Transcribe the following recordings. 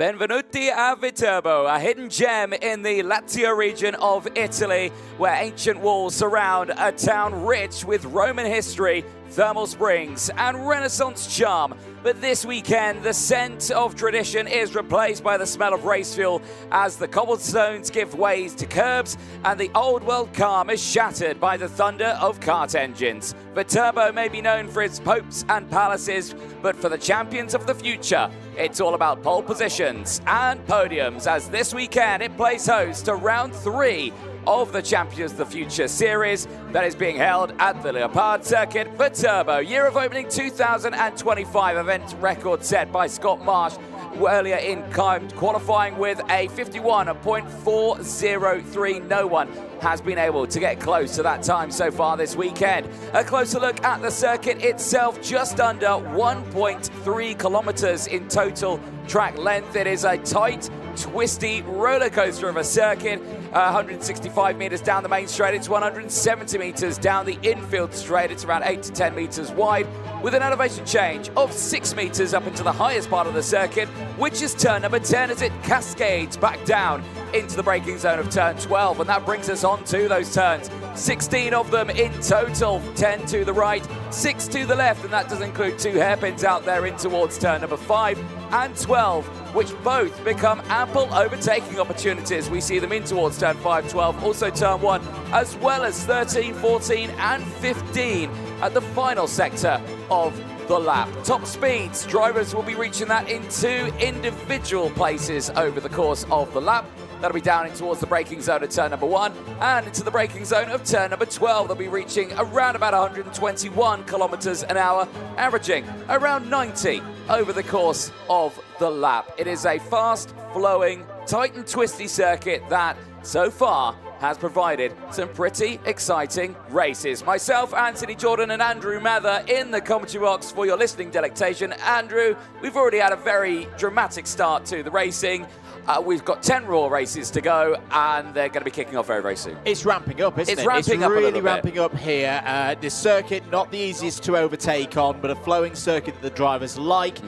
Benvenuti a Viterbo, a hidden gem in the Lazio region of Italy, where ancient walls surround a town rich with Roman history, thermal springs, and Renaissance charm. But this weekend, the scent of tradition is replaced by the smell of race fuel as the cobblestones give way to curbs and the old world calm is shattered by the thunder of kart engines. Viterbo may be known for its popes and palaces, but for the champions of the future, it's all about pole positions and podiums, as this weekend it plays host to round 3 of the Champions of the Future series that is being held at the Leopard Circuit. Viterbo, year of opening 2025, event record set by Scott Marsh earlier in qualifying with a 51.403. No one has been able to get close to that time so far this weekend. A closer look at the circuit itself, just under 1.3 kilometers in total track length. It is a tight, twisty roller coaster of a circuit. 165 meters down the main straight, it's 170 meters down the infield straight. It's around 8 to 10 meters wide, with an elevation change of 6 meters up into the highest part of the circuit, which is turn number 10 as it cascades back down into the braking zone of turn 12. And that brings us on to those turns. 16 of them in total, 10 to the right, 6 to the left, and that does include 2 hairpins out there in towards turn number 5 and 12, which both become ample overtaking opportunities. We see them in towards turn 5, 12, also turn 1, as well as 13, 14 and 15 at the final sector of the lap. Top speeds, drivers will be reaching that in 2 individual places over the course of the lap. That'll be down in towards the braking zone of turn number 1 and into the braking zone of turn number 12. They'll be reaching around about 121 kilometers an hour, averaging around 90 over the course of the lap. It is a fast-flowing, tight and twisty circuit that, so far, has provided some pretty exciting races. Myself, Anthony Jordan and Andrew Mather in the commentary box for your listening delectation. Andrew, we've already had a very dramatic start to the racing. We've got 10 Raw races to go, and they're going to be kicking off very, very soon. It's ramping up, isn't it? It's really ramping up here. The circuit, not the easiest to overtake on, but a flowing circuit that the drivers like,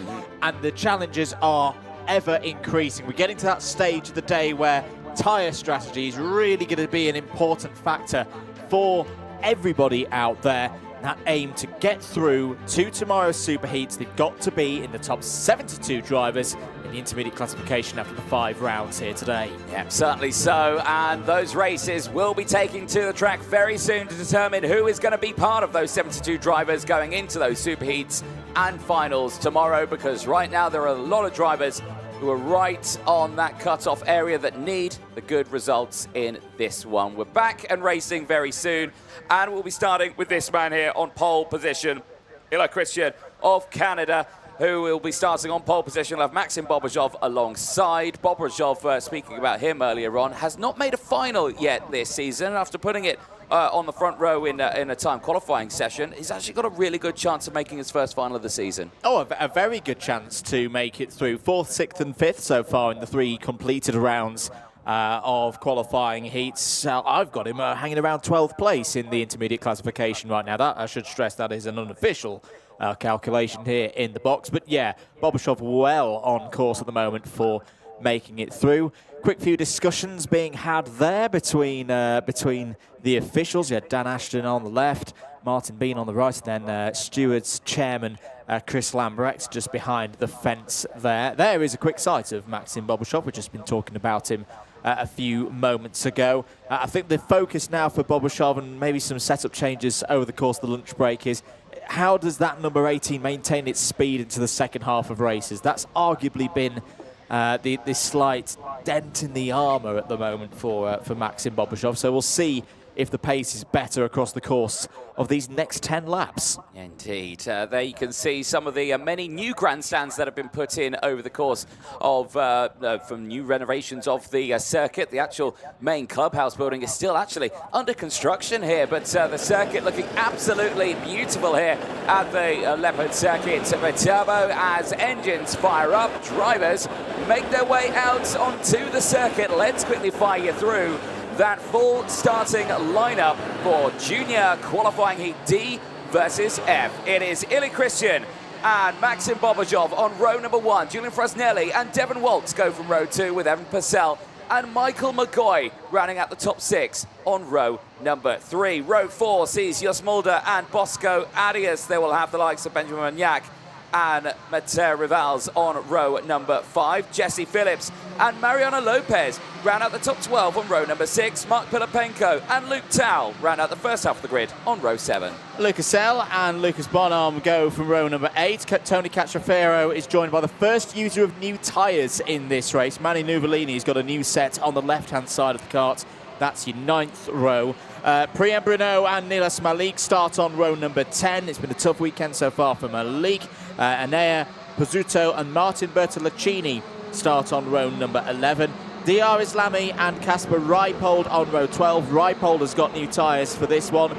and the challenges are ever increasing. We're getting to that stage of the day where tyre strategy is really going to be an important factor for everybody out there. That aim to get through to tomorrow's superheats, they've got to be in the top 72 drivers in the intermediate classification after the 5 rounds here today. Yeah, certainly so, and those races will be taking to the track very soon to determine who is going to be part of those 72 drivers going into those superheats and finals tomorrow, because right now there are a lot of drivers who are right on that cut-off area that need the good results in this one. We're back and racing very soon, and we'll be starting with this man here on pole position, Eli Christian of Canada, who will be starting on pole position. We'll have Maxim Bobrozov alongside. Bobrozov, speaking about him earlier on, has not made a final yet this season. After putting it on the front row in a time qualifying session, he's actually got a really good chance of making his first final of the season. Oh, a very good chance to make it through. 4th, 6th and 5th so far in the 3 completed rounds of qualifying heats. I've got him hanging around 12th place in the intermediate classification right now. That, I should stress, that is an unofficial calculation here in the box. But yeah, Bobrozov well on course at the moment for making it through. Quick few discussions being had there between the officials. You had Dan Ashton on the left, Martin Bean on the right, and then stewards chairman Chris Lambrecht just behind the fence there. There is a quick sight of Maxim Bobrozov. We've just been talking about him a few moments ago. I think the focus now for Bobrozov, and maybe some setup changes over the course of the lunch break, is how does that number 18 maintain its speed into the second half of races? That's arguably been the slight dent in the armour at the moment for Maxim Bobrozov. So we'll see if the pace is better across the course of these next 10 laps. Indeed. There you can see some of the many new grandstands that have been put in over the course of from new renovations of the circuit. The actual main clubhouse building is still actually under construction here, but the circuit looking absolutely beautiful here at the Leopard Circuit. Viterbo, as engines fire up, drivers make their way out onto the circuit. Let's quickly fire you through that full starting lineup for junior qualifying heat D versus F. It is Eli Christian and Maxim Bobajov on row number 1. Julian Frosnelli and Devon Waltz go from row 2 with Evan Purcell and Michael McGoy rounding out the top 6 on row number 3. Row 4 sees Jos Mulder and Bosco Arias. They will have the likes of Benjamin Magnac and Mateo Rivals on row number 5. Jesse Phillips and Mariana Lopez round out the top 12 on row number 6. Mark Pilapenko and Luke Towle round out the first half of the grid on row 7. Lucas Sell and Lucas Bonham go from row number 8. Tony Cacciaferro is joined by the first user of new tyres in this race. Manny Nuvolini's got a new set on the left-hand side of the kart. That's your 9th row. Priyan Bruno and Nilas Malik start on row number 10. It's been a tough weekend so far for Malik. Anea Pizzuto and Martin Bertolacini start on row number 11. DR Islami and Casper Reipold on row 12. Reipold has got new tyres for this one.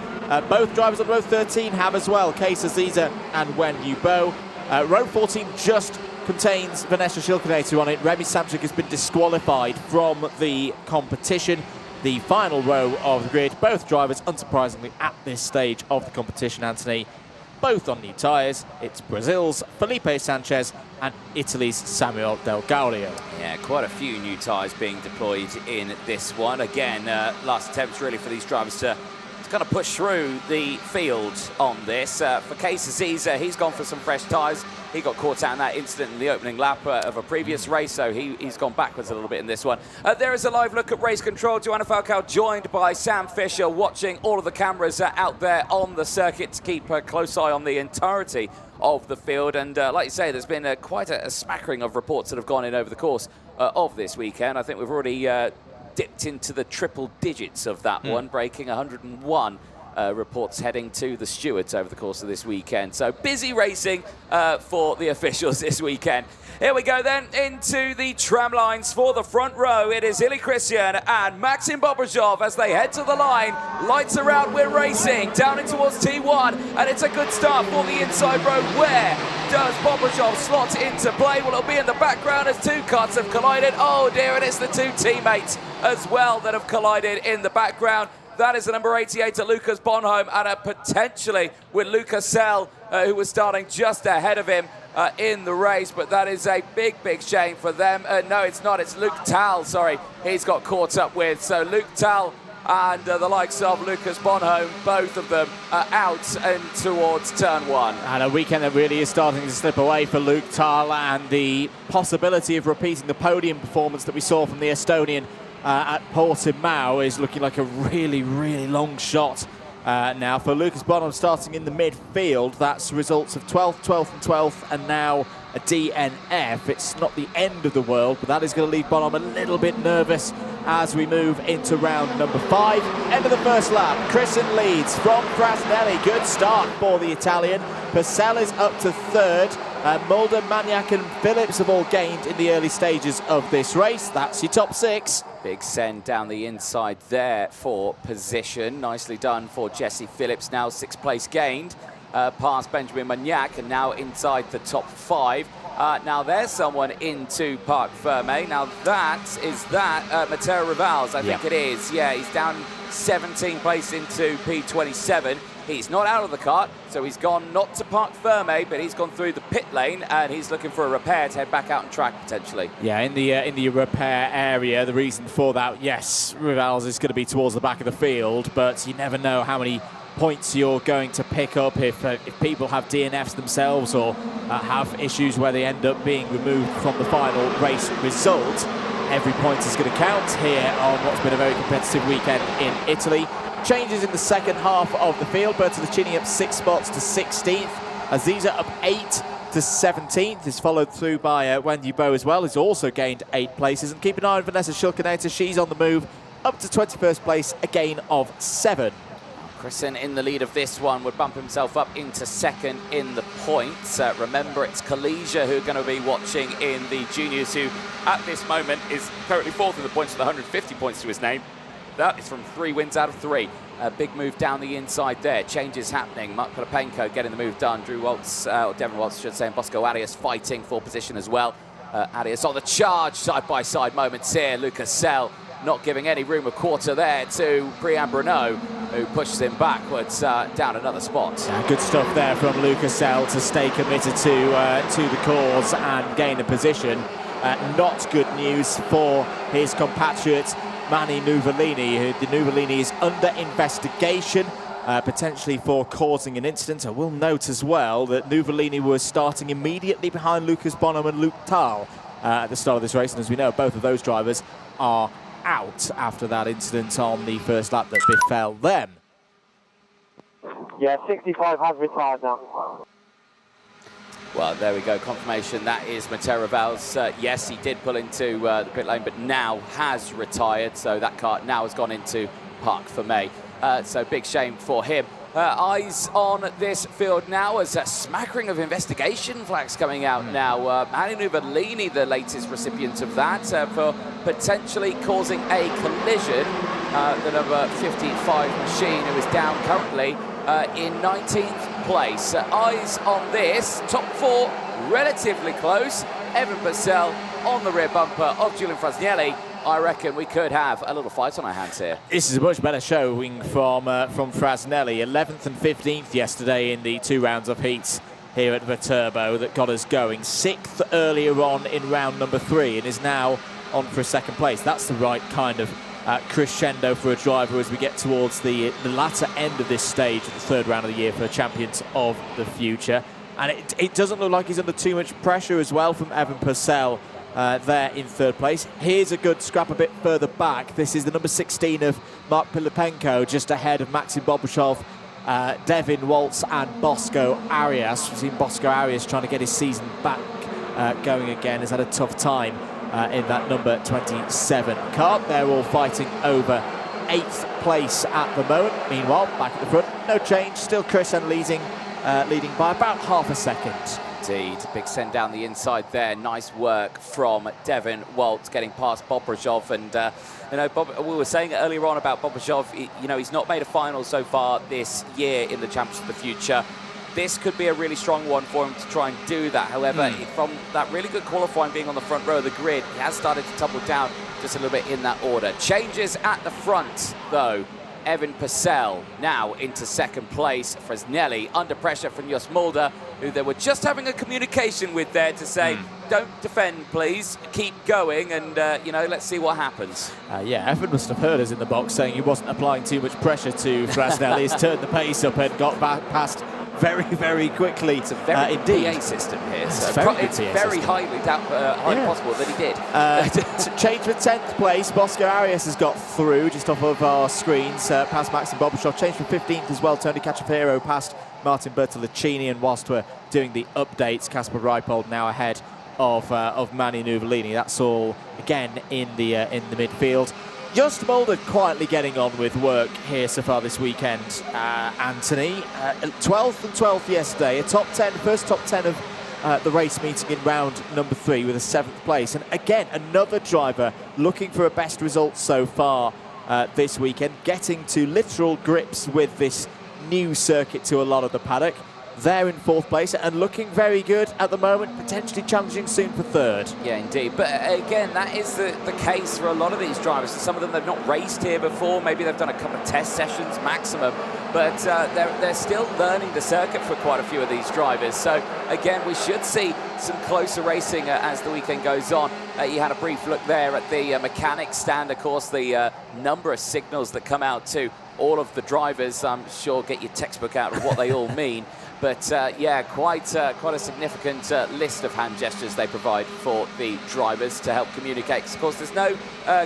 Both drivers on row 13 have as well, Kees Aziza and Wen Yu Bo. Row 14 just contains Vanessa Schilkenator on it. Remy Samchuk has been disqualified from the competition. The final row of the grid, both drivers, unsurprisingly, at this stage of the competition, Anthony, both on new tyres. It's Brazil's Felipe Sanchez and Italy's Samuel Del Gaudio. Yeah, quite a few new tyres being deployed in this one. Again, last attempts really for these drivers to kind of push through the field on this. For Kees Aziza, he's gone for some fresh tyres. He got caught out in that incident in the opening lap of a previous race, so he's gone backwards a little bit in this one. There is a live look at race control. Joanna Falcao joined by Sam Fisher, watching all of the cameras out there on the circuit to keep a close eye on the entirety of the field. And like you say, there's been quite a smattering of reports that have gone in over the course of this weekend. I think we've already dipped into the triple digits of that one, breaking 101 reports heading to the stewards over the course of this weekend. So busy racing for the officials this weekend. Here we go then into the tram lines for the front row. It is Ili Christian and Maxim Bobajov as they head to the line. Lights are out, we're racing down in towards T1, and it's a good start for the inside road. Where does Bobajov slot into play? Well, it'll be in the background as two karts have collided. Oh dear, and it's the two teammates as well that have collided in the background. That is the number 88 to Lucas Bonhomme, and potentially with Lucas Sell, who was starting just ahead of him in the race. But that is a big, big shame for them. No, it's not. It's Luke Towle, sorry, he's got caught up with. So Luke Towle and the likes of Lucas Bonhomme, both of them out and towards turn 1. And a weekend that really is starting to slip away for Luke Towle, and the possibility of repeating the podium performance that we saw from the Estonian at Portimao is looking like a really, really long shot now for Lucas Bonham, starting in the midfield. That's results of 12th, 12th and 12th, and now a DNF. It's not the end of the world, but that is going to leave Bonham a little bit nervous as we move into round number 5. End of the first lap. Christian leads from Frasnelli. Good start for the Italian. Purcell is up to 3rd. Mulder, Magnac and Phillips have all gained in the early stages of this race. That's your top 6. Big send down the inside there for position. Nicely done for Jesse Phillips. Now 6th place gained past Benjamin Magnac, and now inside the top 5. Now there's someone into Parc Ferme. Now is that Mateo Rivals, I think it is. Yeah, he's down 17th place into P27. He's not out of the kart, so he's gone not to Parc Ferme, but he's gone through the pit lane, and he's looking for a repair to head back out on track potentially. Yeah, in the repair area. The reason for that, yes, Rivals is going to be towards the back of the field, but you never know how many points you're going to pick up if people have DNFs themselves or have issues where they end up being removed from the final race result. Every point is going to count here on what's been a very competitive weekend in Italy. Changes in the second half of the field. Bertolacini up 6 spots to 16th. Aziza up 8 to 17th. Is followed through by Wen Yu Bo as well, who's also gained 8 places. And keep an eye on Vanessa Schilkenator. She's on the move up to 21st place, a gain of 7. Christian in the lead of this one would bump himself up into 2nd in the points. Remember, it's Kalesia who are going to be watching in the juniors, who at this moment is currently 4th in the points with 150 points to his name. That is from 3 wins out of 3. A big move down the inside there. Changes happening. Mark Pilapenko getting the move done. Drew Waltz, or Devon Waltz, should say, and Bosco Arias fighting for position as well. Arias on the charge, side-by-side moments here. Lucas Sell not giving any room of quarter there to Brian Bruneau, who pushes him backwards down another spot. Yeah, good stuff there from Lucas L to stay committed to the cause and gain a position. Not good news for his compatriot Mani Nuvolini. The Nuvolini is under investigation, potentially for causing an incident. I will note as well that Nuvolini was starting immediately behind Lucas Bonham and Luke Thal at the start of this race, and as we know, both of those drivers are out after that incident on the first lap that befell them. Yeah, 65 has retired now. Well, there we go, confirmation. That is Mateo Raval's. Yes, he did pull into the pit lane, but now has retired. So that car now has gone into park for May. So big shame for him. Eyes on this field now as a smattering of investigation flags coming out now. Mani Nuvolini, the latest recipient of that, for potentially causing a collision. The number 55 machine, who is down currently in 19th place. Eyes on this. Top four relatively close. Evan Purcell on the rear bumper of Julian Frasnelli. I reckon we could have a little fight on our hands here. This is a much better showing from Frasnelli. 11th and 15th yesterday in the 2 rounds of heats here at Viterbo that got us going. 6th earlier on in round number 3 and is now on for a 2nd place. That's the right kind of crescendo for a driver as we get towards the latter end of this stage of the 3rd round of the year for champions of the future. And it doesn't look like he's under too much pressure as well from Evan Purcell there in 3rd place. Here's a good scrap a bit further back. This is the number 16 of Mark Pilipenko, just ahead of Maxim Bobrishov, Devin Waltz and Bosco Arias. We've seen Bosco Arias trying to get his season back going again. Has had a tough time in that number 27 car. They're all fighting over 8th place at the moment. Meanwhile, back at the front, no change. Still Christian leading by about half a second. Indeed, big send down the inside there. Nice work from Devin Waltz getting past Bobrishov. And you know, we were saying earlier on about Bobrishov. You know, he's not made a final so far this year in the Championship of the Future. This could be a really strong one for him to try and do that. However, from that really good qualifying being on the front row of the grid, he has started to tumble down just a little bit in that order. Changes at the front, though. Evan Purcell now into 2nd place. Frasnelli under pressure from Jos Mulder, who they were just having a communication with there to say, don't defend, please, keep going, and, you know, let's see what happens. Yeah, Evan must have heard us in the box saying he wasn't applying too much pressure to Frasnelli. He's turned the pace up and got back past very, very quickly. It's a very good PA system here, so it's very highly possible that he did. Change for 10th place. Bosco Arias has got through just off of our screens, past Maxim Bobrishov. Change for 15th as well. Tony Cacciapero past Martin Bertoluccini, and whilst we're doing the updates, Casper Reipold now ahead of Mani Nuvolini. That's all again in the midfield. Just Mulder quietly getting on with work here so far this weekend, Anthony. 12th and 12th yesterday, a top 10, first top 10 of the race meeting in round number 3 with a 7th place. And again, another driver looking for a best result so far this weekend, getting to literal grips with this new circuit to a lot of the paddock. There in 4th place and looking very good at the moment, potentially challenging soon for 3rd. Yeah, indeed. But again, that is the case for a lot of these drivers. Some of them, they've not raced here before. Maybe they've done a couple of test sessions maximum. But they're still learning the circuit for quite a few of these drivers. So, again, we should see some closer racing as the weekend goes on. You had a brief look there at the mechanics stand. Of course, the number of signals that come out to all of the drivers, I'm sure, get your textbook out of what they all mean. But yeah, quite a significant list of hand gestures they provide for the drivers to help communicate. Of course, there's no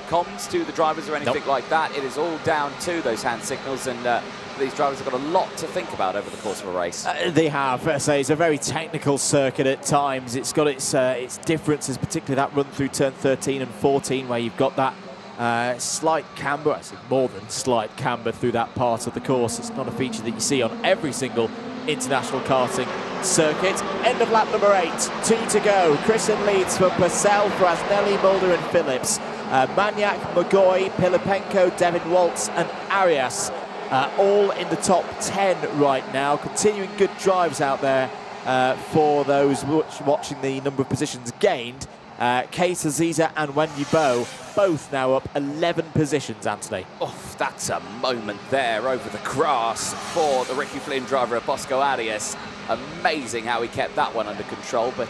comms to the drivers or anything like that. It is all down to those hand signals, and these drivers have got a lot to think about over the course of a race. They have. It's a very technical circuit at times. It's got its differences, particularly that run through turn 13 and 14, where you've got that slight camber, I say more than slight camber through that part of the course. It's not a feature that you see on every single international karting circuit. End of lap number 8, 2 to go. Christian leads for Purcell, Frasnelli, Mulder and Phillips. Maniac, McGoy, Pilipenko, Devin Waltz and Arias all in the top 10 right now. Continuing good drives out there for those watching the number of positions gained. Case Aziza and Wenyu Bo both now up 11 positions, Anthony. Oh, that's a moment there over the grass for the Ricky Flynn driver of Bosco Arias. Amazing how he kept that one under control, but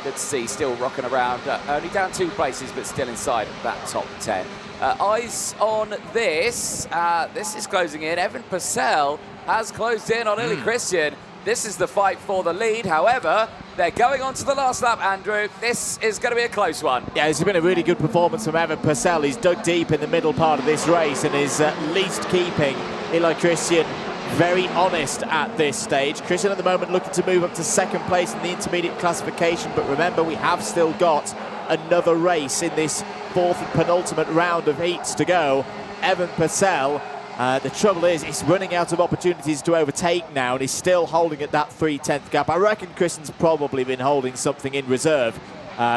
good to see still rocking around, only down 2 places, but still inside that top 10. Eyes on this. This is closing in. Evan Purcell has closed in on Illy Christian. This is the fight for the lead. However, they're going on to the last lap, Andrew. This is going to be a close one. Yeah, it's been a really good performance from Evan Purcell. He's dug deep in the middle part of this race and is at least keeping Illy Christian very honest at this stage. Christian at the moment looking to move up to 2nd place in the intermediate classification, but remember, we have still got another race in this 4th and penultimate round of heats to go. Evan Purcell, the trouble is, he's running out of opportunities to overtake now, and he's still holding at that 3/10 gap. I reckon Christian's probably been holding something in reserve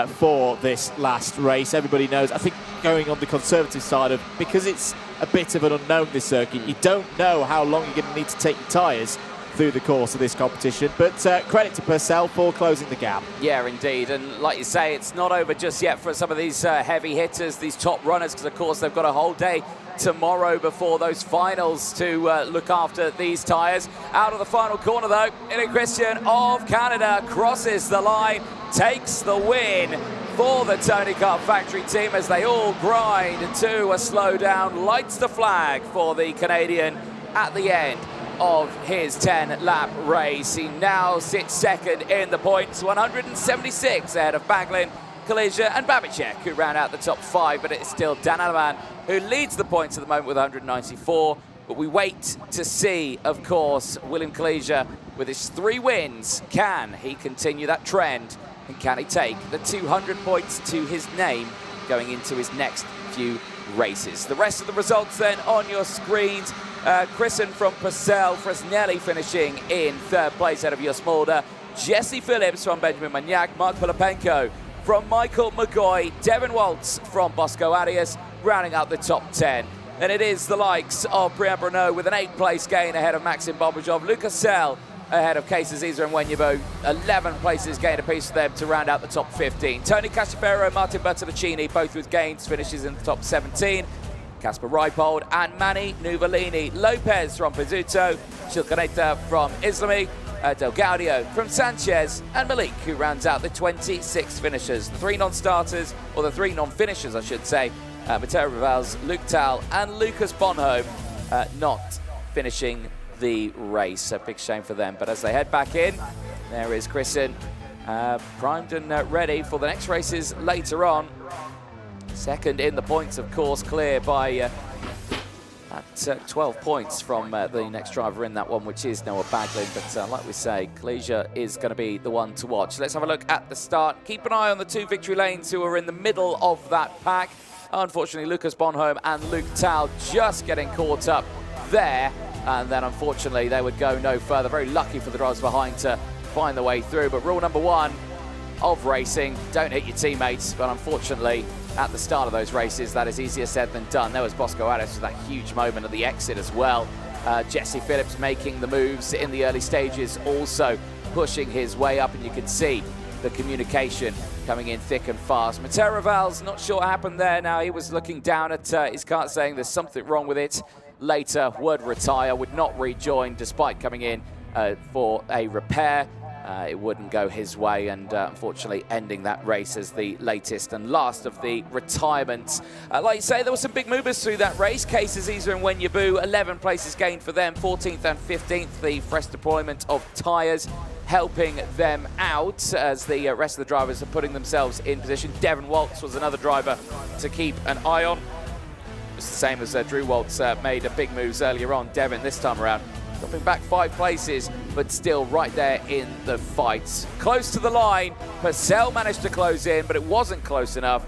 for this last race. Everybody knows, I think, going on the conservative side of, because it's a bit of an unknown, this circuit, you don't know how long you're going to need to take your tyres through the course of this competition, but credit to Purcell for closing the gap. Yeah, indeed, and like you say, it's not over just yet for some of these heavy hitters, these top runners, because of course they've got a whole day tomorrow before those finals to look after these tyres. Out of the final corner though, Illy Christian of Canada crosses the line, takes the win for the Tony Kart Factory team as they all grind to a slowdown, lights the flag for the Canadian at the end of his 10-lap race. He now sits 2nd in the points, 176 ahead of Baglin, Kalijah and Babicek, who round out the top 5, but it's still Dan Aleman who leads the points at the moment with 194. But we wait to see, of course, William Kalijah with his 3 wins. Can he continue that trend? And can he take the 200 points to his name going into his next few races? The rest of the results then on your screens. Chrisen from Purcell, Fresnelli finishing in 3rd place out of Jos Mulder. Jesse Phillips from Benjamin Magnac, Mark Polapenko from Michael McGoy, Devin Waltz from Bosco Arias, rounding out the top 10. And it is the likes of Brian Bruneau with an 8th place gain ahead of Maxim Bobajov, Lucas Sell ahead of Case Aziza and Wenyu Bo, 11 places gain apiece for them to round out the top 15. Tony Casciferro, Martin Bertoluccini, both with gains, finishes in the top 17. Casper Reipold and Manny Nuvolini. Lopez from Pizzuto, Chilcaneta from Islami, Del Gaudio from Sanchez, and Malik, who rounds out the 26 finishers. The 3 non-starters, or the 3 non-finishers, I should say, Matteo Rivals, Luke Tal, and Lucas Bonhomme not finishing the race. A big shame for them. But as they head back in, there is Chrisen, primed and ready for the next races later on. 2nd in the points, of course, clear by at 12 points from the next driver in that one, which is Noah Baglin. But like we say, Kalijah is going to be the one to watch. Let's have a look at the start. Keep an eye on the 2 victory lanes who are in the middle of that pack. Unfortunately, Lucas Bonhomme and Luke Tal just getting caught up there. And then, unfortunately, they would go no further. Very lucky for the drivers behind to find their way through. But rule number 1 of racing, don't hit your teammates. But unfortunately, at the start of those races, that is easier said than done. There was Bosco Arias with that huge moment at the exit as well. Jesse Phillips making the moves in the early stages, also pushing his way up, and you can see the communication coming in thick and fast. Matteo Rivals, not sure what happened there. Now, he was looking down at his kart saying there's something wrong with it. Later, would retire, would not rejoin despite coming in for a repair. It wouldn't go his way, and unfortunately ending that race as the latest and last of the retirements. Like you say, there were some big movers through that race. Case Aziza and Wenyu Bo, 11 places gained for them, 14th and 15th. The fresh deployment of tyres helping them out as the rest of the drivers are putting themselves in position. Devin Waltz was another driver to keep an eye on. It's the same as Drew Waltz made a big moves earlier on. Devin this time around dropping back 5 places, but still right there in the fight. Close to the line, Purcell managed to close in, but it wasn't close enough.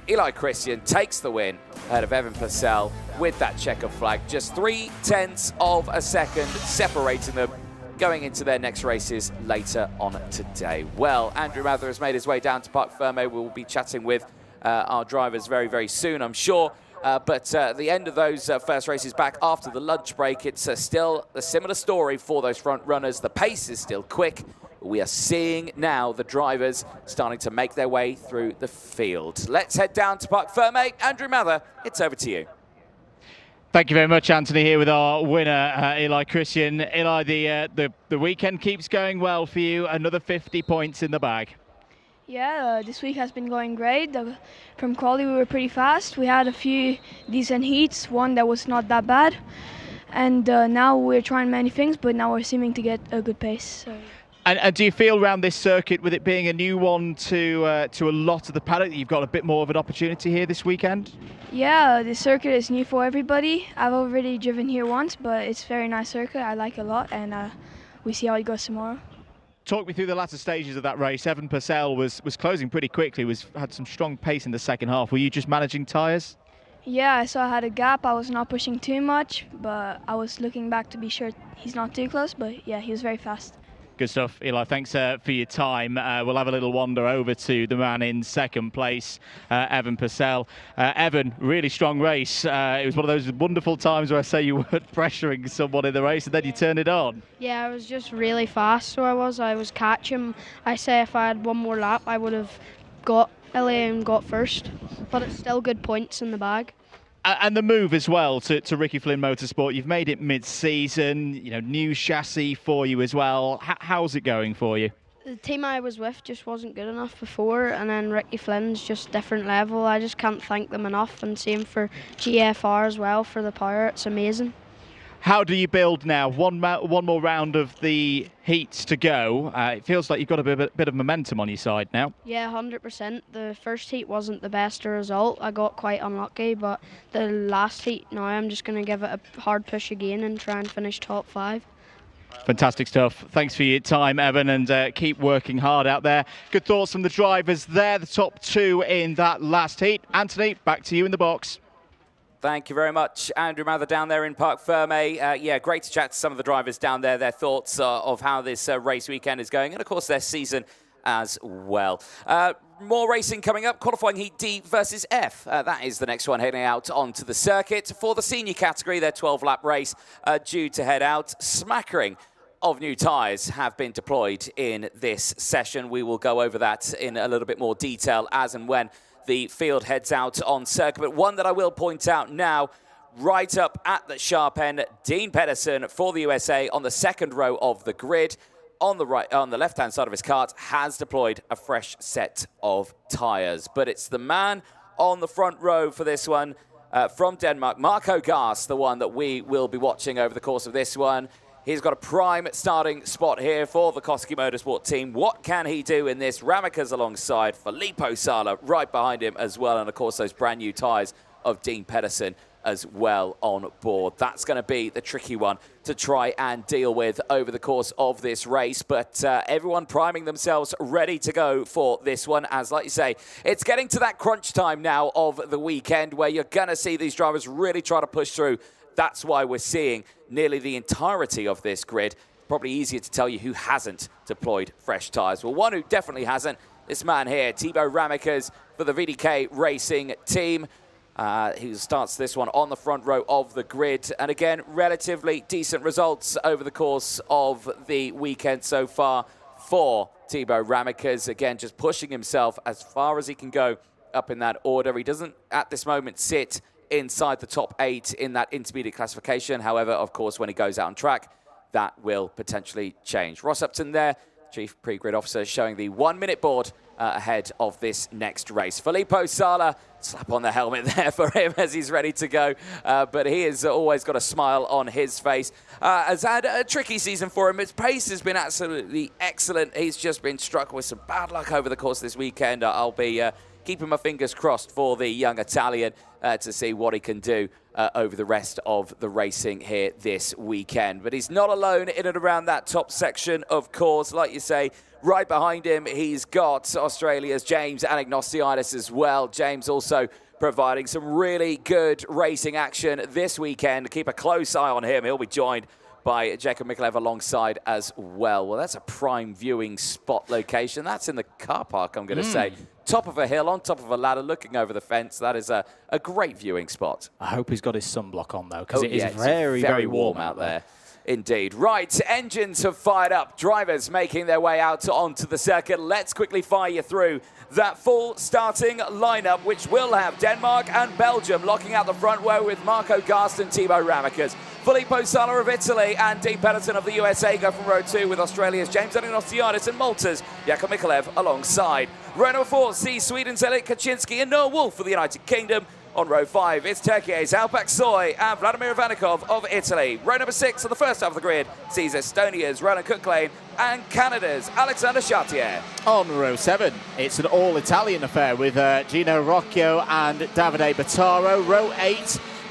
Illy Christian takes the win ahead of Evan Purcell with that checker flag. Just 0.3 of a second separating them going into their next races later on today. Well, Andrew Mather has made his way down to Parc Fermé. We'll be chatting with our drivers very, very soon, I'm sure. But at the end of those first races back after the lunch break, it's still a similar story for those front runners. The pace is still quick, We are seeing now the drivers starting to make their way through the field. Let's head down to Parc Ferme. Andrew Mather, it's over to you. Thank you very much, Anthony, here with our winner, Eli Christian. Eli, the weekend keeps going well for you. Another 50 points in the bag. Yeah, this week has been going great. From quali we were pretty fast. We had a few decent heats, one that was not that bad. And now we're trying many things, but now we're seeming to get a good pace. So. And do you feel around this circuit, with it being a new one to a lot of the paddock, that you've got a bit more of an opportunity here this weekend? Yeah, the circuit is new for everybody. I've already driven here once, but it's a very nice circuit. I like it a lot, and we see how it goes tomorrow. Talk me through the latter stages of that race. Evan Purcell was closing pretty quickly, had some strong pace in the second half. Were you just managing tyres? Yeah, I saw I had a gap. I was not pushing too much, but I was looking back to be sure he's not too close. But yeah, he was very fast. Good stuff, Eli. Thanks for your time. We'll have a little wander over to the man in second place, Evan Purcell. Evan, really strong race. It was one of those wonderful times where I say you weren't pressuring someone in the race and then you turned it on. Yeah, I was just really fast, so I was catching. I say if I had one more lap, I would have got LA and got first, but it's still good points in the bag. And the move as well to Ricky Flynn Motorsport, you've made it mid-season, new chassis for you as well. How's it going for you? The team I was with just wasn't good enough before, and then Ricky Flynn's just different level. I just can't thank them enough, and same for GFR as well for the power. It's amazing. How do you build now? One more round of the heats to go. It feels like you've got a bit of momentum on your side now. Yeah, 100%. The first heat wasn't the best result. I got quite unlucky, but the last heat, now I'm just going to give it a hard push again and try and finish top 5. Fantastic stuff. Thanks for your time, Evan, and keep working hard out there. Good thoughts from the drivers there, the top 2 in that last heat. Anthony, back to you in the box. Thank you very much, Andrew Mather down there in Parc Ferme. Yeah, great to chat to some of the drivers down there, their thoughts of how this race weekend is going, and of course their season as well. More racing coming up, qualifying heat D versus F. That is the next one heading out onto the circuit. For the senior category, their 12-lap race due to head out. Smackering of new tyres have been deployed in this session. We will go over that in a little bit more detail as and when the field heads out on circuit. But one that I will point out now, right up at the sharp end, Dean Pedersen for the USA on the second row of the grid. On the right, on the left-hand side of his kart, has deployed a fresh set of tyres. But it's the man on the front row for this one from Denmark, Marco Gas, the one that we will be watching over the course of this one. He's got a prime starting spot here for the Koski Motorsport team. What can he do in this? Ramika's alongside, Filippo Sala right behind him as well. And, of course, those brand new tyres of Dean Pedersen as well on board. That's going to be the tricky one to try and deal with over the course of this race. But everyone priming themselves ready to go for this one. As, like you say, it's getting to that crunch time now of the weekend where you're going to see these drivers really try to push through. That's why we're seeing nearly the entirety of this grid. Probably easier to tell you who hasn't deployed fresh tyres. Well, one who definitely hasn't, this man here, Thibaut Ramikas for the VDK Racing team. Who starts this one on the front row of the grid. And again, relatively decent results over the course of the weekend so far for Thibaut Ramikas. Again, just pushing himself as far as he can go up in that order. He doesn't, at this moment, sit inside the top 8 in that intermediate classification. However, of course, when he goes out on track, that will potentially change. Ross Upton there, Chief Pre-Grid Officer, showing the 1-minute board ahead of this next race. Filippo Sala, slap on the helmet there for him as he's ready to go. But he has always got a smile on his face. Has had a tricky season for him. His pace has been absolutely excellent. He's just been struck with some bad luck over the course of this weekend. I'll be keeping my fingers crossed for the young Italian to see what he can do over the rest of the racing here this weekend. But he's not alone in and around that top section, of course. Like you say, right behind him, he's got Australia's James Anagnostiidis as well. James also providing some really good racing action this weekend. Keep a close eye on him. He'll be joined by Jacob Mikalev alongside as well. Well, that's a prime viewing spot location. That's in the car park, I'm going to say. Top of a hill, on top of a ladder, looking over the fence. That is a great viewing spot. I hope he's got his sunblock on, though, because it is very, very warm out there. Indeed. Right, engines have fired up. Drivers making their way out onto the circuit. Let's quickly fire you through that full starting lineup, which will have Denmark and Belgium locking out the front row with Marco Gast and Thibaut Ramekers. Filippo Sala of Italy and Dean Pedersen of the USA go from row 2 with Australia's James Anagnostiadis and Malta's Jakub Mikulev alongside. Row number 4 sees Sweden's Elik Kaczynski and Noah Wolf for the United Kingdom. On row 5, it's Turkey's Alpak Soy and Vladimir Ivanikov of Italy. Row number 6 on the first half of the grid sees Estonia's Roland Cooklane and Canada's Alexander Chartier. On row 7, it's an all-Italian affair with Gino Rocchio and Davide Battaro. Row 8,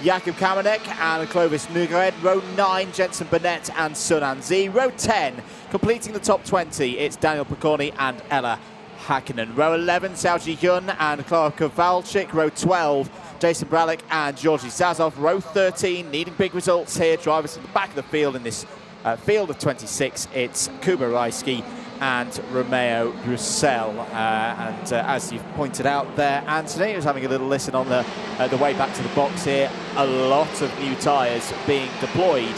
Jakub Kamenek and Clovis Nugred. Row 9, Jensen Burnett and Sunan Z. Row 10, completing the top 20, it's Daniel Picconi and Ella Hakkinen. Row 11, Xiaoji Yun and Clara Kowalczyk. Row 12, Jason Bralick and Georgi Zazov. Row 13, needing big results here. Drivers from the back of the field in this field of 26. It's Kuba Raisky and Romeo Roussel. As you've pointed out there, Anthony, was having a little listen on the way back to the box here. A lot of new tyres being deployed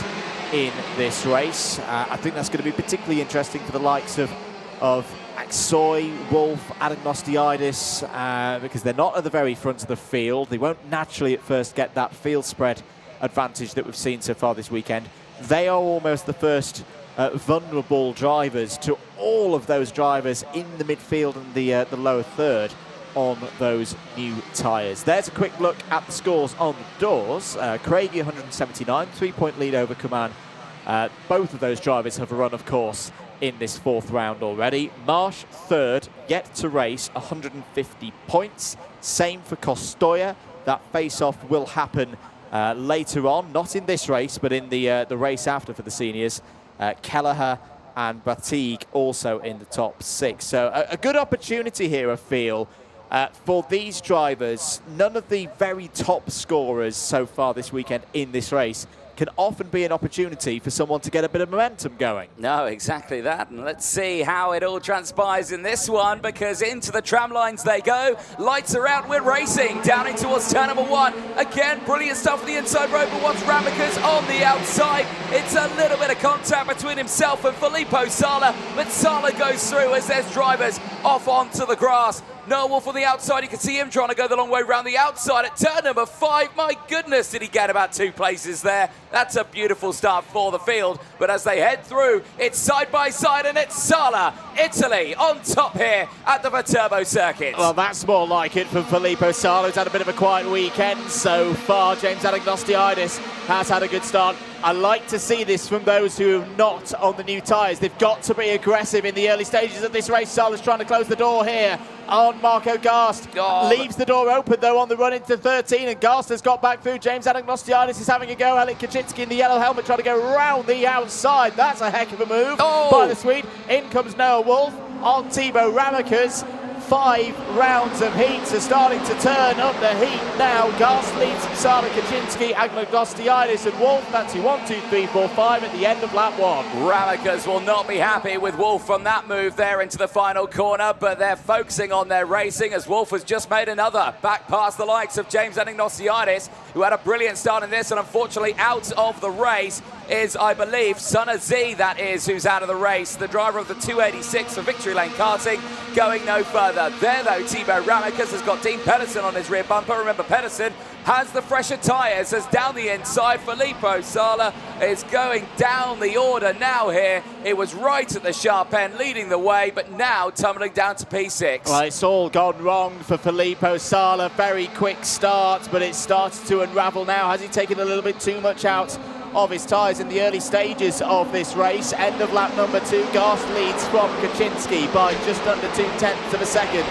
in this race. I think that's going to be particularly interesting for the likes of Soy, Wolf, Anagnostiadis, because they're not at the very front of the field. They won't naturally at first get that field spread advantage that we've seen so far this weekend. They are almost the first vulnerable drivers to all of those drivers in the midfield and the lower third on those new tyres. There's a quick look at the scores on the doors. Craigie 179, 3-point lead over Kuman. Both of those drivers have run, of course, in this fourth round already. Marsh third, yet to race, 150 points. Same for Kostoya. That face-off will happen later on, not in this race, but in the race after for the seniors. Kelleher and Batig also in the top 6. So a good opportunity here, I feel, for these drivers. None of the very top scorers so far this weekend in this race can often be an opportunity for someone to get a bit of momentum going. No, exactly that. And let's see how it all transpires in this one, because into the tram lines they go. Lights are out, we're racing down in towards turn number 1. Again, brilliant stuff for the inside road, but what's Ramekers on the outside? It's a little bit of contact between himself and Filippo Sala, but Sala goes through as there's drivers off onto the grass. Noah Wolf on the outside, you can see him trying to go the long way around the outside at turn number 5. My goodness, did he get about 2 places there? That's a beautiful start for the field. But as they head through, it's side by side, and it's Sala, Italy, on top here at the Viterbo circuit. Well, that's more like it from Filippo Sala, who's had a bit of a quiet weekend so far. James Anagnostiadis has had a good start. I like to see this from those who are not on the new tyres. They've got to be aggressive in the early stages of this race. Sala's trying to close the door here on Marco Gast. Leaves the door open, though, on the run into 13, and Gast has got back through. James Anagnostiadis is having a go. Elik Kaczynski in the yellow helmet trying to go round the outside. That's a heck of a move by the Swede. In comes Noah Wolf on Thibaut Ramekers. 5 rounds of heats are starting to turn up the heat now. Gast leads from Sala, Kaczynski, Anagnostiadis and Wolf. That's your 1, 2, 3, 4, 5 at the end of lap 1. Ramekers will not be happy with Wolf from that move there into the final corner, but they're focusing on their racing as Wolf has just made another back past the likes of James Anagnostiadis, who had a brilliant start in this and unfortunately out of the race is, I believe, Sunan Z, that is, who's out of the race. The driver of the 286 for Victory Lane Karting going no further. There, though, Thibaut Ramekers has got Dean Pedersen on his rear bumper. Remember, Pedersen has the fresher tyres as down the inside. Filippo Sala is going down the order now here. It was right at the sharp end, leading the way, but now tumbling down to P6. Well, it's all gone wrong for Filippo Sala. Very quick start, but it starts to unravel now. Has he taken a little bit too much out of his tyres in the early stages of this race? End of lap number 2, Gast leads from Kaczynski by just under 0.2 of a second.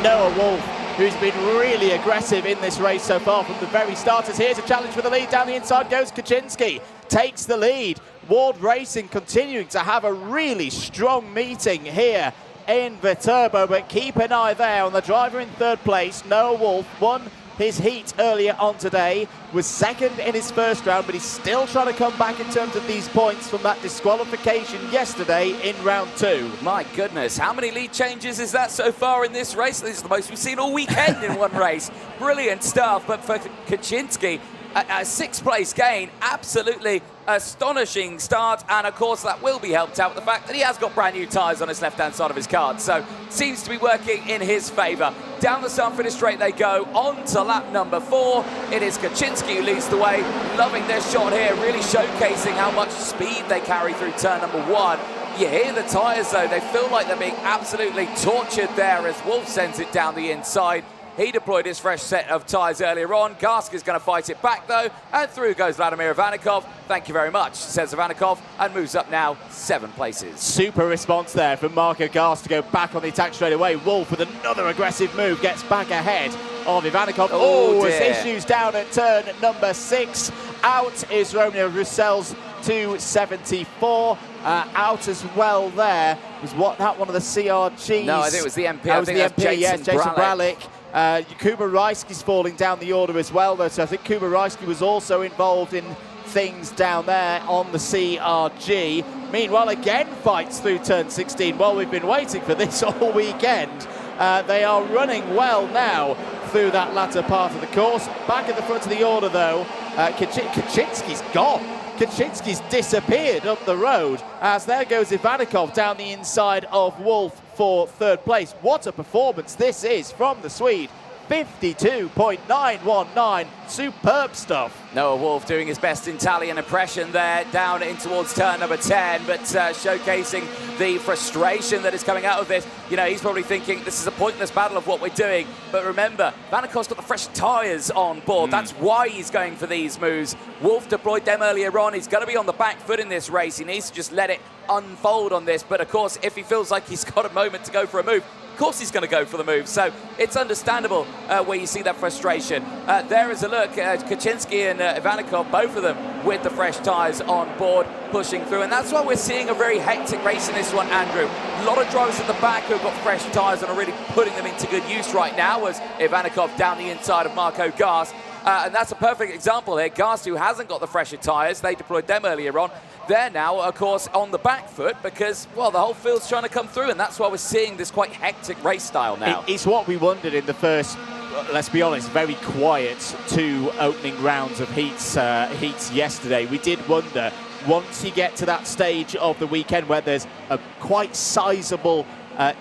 Noah Wolf, who's been really aggressive in this race so far from the very starters. Here's a challenge for the lead. Down the inside goes Kaczynski, takes the lead. Ward Racing continuing to have a really strong meeting here in Viterbo, but keep an eye there on the driver in 3rd place. Noah Wolf won his heat earlier on today, was 2nd in his first round, but he's still trying to come back in terms of these points from that disqualification yesterday in round 2. My goodness, how many lead changes is that so far in this race? This is the most we've seen all weekend in one race. Brilliant stuff, but for Kaczynski, a sixth place gain. Absolutely astonishing start, and of course that will be helped out with the fact that he has got brand new tyres on his left-hand side of his card, so seems to be working in his favour. Down the start finish straight they go, on to lap number 4. It is Kaczynski who leads the way. Loving this shot here, really showcasing how much speed they carry through turn number 1. You hear the tyres though, they feel like they're being absolutely tortured there as Wolf sends it down the inside. He deployed his fresh set of tyres earlier on. Garsk is going to fight it back though, and through goes Vladimir Ivanikov. Thank you very much, says Ivanikov, and moves up now 7 places. Super response there from Marco Garsk to go back on the attack straight away. Wolf with another aggressive move, gets back ahead of Ivanikov. Oh, there's issues down at turn number 6. Out is Romeo Roussel's 274. Out as well there was that one of the CRGs? No, I think it was the MP. That was the MP, yes, Jason Bralick. Kubarajski's falling down the order as well, though, so I think Kubarajski was also involved in things down there on the CRG. Meanwhile, again fights through turn 16. Well, we've been waiting for this all weekend. They are running well now through that latter part of the course. Back at the front of the order, though, Kaczynski's gone. Kaczynski's disappeared up the road as there goes Ivanikov down the inside of Wolf for 3rd place. What a performance this is from the Swede. 52.919, superb stuff. Noah Wolf doing his best Italian impression there, down in towards turn number 10, but showcasing the frustration that is coming out of this. You know, he's probably thinking this is a pointless battle of what we're doing, but remember, Vanikov's got the fresh tyres on board. That's why he's going for these moves. Wolf deployed them earlier on. He's going to be on the back foot in this race. He needs to just let it unfold on this, but of course, if he feels like he's got a moment to go for a move, of course he's going to go for the move, so it's understandable where you see that frustration. There is a look at Kaczynski and Ivanikov, both of them with the fresh tyres on board, pushing through, and that's why we're seeing a very hectic race in this one, Andrew. A lot of drivers at the back who have got fresh tyres and are really putting them into good use right now, as Ivanikov down the inside of Marco Garsk. And that's a perfect example here. Garsk, who hasn't got the fresher tyres, they deployed them earlier on. They're now, of course, on the back foot because, well, the whole field's trying to come through, and that's why we're seeing this quite hectic race style now. It's what we wondered in the first, let's be honest, very quiet 2 opening rounds of heats yesterday. We did wonder, once you get to that stage of the weekend where there's a quite sizable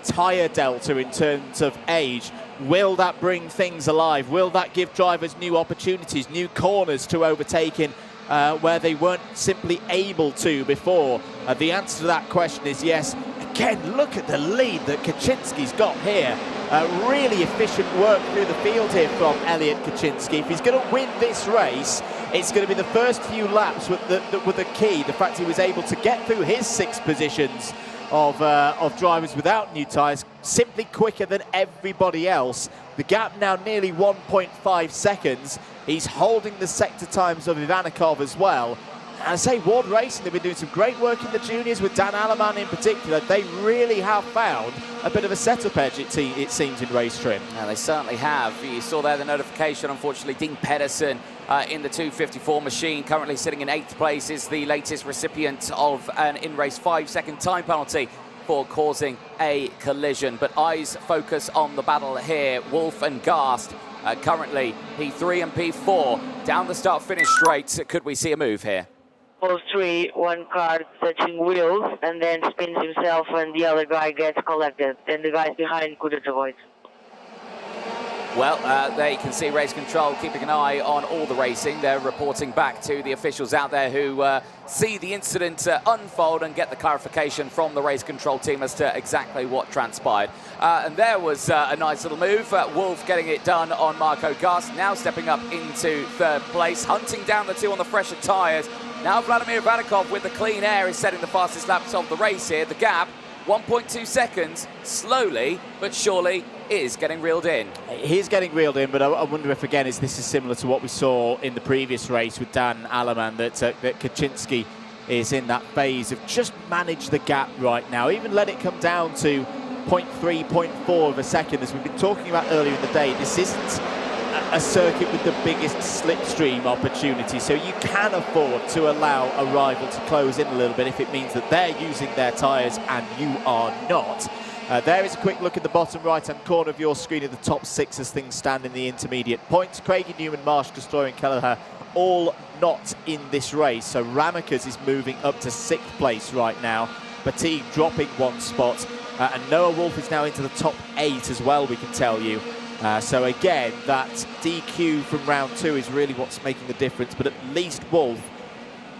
tyre delta in terms of age, will that bring things alive? Will that give drivers new opportunities, new corners to overtake in where they weren't simply able to before? The answer to that question is yes. Again, look at the lead that Kaczynski's got here. Really efficient work through the field here from Elliot Kaczynski. If he's going to win this race, it's going to be the first few laps with the key. The fact he was able to get through his 6 positions of drivers without new tyres simply quicker than everybody else. The gap now nearly 1.5 seconds. He's holding the sector times of Ivanikov as well. And I say Ward Racing, they've been doing some great work in the juniors with Dan Alleman in particular. They really have found a bit of a setup edge, it seems, in race trim. Yeah, they certainly have. You saw there the notification, unfortunately, Dean Pedersen in the 254 machine, currently sitting in 8th place, is the latest recipient of an in-race 5-second time penalty for causing a collision. But eyes focus on the battle here. Wolf and Garst, currently P3 and P4. Down the start-finish straight, could we see a move here? Pole 3, one car touching wheels, and then spins himself and the other guy gets collected. Then the guys behind couldn't avoid. Well, there you can see race control keeping an eye on all the racing. They're reporting back to the officials out there who see the incident unfold and get the clarification from the race control team as to exactly what transpired. And there was a nice little move. Wolf getting it done on Marco Garst, now stepping up into 3rd place, hunting down the 2 on the fresher tyres. Now Vladimir Ivanikov with the clean air is setting the fastest laps of the race here. The gap, 1.2 seconds, slowly but surely is getting reeled in. He's getting reeled in, but I wonder if, again, this is similar to what we saw in the previous race with Dan Alleman, that Kaczynski is in that phase of just manage the gap right now, even let it come down to 0.3, 0.4 of a second. As we've been talking about earlier in the day, this isn't a circuit with the biggest slipstream opportunity, so you can afford to allow a rival to close in a little bit if it means that they're using their tyres and you are not. There is a quick look at the bottom right-hand corner of your screen at the top 6 as things stand in the intermediate points. Craigie, Newman, Marsh, Destroyer and Kelleher all not in this race. So Ramekers is moving up to 6th place right now. Batig dropping 1 spot. And Noah Wolf is now into the top 8 as well, we can tell you. So again, that DQ from round 2 is really what's making the difference. But at least Wolf,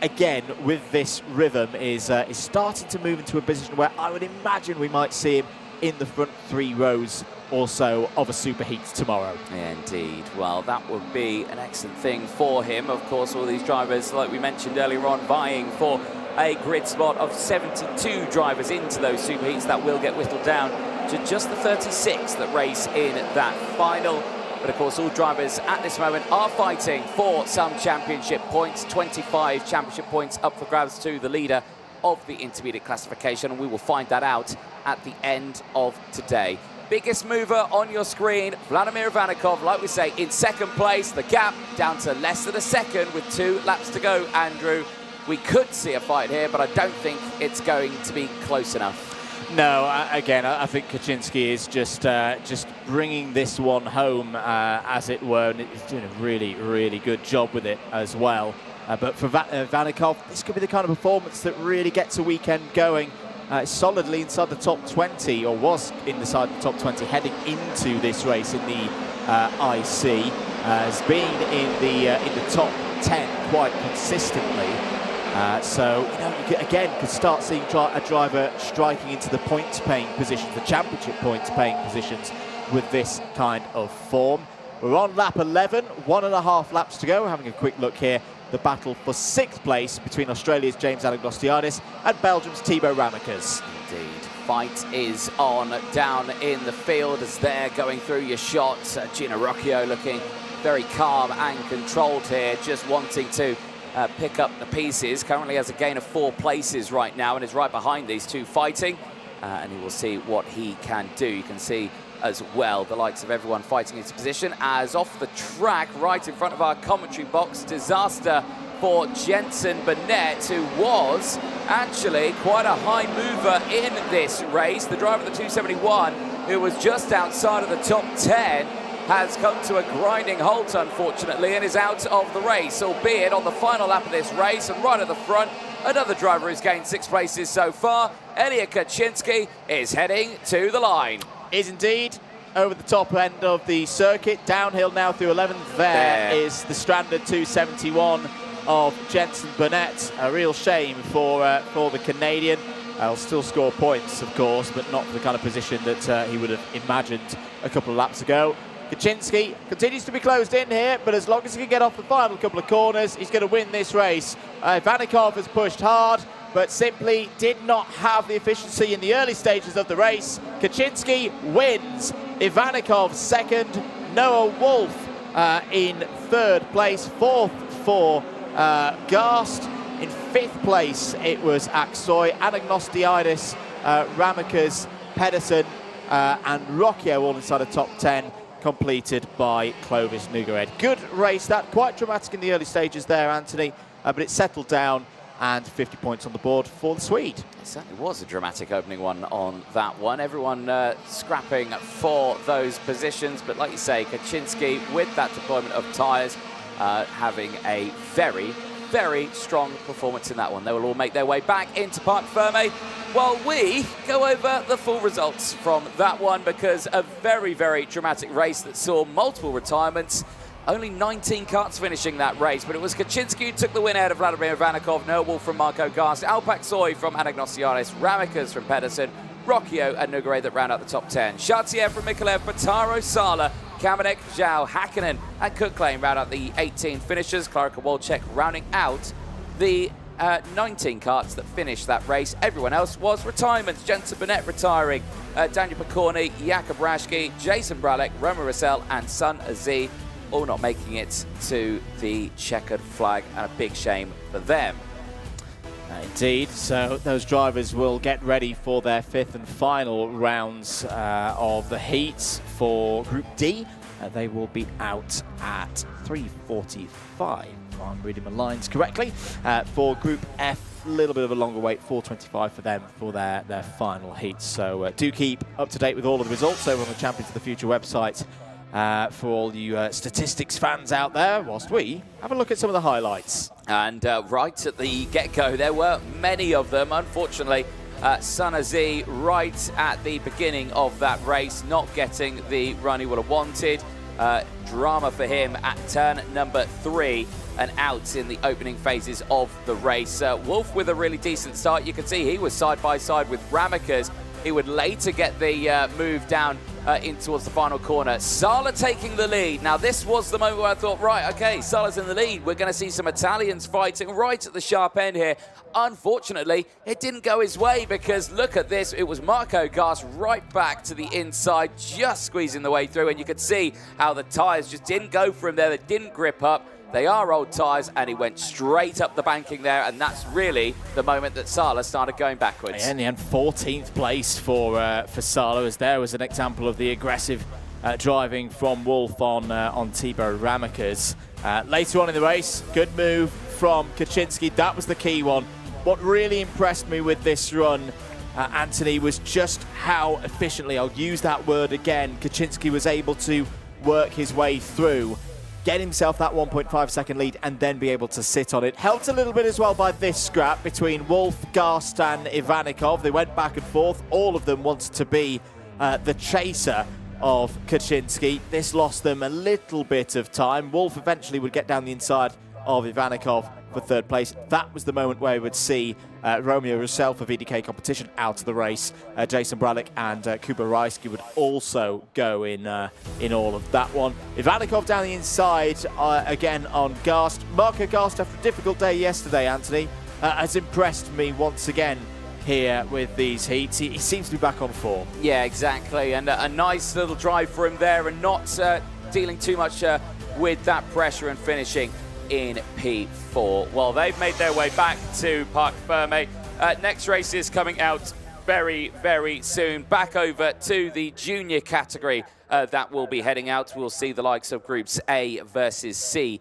again, with this rhythm, is starting to move into a position where I would imagine we might see him in the front 3 rows or so of a superheat tomorrow. Yeah, indeed. Well, that would be an excellent thing for him. Of course, all these drivers, like we mentioned earlier on, vying for a grid spot of 72 drivers into those superheats. That will get whittled down to just the 36 that race in that final. But of course, all drivers at this moment are fighting for some championship points. 25 championship points up for grabs to the leader of the intermediate classification, and we will find that out at the end of today. Biggest mover on your screen, Vladimir Ivanikov, like we say, in 2nd place. The gap down to less than a second with 2 laps to go, Andrew. We could see a fight here, but I don't think it's going to be close enough. No, again, I think Kaczynski is just bringing this one home, as it were, and he's doing a really, really good job with it as well. But for Ivanikov, this could be the kind of performance that really gets a weekend going. Solidly inside the top 20, or was inside the top 20 heading into this race in the IC. Has been in the top 10 quite consistently. So, you know, you again could start seeing a driver striking into the points-paying positions, the championship points-paying positions with this kind of form. We're on lap 11, 1.5 laps to go. We're having a quick look here. The battle for 6th place between Australia's James Anagnostiadis and Belgium's Thibaut Ramekers. Indeed. Fight is on down in the field as they're going through your shots. Gino Rocchio looking very calm and controlled here, just wanting to pick up the pieces. Currently has a gain of 4 places right now and is right behind these 2 fighting. And he will see what he can do. You can see as well the likes of everyone fighting into position as off the track, right in front of our commentary box, disaster for Jensen Burnett, who was actually quite a high mover in this race. The driver of the 271, who was just outside of the top 10, has come to a grinding halt, unfortunately, and is out of the race, albeit on the final lap of this race. And right at the front, another driver who's gained 6 places so far. Ilya Kaczynski is heading to the line. Is indeed over the top end of the circuit. Downhill now through 11th. There is the stranded 271 of Jensen Burnett. A real shame for the Canadian. He'll still score points, of course, but not for the kind of position that he would have imagined a couple of laps ago. Kaczynski continues to be closed in here, but as long as he can get off the final couple of corners, he's going to win this race. Ivanikov has pushed hard, but simply did not have the efficiency in the early stages of the race. Kaczynski wins. Ivanikov 2nd. Noah Wolf in 3rd place. 4th for Garst. In 5th place, it was Aksoy, Anagnostiadis, Ramekers, Pedersen, and Rocchio all inside the top 10. Completed by Clovis Nougared. Good race, that quite dramatic in the early stages there, Anthony, but it settled down, and 50 points on the board for the Swede. It certainly was a dramatic opening one on that one. Everyone scrapping for those positions, but like you say, Kaczynski with that deployment of tyres having a very, very strong performance in that one. They will all make their way back into Parc Fermé while we go over the full results from that one, because a very, very dramatic race that saw multiple retirements. Only 19 karts finishing that race, but it was Kaczynski who took the win ahead of Vladimir Ivanikov, Noah Wolf from Marco Garst, Alpak Soy from Anagnostiadis, Ramekers from Pedersen, Rocchio and Nougared that round out the top 10. Chartier from Mikolev, Pataro, Sala, Kamenek, Zhao, Hakkinen and Cook-Lane round out the 18 finishers. Klarica Wolczek rounding out the 19 karts that finished that race. Everyone else was retirements. Jensen Burnett retiring, Daniel Picorni, Jakub Rashki, Jason Bralek, Roman Russell and Sun Aziz all not making it to the checkered flag, and a big shame for them. Indeed, so those drivers will get ready for their 5th and final rounds of the heats for Group D. They will be out at 3:45, if I'm reading my lines correctly. For Group F, a little bit of a longer wait, 4:25 for them for their final heats. So do keep up to date with all of the results over on the Champions of the Future website for all you statistics fans out there, whilst we have a look at some of the highlights. And right at the get-go, there were many of them. Unfortunately, Sana Z, right at the beginning of that race, not getting the run he would have wanted. Drama for him at turn number 3 and out in the opening phases of the race. Wolf with a really decent start. You can see he was side by side with Ramakas. He would later get the move down in towards the final corner. Sala taking the lead. Now this was the moment where I thought, right, okay, Sala's in the lead. We're going to see some Italians fighting right at the sharp end here. Unfortunately, it didn't go his way because look at this. It was Marco Gas right back to the inside, just squeezing the way through. And you could see how the tyres just didn't go for him there. They didn't grip up. They are old tyres, and he went straight up the banking there, and that's really the moment that Sala started going backwards. Yeah, in the end, 14th place for Sala, as there was an example of the aggressive driving from Wolf on Thibaut Ramakas. Later on in the race, good move from Kaczynski. That was the key one. What really impressed me with this run, Anthony, was just how efficiently, I'll use that word again, Kaczynski was able to work his way through, get himself that 1.5 second lead and then be able to sit on it. Helped a little bit as well by this scrap between Wolf, Garst and Ivanikov. They went back and forth. All of them wanted to be the chaser of Kaczynski. This lost them a little bit of time. Wolf eventually would get down the inside of Ivanikov for 3rd place. That was the moment where we would see Romeo Roussel for VDK competition out of the race. Jason Bralick and Kuba Raisky would also go in all of that one. Ivanikov down the inside again on Garst. Marco Garst, after a difficult day yesterday, Anthony, has impressed me once again here with these heats. He seems to be back on form. Yeah, exactly. And a nice little drive for him there and not dealing too much with that pressure and finishing in P4. Well, they've made their way back to Parc Ferme. Next race is coming out very, very soon. Back over to the junior category that will be heading out. We'll see the likes of groups A versus C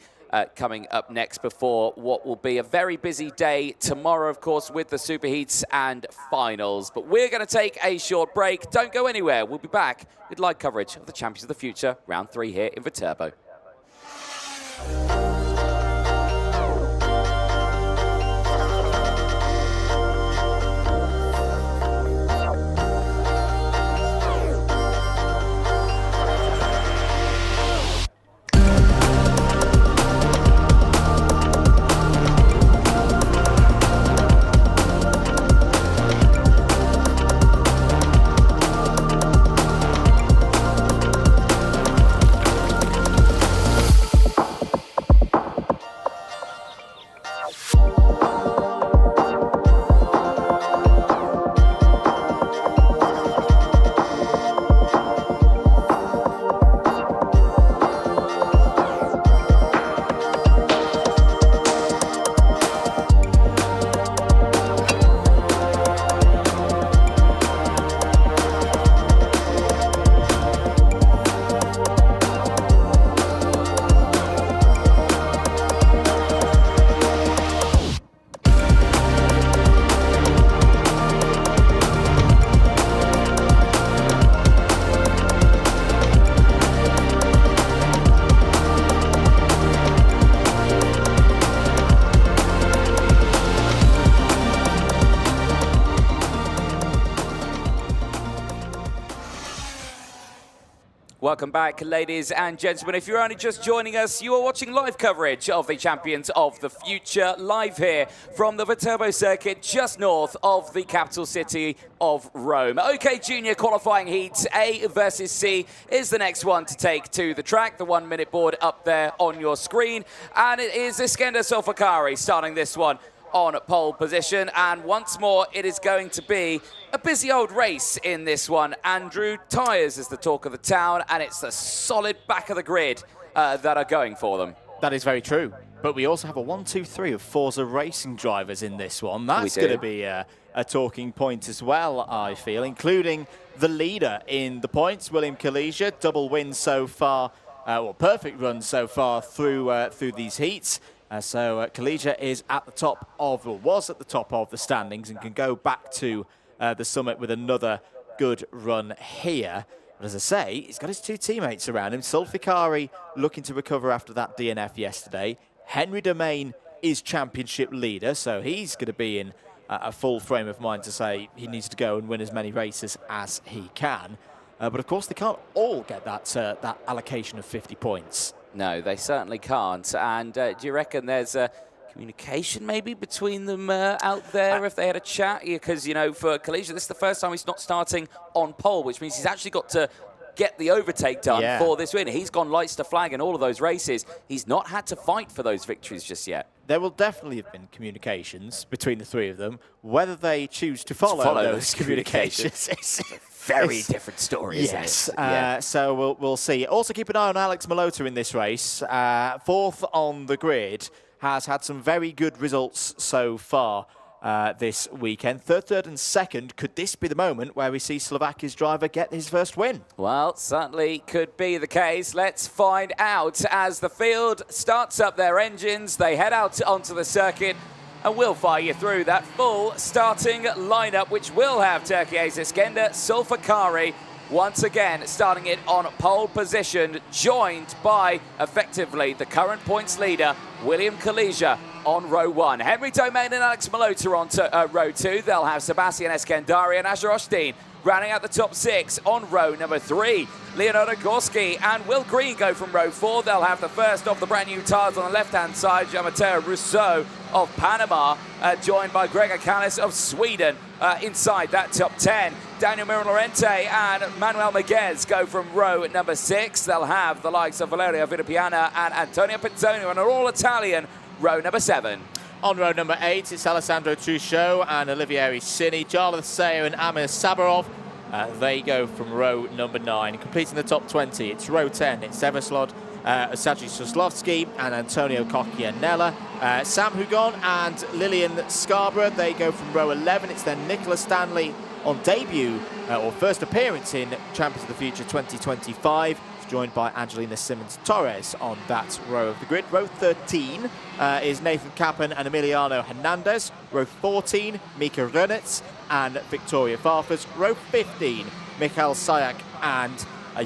coming up next before what will be a very busy day tomorrow, of course, with the Superheats and finals. But we're going to take a short break. Don't go anywhere. We'll be back with live coverage of the Champions of the Future, round 3 here in Viterbo. Welcome back, ladies and gentlemen. If you're only just joining us, you are watching live coverage of the Champions of the Future, live here from the Viterbo circuit, just north of the capital city of Rome. Okay, junior qualifying heats, A versus C is the next one to take to the track. The 1 minute board up there on your screen. And it is Iskender Solfakari starting this one on pole position, and once more it is going to be a busy old race in this one. Andrew, tyres is the talk of the town, and it's the solid back of the grid that are going for them. That is very true, but we also have a 1, 2, 3 of Forza Racing drivers in this one. That's going to be a talking point as well, I feel, including the leader in the points, William Kalesia, double win so far, well, perfect run so far through these heats. So Kalesia is at the top of, or was at the top of the standings, and can go back to the summit with another good run here. But as I say, he's got his two teammates around him. Sulfikari looking to recover after that DNF yesterday. Henry Domain is championship leader, so he's going to be in a full frame of mind to say he needs to go and win as many races as he can. But of course, they can't all get that allocation of 50 points. No, they certainly can't. And do you reckon there's a communication maybe between them out there if they had a chat? Because, you know, for Kalijah, this is the first time he's not starting on pole, which means he's actually got to get the overtake done for this win. He's gone lights to flag in all of those races. He's not had to fight for those victories just yet. There will definitely have been communications between the three of them. Whether they choose to follow those communications is very different story, isn't it? So we'll see. Also keep an eye on Alex Malota in this race. Fourth on the grid, has had some very good results so far this weekend. Third, and second. Could this be the moment where we see Slovakia's driver get his first win? Well, certainly could be the case. Let's find out as the field starts up their engines. They head out onto the circuit, and we'll fire you through that full starting lineup, which will have Turkey Iskender Sulfikari once again starting it on pole position, joined by effectively the current points leader, William Kalijah, on row 1. Henry Domain and Alex Malota on row 2. They'll have Sebastian Eskandari and Azure Osteen rounding out the top 6 on row number 3. Leonardo Gorski and Will Green go from row 4. They'll have the first off the brand new tyres on the left-hand side, Jean-Matteo Rousseau of Panama, joined by Gregor Callis of Sweden inside that top 10. Daniel Miron-Lorente and Manuel Miguez go from row number 6. They'll have the likes of Valerio Vidapiana and Antonio Pizzoni on an all-Italian row number 7. On row number 8, it's Alessandro Truchot and Olivier Sini, Jarlath Sayo and Amir Sabarov. They go from row number 9. Completing the top 20, it's row 10. It's Everslod, Saji Soslovsky and Antonio Cocchianella. Sam Hugon and Lillian Scarborough, they go from row 11. It's then Nicola Stanley on debut, or first appearance in Champions of the Future 2025. Joined by Angelina Simmons-Torres on that row of the grid. Row 13 is Nathan Kappen and Emiliano Hernandez. Row 14, Mika Rönitz and Victoria Farfus. Row 15, Mikhail Sayak and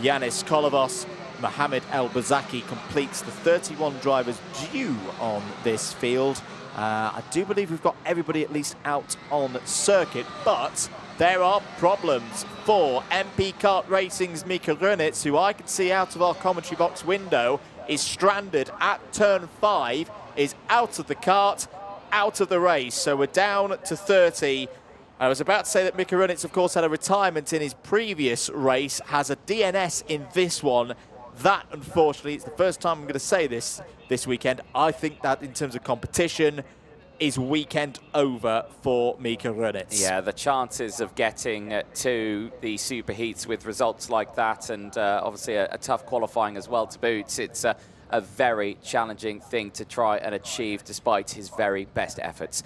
Yanis Kolovos. Mohamed El Bazaki completes the 31 drivers due on this field. I do believe we've got everybody at least out on circuit, but there are problems for MP Kart Racing's Mika Rönitz, who I can see out of our commentary box window, is stranded at turn 5, is out of the kart, out of the race. So we're down to 30. I was about to say that Mika Rönitz, of course, had a retirement in his previous race, has a DNS in this one. That, unfortunately, it's the first time I'm going to say this weekend. I think that in terms of competition is weekend over for Mika Rönitz. Yeah, the chances of getting to the superheats with results like that, and obviously a tough qualifying as well to boot, it's a very challenging thing to try and achieve despite his very best efforts.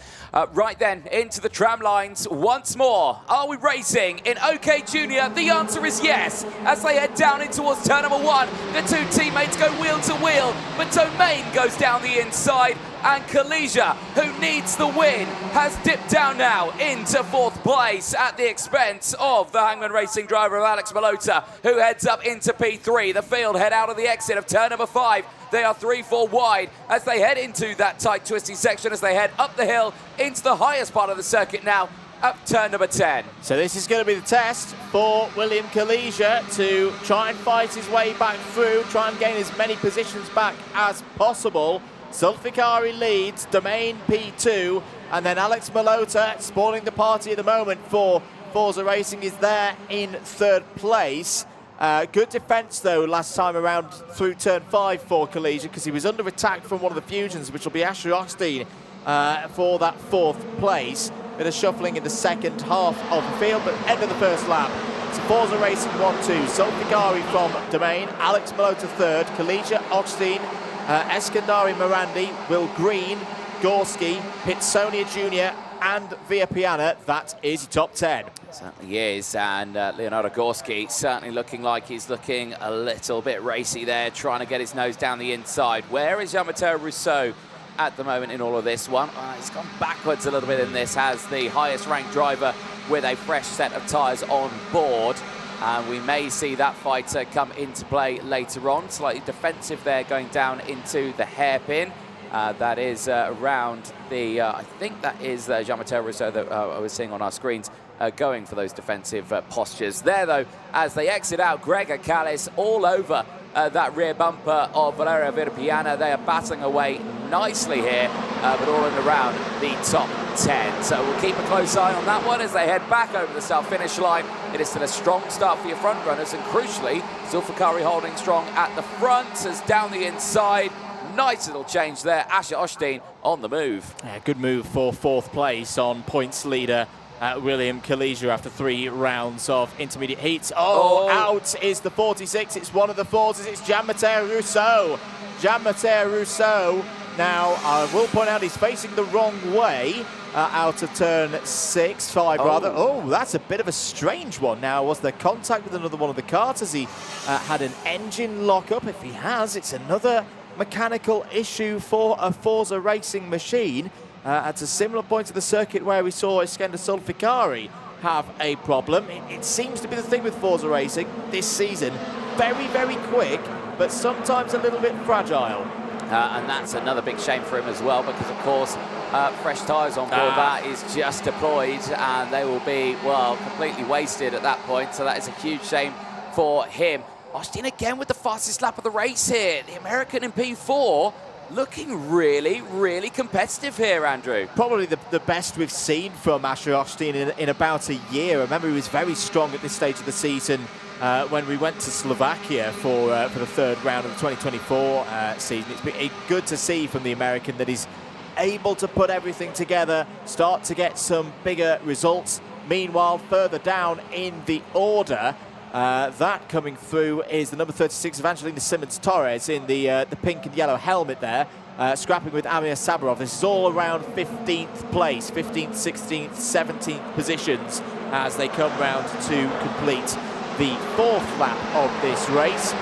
Right then, into the tram lines once more. Are we racing in OK Junior? The answer is yes. As they head down in towards turn number 1, the two teammates go wheel to wheel, but Domain goes down the inside, and Kalijah, who needs the win, has dipped down now into 4th place at the expense of the Hangman Racing driver of Alex Malota, who heads up into P3. The field head out of the exit of turn number 5. They are 3-4 wide as they head into that tight, twisty section, as they head up the hill into the highest part of the circuit now, up turn number 10. So this is going to be the test for William Kalijah to try and fight his way back through, try and gain as many positions back as possible. Sulfikari leads, Domain P2, and then Alex Malota, spoiling the party at the moment for Forza Racing, is there in 3rd place. Good defence, though, last time around through turn 5 for Kalijah, because he was under attack from one of the fusions, which will be Asher Osteen for that 4th place. Bit of shuffling in the second half of the field, but end of the first lap. So Forza Racing 1-2, Sulfikari from Domain, Alex Malota 3rd, Kalijah, Osteen, Eskandari Morandi, Will Green, Gorski, Pitsonia Jr. and Viapiana. That is your top 10. Certainly is, and Leonardo Gorski certainly looking like he's looking a little bit racy there, trying to get his nose down the inside. Where is Jean-Matteo Rousseau at the moment in all of this one? He's gone backwards a little bit in this, has the highest ranked driver with a fresh set of tyres on board. And we may see that fighter come into play later on. Slightly defensive there, going down into the hairpin. That is around the, I think that is Jean-Mathieu Rousseau that I was seeing on our screens, going for those defensive postures. There, though, as they exit out, Gregor Callis all over that rear bumper of Valerio Virpiana. They are battling away nicely here, but all in around the top 10. So we'll keep a close eye on that one as they head back over the start-finish line. It is still a strong start for your front runners, and crucially, Zulfikari holding strong at the front as down the inside. Nice little change there. Asher Osteen on the move. Yeah, good move for 4th place on points leader William Kalija after 3 rounds of intermediate heats. Out is the 46. It's one of the forces. It's Jean-Mathieu Rousseau. Jean-Mathieu Rousseau. Now, I will point out he's facing the wrong way out of turn 5 rather. Oh, that's a bit of a strange one. Now, was there contact with another one of the cars? Has he had an engine lock-up? If he has, it's another mechanical issue for a Forza racing machine at a similar point of the circuit where we saw Iskender Zulfikari have a problem. It seems to be the thing with Forza racing this season. Very, very quick, but sometimes a little bit fragile. And that's another big shame for him as well, because of course fresh tyres on board that is just deployed, and they will be, well, completely wasted at that point. So that is a huge shame for him. Osteen again with the fastest lap of the race here. The American in P4 looking really, really competitive here, Andrew. Probably the best we've seen from Asher Osteen in about a year. I remember he was very strong at this stage of the season when we went to Slovakia for the 3rd round of the 2024 season. It's been good to see from the American that he's able to put everything together, start to get some bigger results. Meanwhile, further down in the order, that coming through is the number 36 Evangelina Simmons-Torres in the pink and yellow helmet there, scrapping with Amir Sabarov. This is all around 15th place, 15th, 16th, 17th positions as they come round to complete the 4th lap of this race.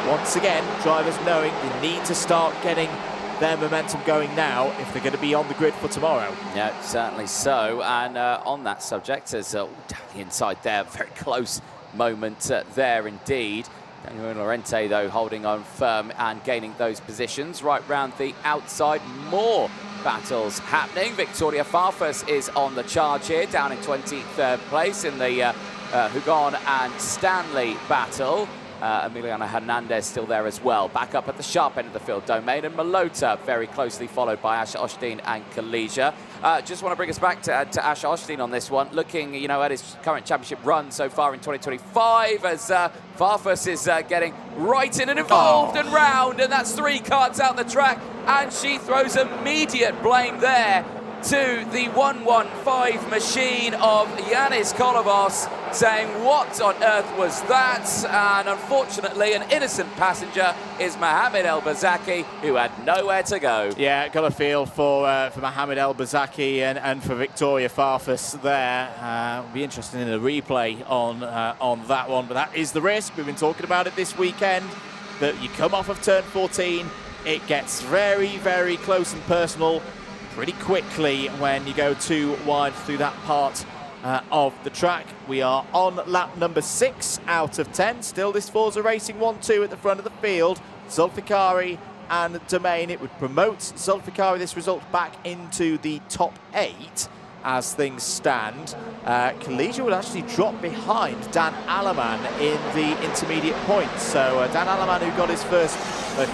Once again, drivers knowing they need to start getting their momentum going now if they're going to be on the grid for tomorrow. Yeah, certainly so. And on that subject, as down the inside there, very close moment there indeed. Daniel Lorente, though, holding on firm and gaining those positions. Right round the outside, more battles happening. Victoria Farfus is on the charge here, down in 23rd place in the Hugon and Stanley battle. Emiliana Hernandez still there as well. Back up at the sharp end of the field, Domain and Malota very closely followed by Asher Osteen and Kalija. Just want to bring us back to Asher Osteen on this one. Looking, you know, at his current championship run so far in 2025 as Farfus is getting right in and involved and round, and that's 3 cards out the track, and she throws immediate blame there to the 115 machine of Yanis Kolovos, saying, what on earth was that? And unfortunately, an innocent passenger is Mohamed El Bazaki, who had nowhere to go. Yeah, got a feel for Mohamed El Bazaki and for Victoria Farfus there. It'll be interesting in a replay on that one, but that is the risk. We've been talking about it this weekend, that you come off of turn 14, it gets very, very close and personal pretty quickly when you go too wide through that part of the track. We are on lap number 6 out of 10. Still this Forza Racing 1-2 at the front of the field. Zulfikari and Domain. It would promote Zulfikari, this result, back into the top 8 as things stand. Kalija would actually drop behind Dan Alaman in the intermediate points. So Dan Alaman, who got his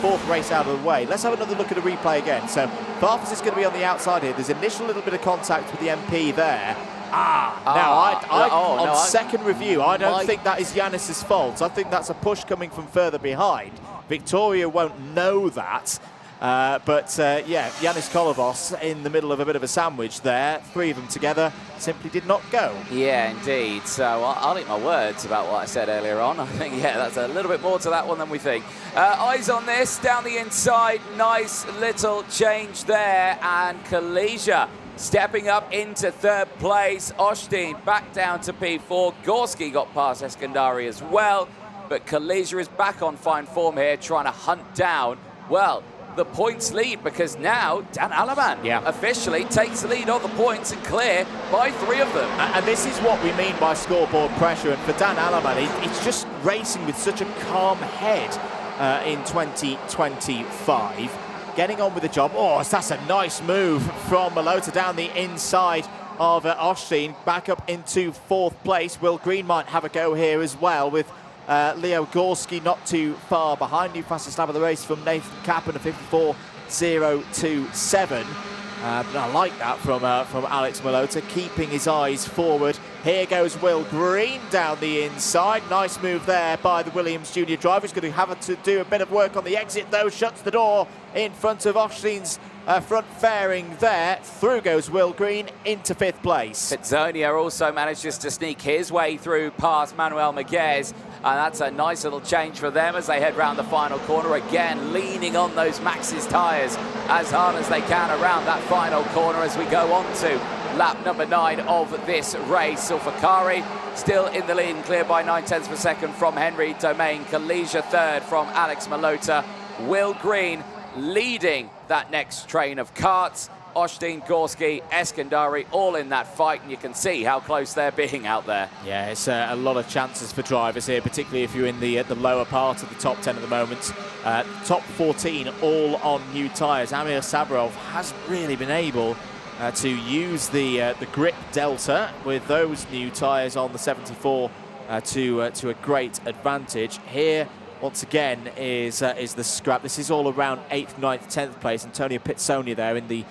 fourth race out of the way. Let's have another look at the replay again. So Farfus is going to be on the outside here. There's initial little bit of contact with the MP there. On second review, I don't think that is Yanis's fault. I think that's a push coming from further behind. Victoria won't know that. Yeah, Yanis Kolovos in the middle of a bit of a sandwich there. 3 of them together simply did not go. Yeah, indeed. So I'll eat my words about what I said earlier on. I think, yeah, that's a little bit more to that one than we think. Eyes on this, down the inside. Nice little change there. And Kalija stepping up into 3rd place. Osteen back down to P4. Gorski got past Eskandari as well. But Kalija is back on fine form here, trying to hunt down, well, the points lead, because now Dan Alaman officially takes the lead on the points and clear by 3 of them. And this is what we mean by scoreboard pressure. And for Dan Alaman, he's just racing with such a calm head in 2025. Getting on with the job. Oh, that's a nice move from Malota down the inside of Osteen, back up into 4th place. Will Green might have a go here as well, with Leo Gorski not too far behind. New fastest lap of the race from Nathan Kappen, a 54.027. I like that from Alex Malota, keeping his eyes forward. Here goes Will Green down the inside. Nice move there by the Williams junior driver. He's going to have to do a bit of work on the exit, though. Shuts the door in front of Osteen's front fairing there. Through goes Will Green into 5th place. Pitzonia also manages to sneak his way through past Manuel Miguez, and that's a nice little change for them as they head round the final corner, again leaning on those Maxxis tyres as hard as they can around that final corner as we go on to lap number 9 of this race. Sulfakari still in the lead and clear by 9/10 of a second from Henry Domain. Kalisha 3rd from Alex Malota. Will Green leading that next train of karts. Osteen, Gorski, Eskandari all in that fight, and you can see how close they're being out there. Yeah, it's a lot of chances for drivers here, particularly if you're in the lower part of the top 10 at the moment. Top 14 all on new tyres. Amir Sabrov hasn't really been able to use the grip delta with those new tyres on the 74 to a great advantage. Here, once again, is the scrap. This is all around 8th, 9th, 10th place. Antonio Pitzonia there in the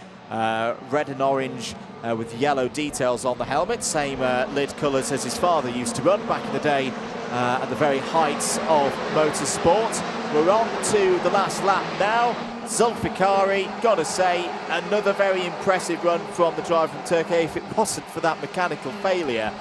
red and orange with yellow details on the helmet. Same lid colours as his father used to run back in the day at the very heights of motorsport. We're on to the last lap now. Zulfikari, gotta say, another very impressive run from the driver from Turkey. If it wasn't for that mechanical failure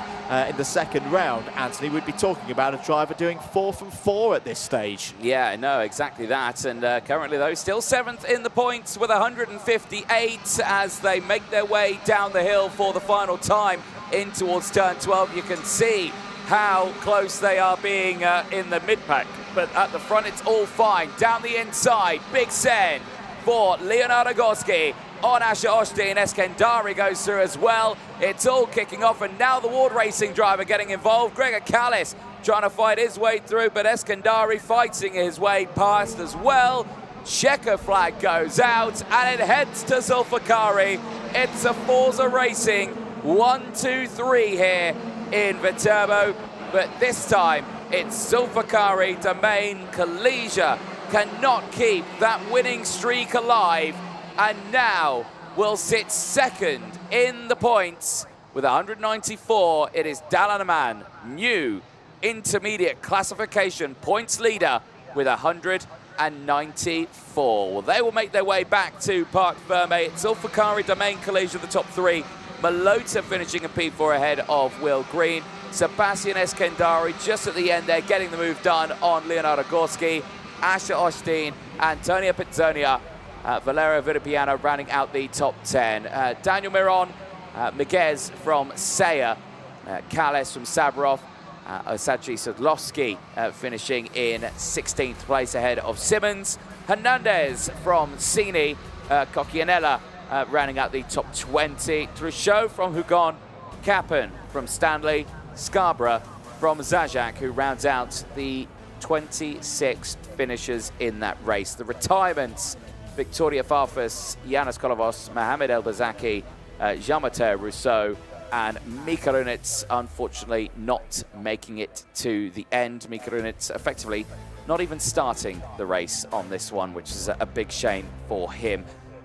in the second round, Anthony, we'd be talking about a driver doing 4 from 4 at this stage. Yeah, no, exactly that. And currently, though, still 7th in the points with 158 as they make their way down the hill for the final time in towards turn 12. You can see how close they are being in the mid-pack. But at the front, it's all fine. Down the inside, Big Sen for Leonardo Gorski. On Asher Osteen, Eskandari goes through as well. It's all kicking off, and now the Ward Racing driver getting involved. Gregor Callis trying to fight his way through, but Eskandari fighting his way past as well. Checker flag goes out, and it heads to Zulfikari. It's a Forza Racing 1-2-3 here in Viterbo, but this time it's Zulfikari, Domain, Kalisha cannot keep that winning streak alive, and now will sit 2nd in the points with 194. It is Dalanaman, new intermediate classification points leader with 194. Well, they will make their way back to Parc Ferme. Zulfikari, Domain, Kalisha the top 3. Malota finishing a P4 ahead of Will Green. Sebastian Eskandari just at the end there, getting the move done on Leonardo Gorski. Asher Osteen, Antonio Pitzonia, Valerio Vidapiano rounding out the top 10. Daniel Miron, Miguez from Seya, Calles from Sabrov, Osachi Sudlowski finishing in 16th place ahead of Simmons. Hernandez from Cini, Cocchianella rounding out the top 20. Truchot from Hugon, Kappen from Stanley, Scarborough from Zajac, who rounds out the 26 finishers in that race. The retirements: Victoria Farfus, Yanis Kolovos, Mohamed Elbazaki, Jean-Martin Rousseau, and Mika Runitz, unfortunately not making it to the end. Mika Runitz effectively not even starting the race on this one, which is a big shame for him.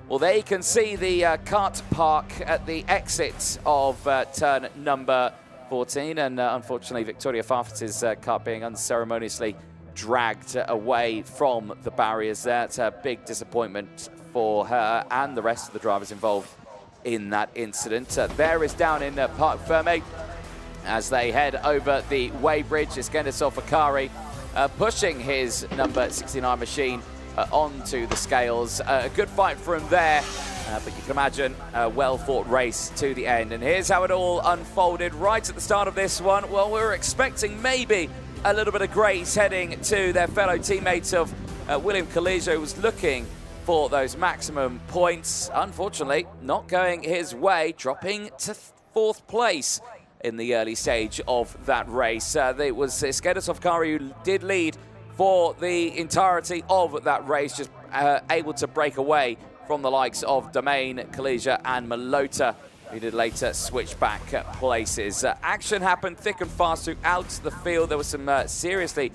Well, there you can see the kart park at the exit of turn number 14, and unfortunately Victoria Farfus's kart being unceremoniously dragged away from the barriers there. It's a big disappointment for her and the rest of the drivers involved in that incident. There is down in Parc Ferme as they head over the weighbridge. Iskender Solfakari pushing his number 69 machine onto the scales. A good fight for him there, but you can imagine a well-fought race to the end. And here's how it all unfolded right at the start of this one. Well, we were expecting maybe a little bit of grace heading to their fellow teammates of William Kalisha, who was looking for those maximum points. Unfortunately, not going his way, dropping to 4th place in the early stage of that race. It was Iskender Sofkari who did lead for the entirety of that race, just able to break away from the likes of Domain, Kalija and Malota, who did later switch back places. Action happened thick and fast throughout the field. There were some seriously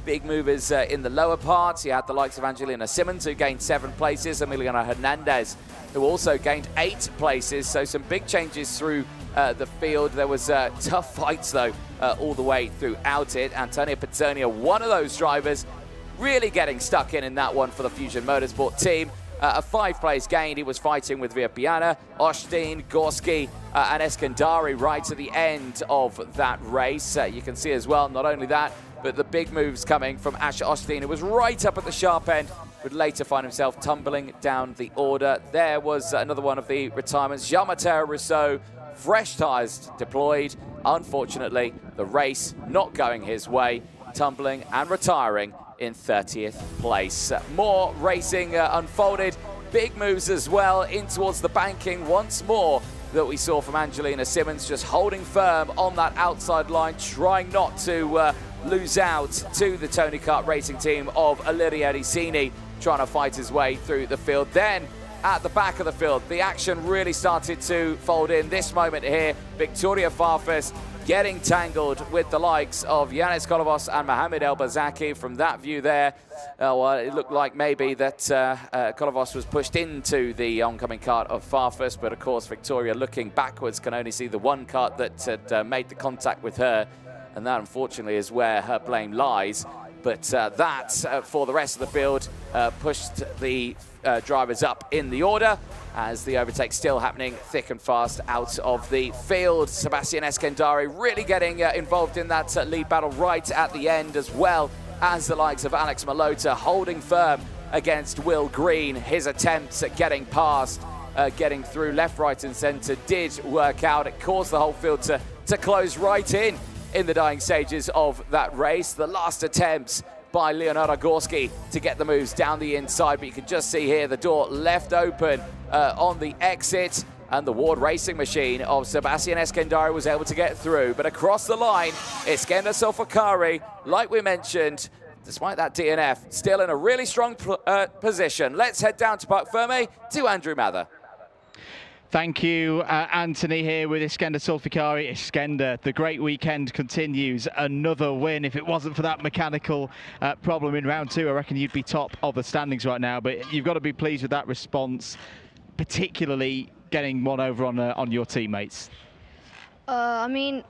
big movers in the lower parts. You had the likes of Angelina Simmons, who gained 7 places, Emiliana Hernandez, who also gained 8 places. So some big changes through the field. There was tough fights, though, all the way throughout it. Antonio Pizzonia, one of those drivers, really getting stuck in that one for the Fusion Motorsport team. A 5-place gain. He was fighting with Viapiana, Ostin, Gorski, and Eskandari right at the end of that race. You can see as well, not only that, but the big moves coming from Asher Ostin, who was right up at the sharp end, would later find himself tumbling down the order. There was another one of the retirements. Jean-Mathieu Rousseau, fresh tyres deployed. Unfortunately, the race not going his way, tumbling and retiring in 30th place. More racing unfolded. Big moves as well in towards the banking once more that we saw from Angelina Simmons, just holding firm on that outside line, trying not to lose out to the Tony Kart Racing team of Aliria Ricini, trying to fight his way through the field. Then at the back of the field, the action really started to fold in. This moment here, Victoria Farfus getting tangled with the likes of Yanis Kolovos and Mohamed El Bazaki. From that view there, well, it looked like maybe that Kolovos was pushed into the oncoming kart of Farfus, but of course Victoria, looking backwards, can only see the one kart that had made the contact with her, and that unfortunately is where her blame lies. But that, for the rest of the field, pushed the drivers up in the order, as the overtake still happening thick and fast out of the field. Sebastian Eskandari really getting involved in that lead battle right at the end, as well as the likes of Alex Malota holding firm against Will Green. His attempts at getting past, getting through left, right and centre did work out. It caused the whole field to close right in the dying stages of that race. The last attempts by Leonardo Gorski to get the moves down the inside, but you can just see here the door left open on the exit, and the Ward Racing machine of Sebastian Eskandari was able to get through. But across the line, Iskender Sofakari, like we mentioned, despite that DNF, still in a really strong position. Let's head down to Parc Ferme to Andrew Mather. Thank you, Anthony, here with Iskender Sulfikari. Iskender, the great weekend continues. Another win. If it wasn't for that mechanical problem in round 2, I reckon you'd be top of the standings right now. But you've got to be pleased with that response, particularly getting one over on your teammates. I mean,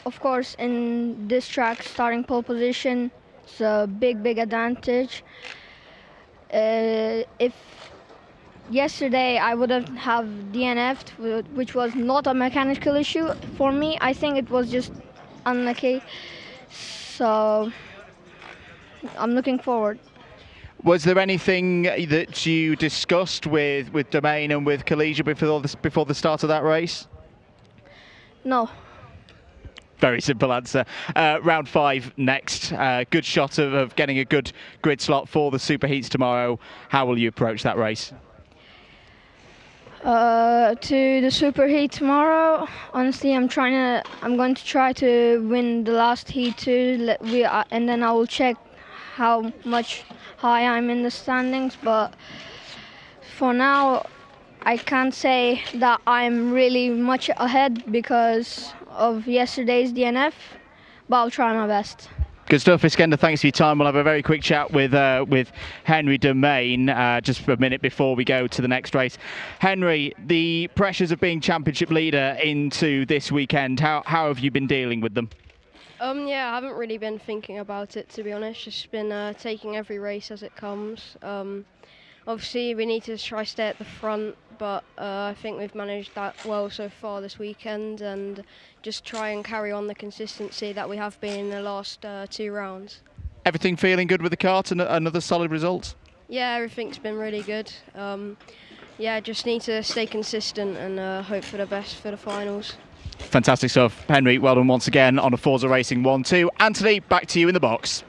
of course, in this track, starting pole position is a big advantage. If yesterday I wouldn't have DNF'd, which was not a mechanical issue for me. I think it was just unlucky. So I'm looking forward. Was there anything that you discussed with Domain and with Kalija before the start of that race? No. Very simple answer. Round 5 next. Good shot of getting a good grid slot for the Super Heats tomorrow. How will you approach that race? To the Super Heat tomorrow, honestly, I'm going to try to win the last heat too. And then I will check how much high I'm in the standings. But for now, I can't say that I'm really much ahead because of yesterday's DNF, but I'll try my best. Good stuff, Iskender. Thanks for your time. We'll have a very quick chat with Henry Domain just for a minute before we go to the next race. Henry, the pressures of being championship leader into this weekend, how have you been dealing with them? Yeah, I haven't really been thinking about it, to be honest. Just been taking every race as it comes. Obviously, we need to try stay at the front, but I think we've managed that well so far this weekend, and just try and carry on the consistency that we have been in the last 2 rounds. Everything feeling good with the kart and another solid result? Yeah, everything's been really good. Yeah, just need to stay consistent and hope for the best for the finals. Fantastic stuff. Henry, well done once again on a Forza Racing 1-2. Anthony, back to you in the box.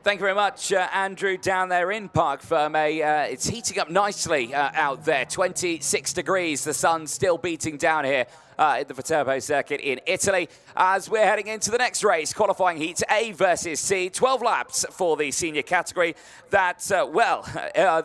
Thank you very much, Andrew, down there in Parc Ferme. It's heating up nicely out there, 26 degrees. The sun's still beating down here in the Viterbo circuit in Italy. As we're heading into the next race, qualifying heat A versus C, 12 laps for the senior category. That,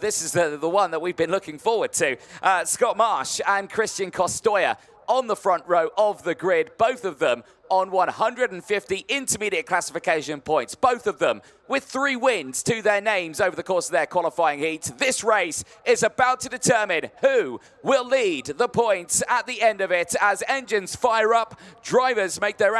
this is the one that we've been looking forward to. Scott Marsh and Christian Costoya on the front row of the grid, both of them on 150 intermediate classification points, both of them with 3 wins to their names over the course of their qualifying heat. This race is about to determine who will lead the points at the end of it as engines fire up, drivers make their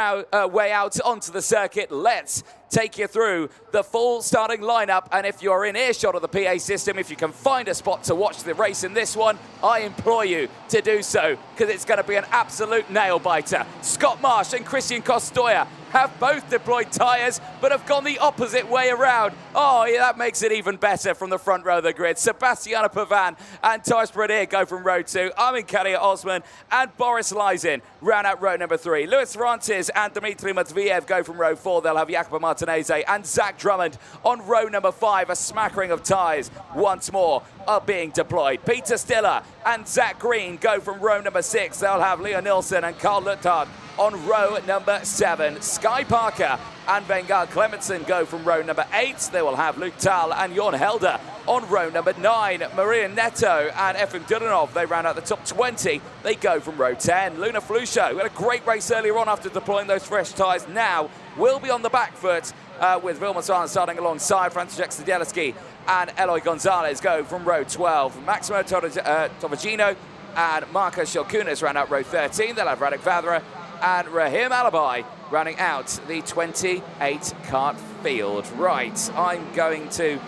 way out onto the circuit. Let's take you through the full starting lineup, and if you're in earshot of the PA system, if you can find a spot to watch the race in this one, I implore you to do so, because it's going to be an absolute nail-biter. Scott Marsh and Christian Costoya have both deployed tyres, but have gone the opposite way around. Oh, yeah, that makes it even better from the front row of the grid. Sebastiana Pavan and Thijs Bradier go from row 2. Armin Kalia Osman and Boris Lysin round out row number 3. Luis Francis and Dmitry Matviev go from row 4. They'll have Jacopo Martinez and Zach Drummond on row number 5. A smattering of tyres once more are being deployed. Peter Stiller and Zach Green go from row number 6. They'll have Leo Nilsson and Carl Luttard on row number 7. Sky Parker and Vengal Clementson go from row number 8. They will have Luke Tal and Jorn Helder on row number 9. Maria Neto and Efim Dudanov, they round out the top 20. They go from row 10. Luna Flusha, who had a great race earlier on after deploying those fresh tyres, now will be on the back foot with Vilma Svan starting alongside. František Stadielski and Eloy Gonzalez go from row 12. Maximo Tovagino and Marcos Shelkunas round out row 13. They'll have Radek Vadra and Rahim Alabai running out the 28-kart field. Right, I'm going to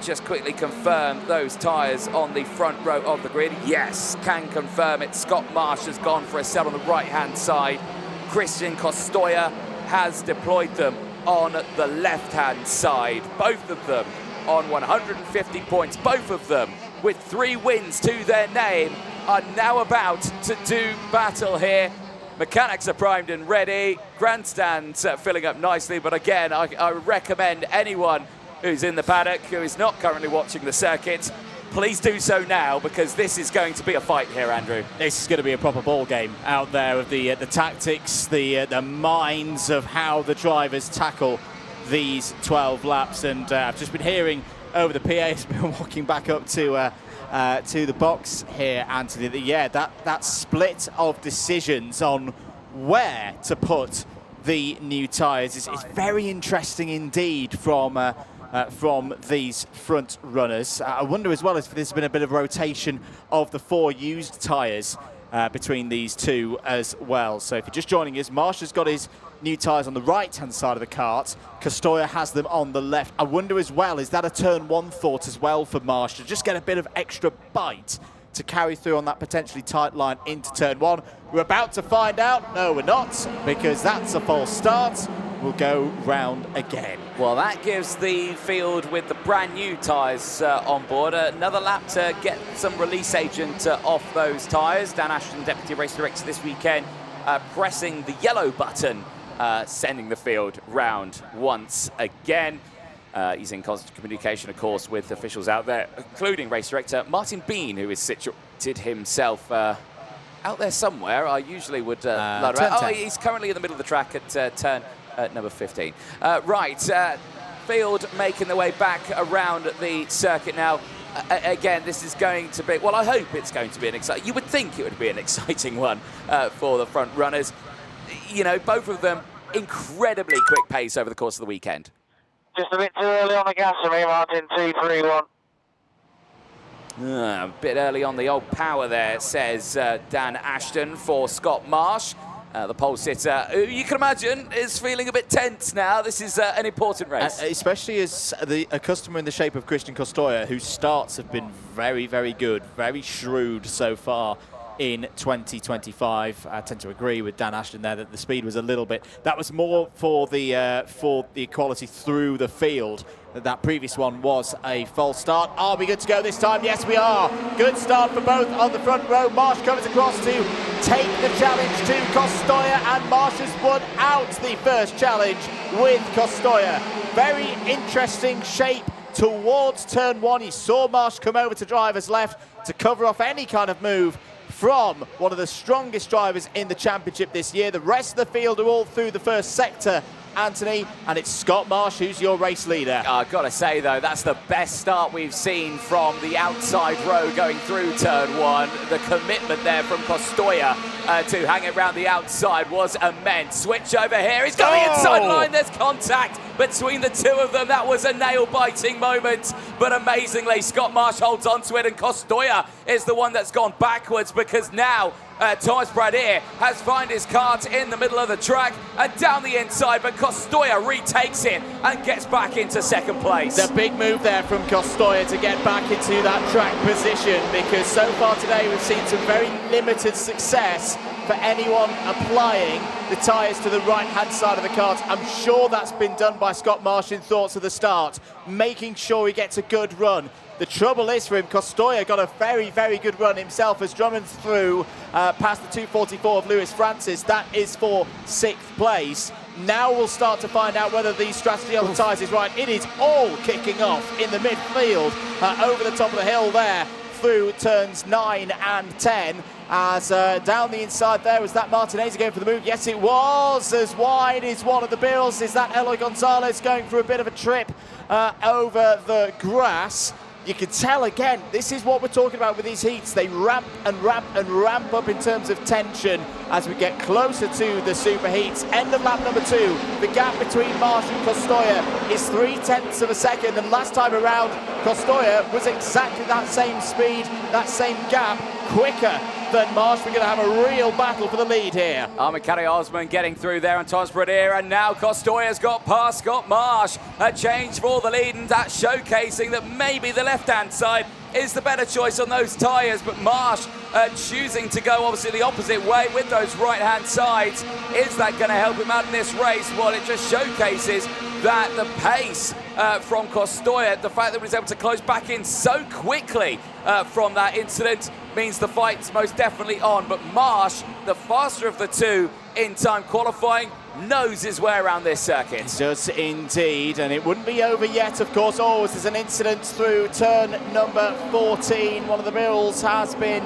just quickly confirm those tyres on the front row of the grid. Yes, can confirm it. Scott Marsh has gone for a set on the right-hand side. Christian Costoya has deployed them on the left-hand side. Both of them on 150 points. Both of them with 3 wins to their name are now about to do battle here. Mechanics are primed and ready. Grandstands filling up nicely, but again, I recommend anyone who's in the paddock who is not currently watching the circuit, please do so now, because this is going to be a fight here, Andrew. This is going to be a proper ball game out there of the tactics, the minds of how the drivers tackle these 12 laps. And I've just been hearing over the PA, has been walking back up to the box here, Anthony. That split of decisions on where to put the new tyres is very interesting indeed from these front runners. I wonder as well if there's been a bit of rotation of the 4 used tyres between these two as well. So if you're just joining us, Marsh has got his new tyres on the right-hand side of the kart. Costoya has them on the left. I wonder as well, is that a turn 1 thought as well for Marsh to just get a bit of extra bite to carry through on that potentially tight line into turn 1? We're about to find out. No, we're not, because that's a false start. We'll go round again. Well, that gives the field with the brand new tyres on board another lap to get some release agent off those tyres. Dan Ashton, Deputy Race Director this weekend, pressing the yellow button, sending the field round once again. He's in constant communication, of course, with officials out there, including Race Director Martin Bean, who is situated himself out there somewhere. I usually would... he's currently in the middle of the track at turn number 15. Field making their way back around the circuit now. Again, this is going to be, well, I hope it's going to be an exciting, you would think it would be an exciting one for the front runners. You know, both of them incredibly quick pace over the course of the weekend. Just a bit too early on the gas for me, Martin. 2, 3, 1. A bit early on the old power there, says Dan Ashton for Scott Marsh. The pole sitter, who you can imagine is feeling a bit tense now. This is an important race. Especially as a customer in the shape of Christian Costoya, whose starts have been very, very good, very shrewd so far in 2025. I tend to agree with Dan Ashton there that the speed was a little bit, that was more for the equality through the field. That previous one was a false start. Are we good to go this time? Yes, we are. Good start for both on the front row. Marsh comes across to take the challenge to Kostoya, and Marsh has won out the first challenge with Kostoya. Very interesting shape towards turn one. You saw Marsh come over to driver's left to cover off any kind of move from one of the strongest drivers in the championship this year. The rest of the field are all through the first sector, Anthony, and it's Scott Marsh who's your race leader. I've got to say, though, that's the best start we've seen from the outside row going through turn one. The commitment there from Kostoya to hang it around the outside was immense. Switch over here. He's got the inside line. There's contact between the two of them. That was a nail-biting moment. But amazingly, Scott Marsh holds on to it, and Kostoya is the one that's gone backwards, because now Thomas Bradier has found his kart in the middle of the track and down the inside, but Kostoya retakes it and gets back into second place. The big move there from Kostoya to get back into that track position, because so far today we've seen some very limited success for anyone applying the tyres to the right-hand side of the kart. I'm sure that's been done by Scott Marsh in thoughts of the start, making sure he gets a good run. The trouble is for him, Kostoya got a very, very good run himself as Drummond's through past the 244 of Lewis Francis. That is for 6th place. Now we'll start to find out whether the strategy on the tyres is right. It is all kicking off in the midfield over the top of the hill there through turns 9 and 10. As down the inside there, was that Martinez going for the move? Yes, it was. As wide is one of the bills. Is that Eloy Gonzalez going for a bit of a trip over the grass? You can tell again, this is what we're talking about with these heats. They ramp and ramp and ramp up in terms of tension as we get closer to the super heats. End of lap number 2. The gap between Marsh and Kostoya is 0.3 of a second. And last time around, Kostoya was exactly that same speed, that same gap, quicker than Marsh. We're going to have a real battle for the lead here. Armikari Osman getting through there on Thomas Bradier, and now Kostoya's got past Scott Marsh. A change for the lead, and that's showcasing that maybe the left-hand side is the better choice on those tyres, but Marsh choosing to go obviously the opposite way with those right-hand sides. Is that going to help him out in this race? Well, it just showcases that the pace from Kostoya, the fact that he was able to close back in so quickly from that incident, means the fight's most definitely on. But Marsh, the faster of the two in time qualifying, knows his way around this circuit. It does indeed, and it wouldn't be over yet, of course. Oh, there's an incident through turn number 14. One of the bills has been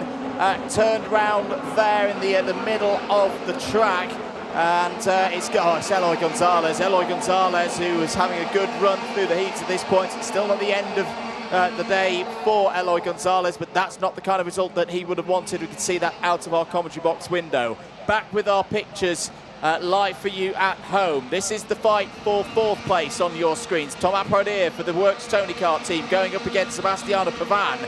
turned round there in the middle of the track. And it's Eloy Gonzalez. Eloy Gonzalez, who is having a good run through the heats at this point. It's still not the end of the day for Eloy Gonzalez, but that's not the kind of result that he would have wanted. We can see that out of our commentary box window. Back with our pictures live for you at home. This is the fight for 4th place on your screens. Thomas Bradier for the Works Tony Kart team going up against Sebastiano Pavan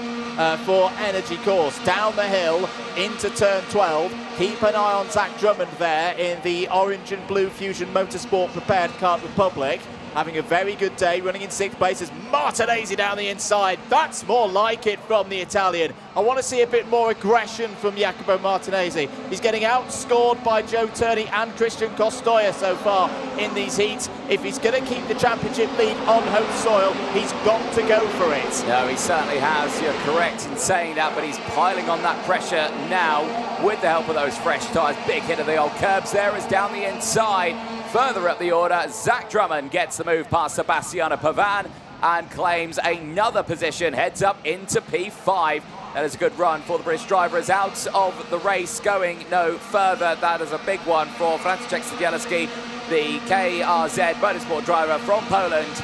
for Energy Course. Down the hill into turn 12. Keep an eye on Zach Drummond there in the orange and blue Fusion Motorsport Prepared Kart Republic. Having a very good day, running in 6th place as Martinez down the inside. That's more like it from the Italian. I want to see a bit more aggression from Jacopo Martinez. He's getting outscored by Joe Turney and Christian Kostoya so far in these heats. If he's going to keep the championship lead on home soil, he's got to go for it. No, he certainly has. You're correct in saying that, but he's piling on that pressure now with the help of those fresh tyres. Big hit of the old curbs there as down the inside. Further up the order, Zach Drummond gets the move past Sebastiano Pavan and claims another position, heads up into P5. That is a good run for the British driver, is out of the race, going no further. That is a big one for Franciszek Stagielski, the KRZ Motorsport driver from Poland,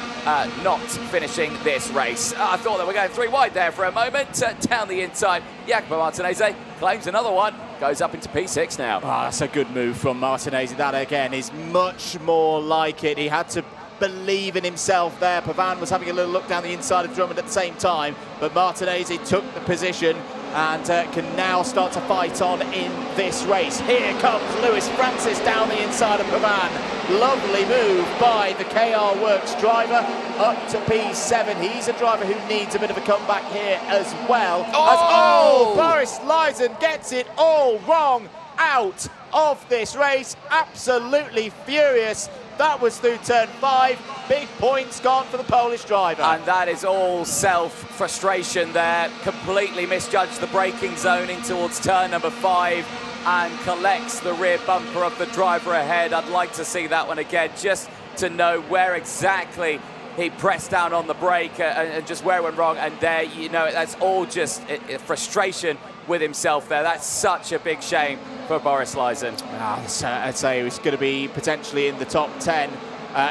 not finishing this race. I thought they were going 3 wide there for a moment. Down the inside, Jacopo Martinez claims another one. Goes up into P6 now. Oh, that's a good move from Martinez. That again is much more like it. He had to believe in himself there. Pavan was having a little look down the inside of Drummond at the same time, but Martinez took the position and can now start to fight on in this race. Here comes Lewis Francis down the inside of Pavan. Lovely move by the KR Works driver up to P7. He's a driver who needs a bit of a comeback here as well. Boris Lyson gets it all wrong out of this race. Absolutely furious. That was through turn 5. Big points gone for the Polish driver. And that is all self-frustration there. Completely misjudged the braking zone in towards turn number 5 and collects the rear bumper of the driver ahead. I'd like to see that one again, just to know where exactly he pressed down on the brake and just where it went wrong. And there, you know, that's all just frustration with himself there. That's such a big shame for Boris Lyson. I'd say he was going to be potentially in the top 10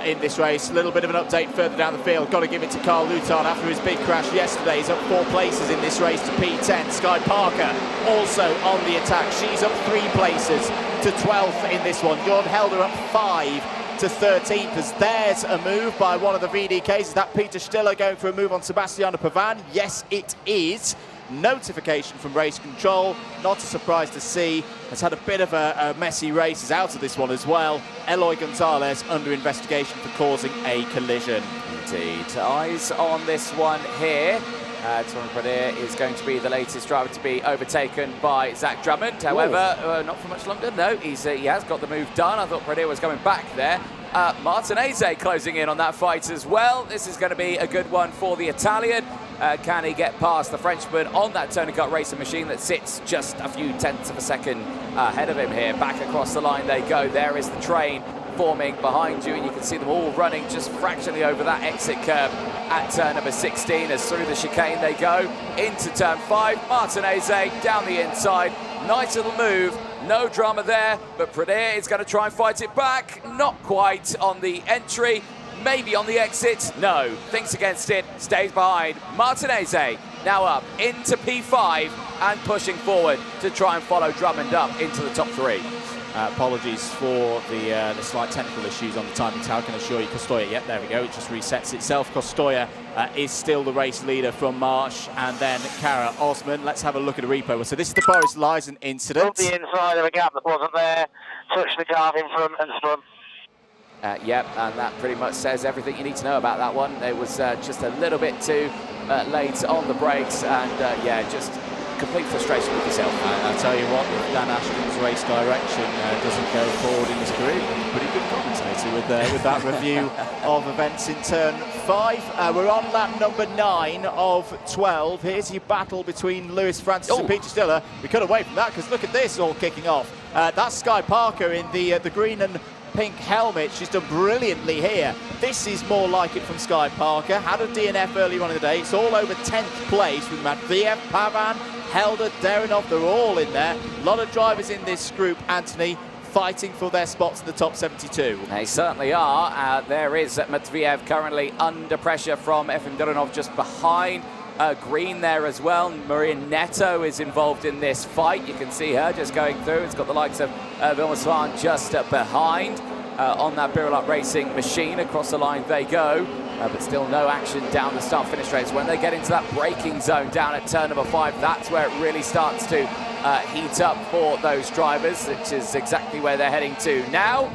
in this race. A little bit of an update further down the field. Got to give it to Carl Lutard after his big crash yesterday. He's up 4 places in this race to P10. Sky Parker also on the attack. She's up 3 places to 12th in this one. Jordan Helder up 5 to 13th, as there's a move by one of the VDKs. Is that Peter Stiller going for a move on Sebastiano Pavan? Yes, it is. Notification from race control, not a surprise to see. Has had a bit of a messy race, is out of this one as well. Eloy Gonzalez under investigation for causing a collision. Indeed. Eyes on this one here. Torin Pradere is going to be the latest driver to be overtaken by Zach Drummond. However, not for much longer. No, he has got the move done. I thought Pradere was going back there. Martinez closing in on that fight as well. This is going to be a good one for the Italian. Can he get past the Frenchman on that Tourniquet racing machine that sits just a few tenths of a second ahead of him here? Back across the line they go. There is the train forming behind you, and you can see them all running just fractionally over that exit curb at turn number 16 as through the chicane they go into turn 5. Martinez down the inside. Nice little move. No drama there, but Pradere is going to try and fight it back. Not quite on the entry. Maybe on the exit. No. Thinks against it. Stays behind. Martinez now up into P5 and pushing forward to try and follow Drummond up into the top 3. Apologies for the slight technical issues on the timing tower. I can assure you Kostoya, yep, there we go, it just resets itself. Kostoya is still the race leader from Marsh, and then Kara Osman. Let's have a look at a repo. So this is the Boris Lyson incident. Up the inside of a gap that wasn't there, touched the guard in front and spun. Yep, and that pretty much says everything you need to know about that one. It was just a little bit too late on the brakes, and yeah, just complete frustration with yourself. I'll tell you what, if Dan Ashton's race direction doesn't go forward in his career, he's a pretty good commentator with that review of events in turn 5. We're on lap number 9 of 12. Here's your battle between Lewis Francis and Peter Stiller. We cut away from that because look at this all kicking off. That's Sky Parker in the green and pink helmet. She's done brilliantly here. This is more like it from Sky Parker. Had a DNF earlier on in the day. It's all over 10th place with Matviev, Pavan, Helder, Derinov. They're all in there. A lot of drivers in this group, Anthony, fighting for their spots in the top 72. They certainly are. There is Matviev currently under pressure from Efim Derinov just behind. Green there as well. Maria Neto is involved in this fight. You can see her just going through. It's got the likes of Vilma Svan just behind on that Birolot Racing machine. Across the line they go, but still no action down the start-finish race. When they get into that braking zone down at turn number 5, that's where it really starts to heat up for those drivers, which is exactly where they're heading to now.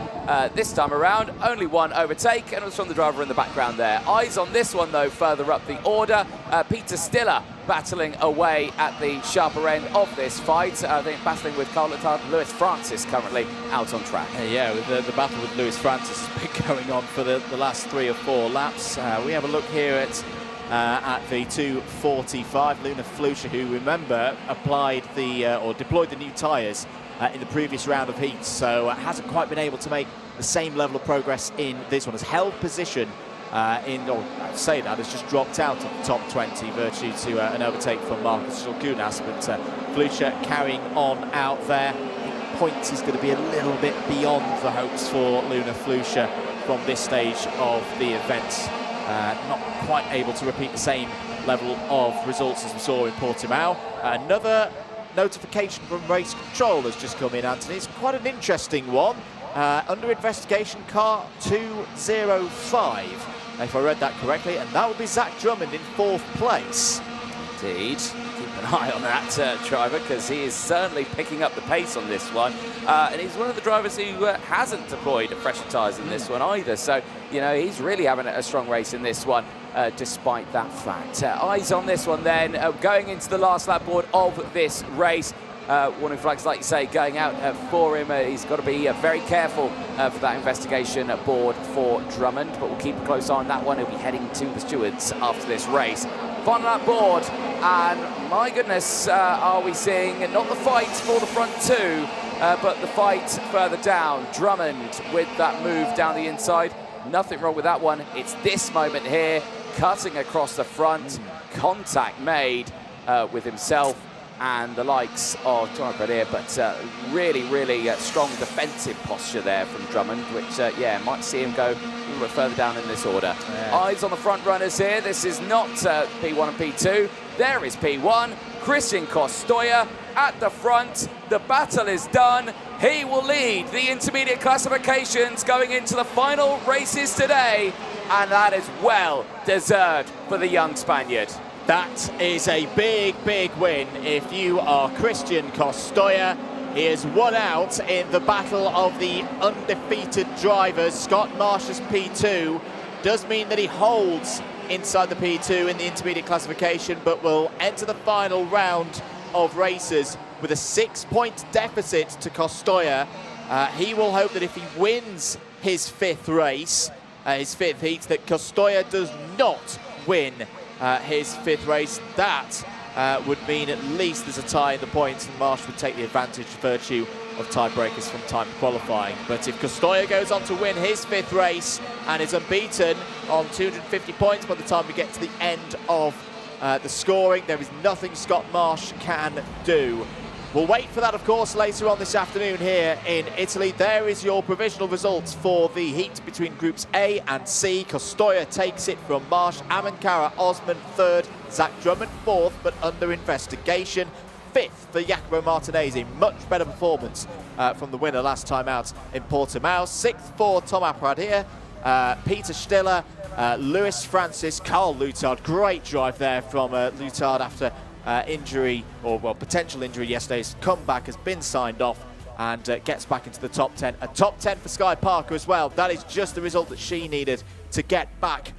This time around, only one overtake, and it was from the driver in the background there. Eyes on this one, though, further up the order. Peter Stiller battling away at the sharper end of this fight. I think battling with Carl Lutard and Lewis Francis currently out on track. Yeah, with the battle with Lewis Francis has been going on for the last 3 or 4 laps. We have a look here at the 2:45. Luna Flusha, who, remember, applied or deployed the new tyres in the previous round of heats, so hasn't quite been able to make the same level of progress in this one. Has held position or I'd say that has just dropped out of the top 20 virtue to an overtake from Marcus Shulkunas, but Flusha carrying on out there. Points is going to be a little bit beyond the hopes for Luna Flusha from this stage of the event. Not quite able to repeat the same level of results as we saw in Portimao. Another notification from race control has just come in, Anthony. It's quite an interesting one. Under investigation, car 205, if I read that correctly, and that would be Zach Drummond in 4th place. Indeed. Keep an eye on that driver, because he is certainly picking up the pace on this one. And he's one of the drivers who hasn't deployed fresher tyres in this one either. So, you know, he's really having a strong race in this one, despite that fact. Eyes on this one then, going into the last lap board of this race. Warning flags, like you say, going out for him. He's got to be very careful for that investigation board for Drummond, but we'll keep a close eye on that one. He'll be heading to the stewards after this race. Final lap board, and my goodness, are we seeing not the fight for the front two, but the fight further down. Drummond with that move down the inside. Nothing wrong with that one. It's this moment here, cutting across the front, contact made with himself and the likes of Thomas Pradier, but really strong defensive posture there from Drummond, which, yeah, might see him go a little bit further down in this order. Yeah. Eyes on the front runners here. This is not P1 and P2. There is P1. Christian Costoya at the front. The battle is done. He will lead the intermediate classifications going into the final races today, and that is well deserved for the young Spaniard. That is a big win if you are Christian Costoya. He has won out in the battle of the undefeated drivers. Scott Marsh's P2 does mean that he holds inside the P2 in the intermediate classification, but will enter the final round of races with a 6-point deficit to Costoya. He will hope that if he wins his fifth race, his fifth heat, that Costoya does not win his fifth race. That would mean at least there's a tie in the points, and Marsh would take the advantage virtue of tiebreakers from time qualifying. But if Costoya goes on to win his fifth race and is unbeaten on 250 points by the time we get to the end of the scoring, there is nothing Scott Marsh can do. We'll wait for that, of course, later on this afternoon here in Italy. There is your provisional results for the heat between groups A and C. Costoya takes it from Marsh. Amankara Osman third. Zach Drummond fourth, but under investigation. Fifth for Jacopo Martinez. Much better performance from the winner last time out in Portimao. Sixth for Thomas Pradier. Peter Stiller, Lewis Francis, Carl Lutard. Great drive there from Lutard after injury, or well, potential injury yesterday. His comeback has been signed off and gets back into the top 10. A top 10 for Sky Parker as well. That is just the result that she needed to get back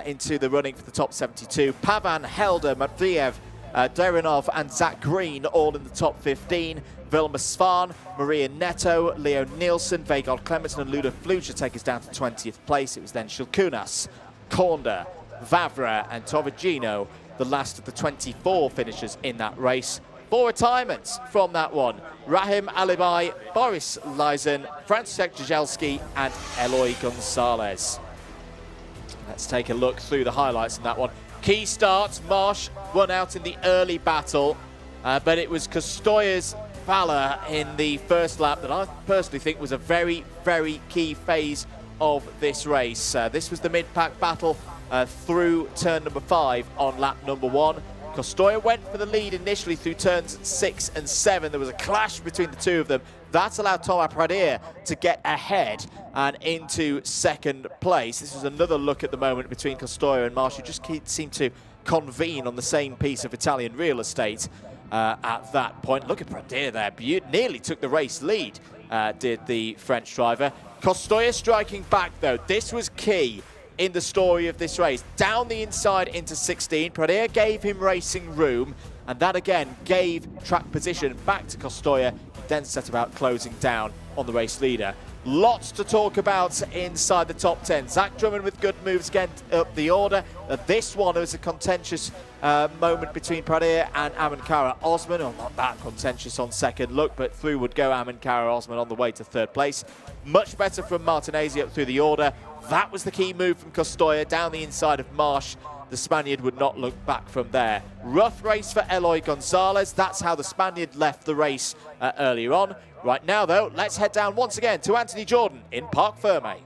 into the running for the top 72. Pavan, Helder, Matviev, Derinov and Zach Green all in the top 15. Vilma Svan, Maria Neto, Leo Nielsen, Vegard Clemenson and Luda Flucher take us down to 20th place. It was then Shilkunas, Korda, Vavra and Tovagino, the last of the 24 finishers in that race. 4 retirements from that one. Rahim Alibai, Boris Lysen, Franciszek Jagelski and Eloy Gonzalez. Let's take a look through the highlights in that one. Key starts, Marsh won out in the early battle, but it was Costoya's valor in the first lap that I personally think was a very key phase of this race. This was the mid-pack battle through turn number 5 on lap number 1. Costoya went for the lead initially through turns 6 and 7. There was a clash between the two of them. That allowed Thomas Pradier to get ahead and into second place. This was another look at the moment between Costoya and Marsh, who just seemed to convene on the same piece of Italian real estate at that point. Look at Pradier there. Nearly took the race lead, did the French driver. Costoya striking back, though. This was key in the story of this race. Down the inside into 16. Pradier gave him racing room, and that again gave track position back to Costoya. He then set about closing down on the race leader. Lots to talk about inside the top 10. Zach Drummond with good moves again up the order. This one was a contentious moment between Pradier and Amankara Osman. Oh, not that contentious on second look, but through would go Amankara Osman on the way to third place. Much better from Martinez up through the order. That was the key move from Costoya down the inside of Marsh. The Spaniard would not look back from there. Rough race for Eloy Gonzalez. That's how the Spaniard left the race earlier on. Right now, though, let's head down once again to Anthony Jordan in Parc Ferme.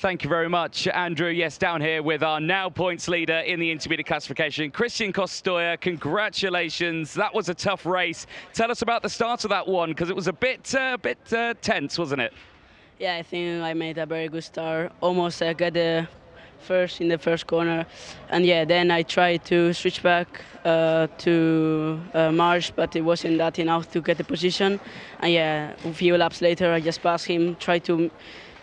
Thank you very much, Andrew. Yes, down here with our now points leader in the intermediate classification, Christian Costoya. Congratulations. That was a tough race. Tell us about the start of that one, because it was a bit tense, wasn't it? Yeah, I think I made a very good start. Almost got the first in the first corner, and yeah, then I tried to switch back to Marsh, but it wasn't that enough to get the position. And yeah, a few laps later, I just passed him, tried to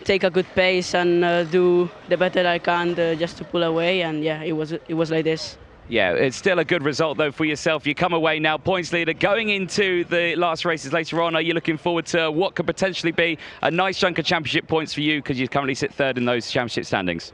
take a good pace and do the better I can just to pull away, and yeah, it was like this. Yeah, it's still a good result, though, for yourself. You come away now points leader. Going into the last races later on, are you looking forward to what could potentially be a nice chunk of championship points for you, because you currently sit third in those championship standings?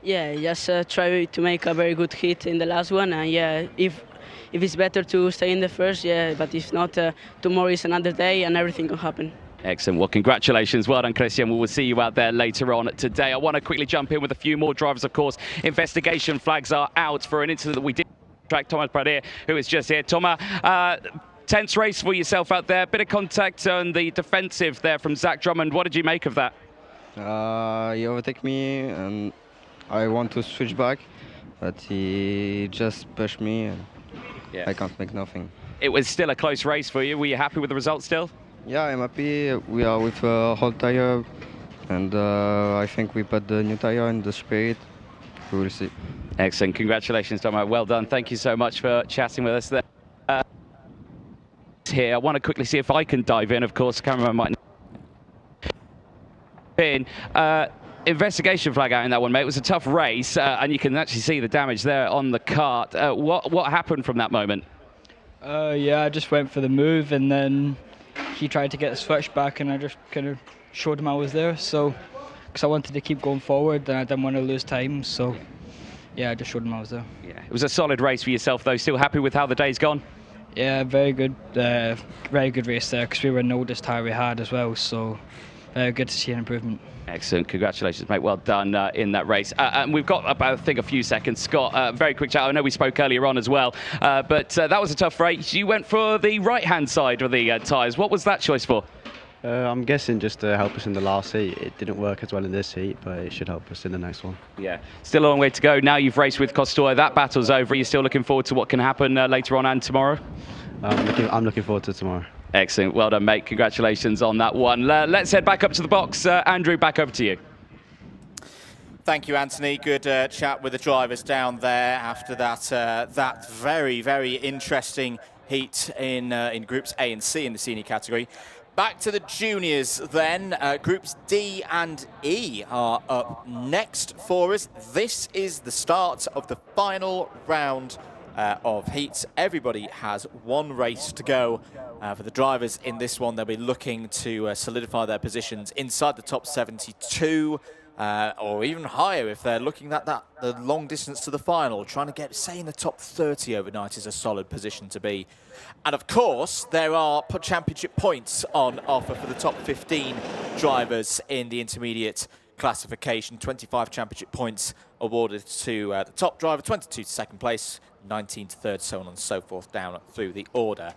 Yeah, just try to make a very good hit in the last one, and yeah, if it's better to stay in the first, yeah, but if not, tomorrow is another day and everything can happen. Excellent. Well, congratulations. Well done, Christian. We will see you out there later on today. I want to quickly jump in with a few more drivers, of course. Investigation flags are out for an incident that we did track Thomas Pradir, who is just here. Thomas, tense race for yourself out there. Bit of contact on the defensive there from Zach Drummond. What did you make of that? He overtook me and I want to switch back, but he just pushed me and I can't make nothing. It was still a close race for you. Were you happy with the result still? Yeah, I'm happy. We are with a whole tire, and I think we put the new tire in the Spirit. We will see. Excellent. Congratulations, Thomas. Well done. Thank you so much for chatting with us there. Here, I want to quickly see if I can dive in. Of course, cameraman might in. Investigation flag out in that one, mate. It was a tough race, and you can actually see the damage there on the kart. What happened from that moment? Yeah, I just went for the move, and then he tried to get the switch back, and I just kind of showed him I was there. So, because I wanted to keep going forward, and I didn't want to lose time. So, yeah, I just showed him I was there. Yeah, it was a solid race for yourself, though. Still happy with how the day's gone? Yeah, very good race there, because we were the oldest tire we had as well. So, good to see an improvement. Excellent. Congratulations, mate. Well done in that race. And we've got about, I think, a few seconds. Scott, very quick chat. I know we spoke earlier on as well, but that was a tough race. You went for the right-hand side of the tyres. What was that choice for? I'm guessing just to help us in the last heat. It didn't work as well in this heat, but it should help us in the next one. Yeah. Still a long way to go. Now you've raced with Costoya. That battle's over. Are you still looking forward to what can happen later on and tomorrow? I'm looking forward to tomorrow. Excellent. Well done, mate. Congratulations on that one. Let's head back up to the box. Andrew, back over to you. Thank you, Anthony. Good chat with the drivers down there after that very, very interesting heat in Groups A and C in the senior category. Back to the juniors then. Groups D and E are up next for us. This is the start of the final round of heats. Everybody has one race to go. For the drivers in this one, they'll be looking to solidify their positions inside the top 72 or even higher if they're looking at the long distance to the final. Trying to get, say, in the top 30 overnight is a solid position to be. And of course, there are championship points on offer for the top 15 drivers in the intermediate classification. 25 championship points awarded to the top driver, 22 to second place, 19 to third, so on and so forth down through the order.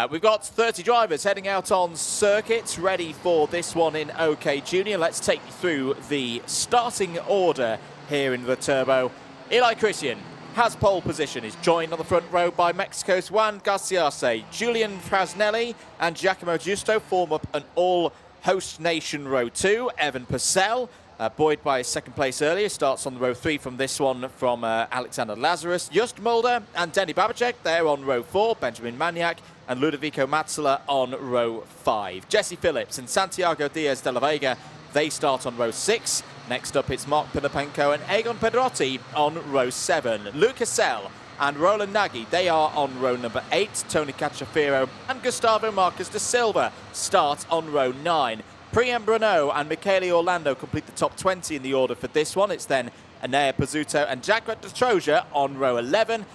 We've got 30 drivers heading out on circuit, ready for this one in OK Junior. Let's take you through the starting order here in Viterbo. Eli Christian has pole position, is joined on the front row by Mexico's Juan Garciase. Julian Frasnelli and Giacomo Giusto form up an all-host nation row 2. Evan Purcell, buoyed by second place earlier, starts on the row 3 from this one from Alexander Lazarus. Just Mulder and Denny Babacek, they're on row 4. Benjamin Maniak and Ludovico Matzela on row 5. Jesse Phillips and Santiago Diaz de la Vega, they start on row 6. Next up, it's Mark Pinapenko and Egon Pedrotti on row 7. Lucas Sell and Roland Nagy, they are on row number 8. Tony Cacciafero and Gustavo Marcus de Silva start on row 9. Priam Bruno and Michele Orlando complete the top 20 in the order for this one. It's then Anea Pizzuto and Jacques de Troja on row 11.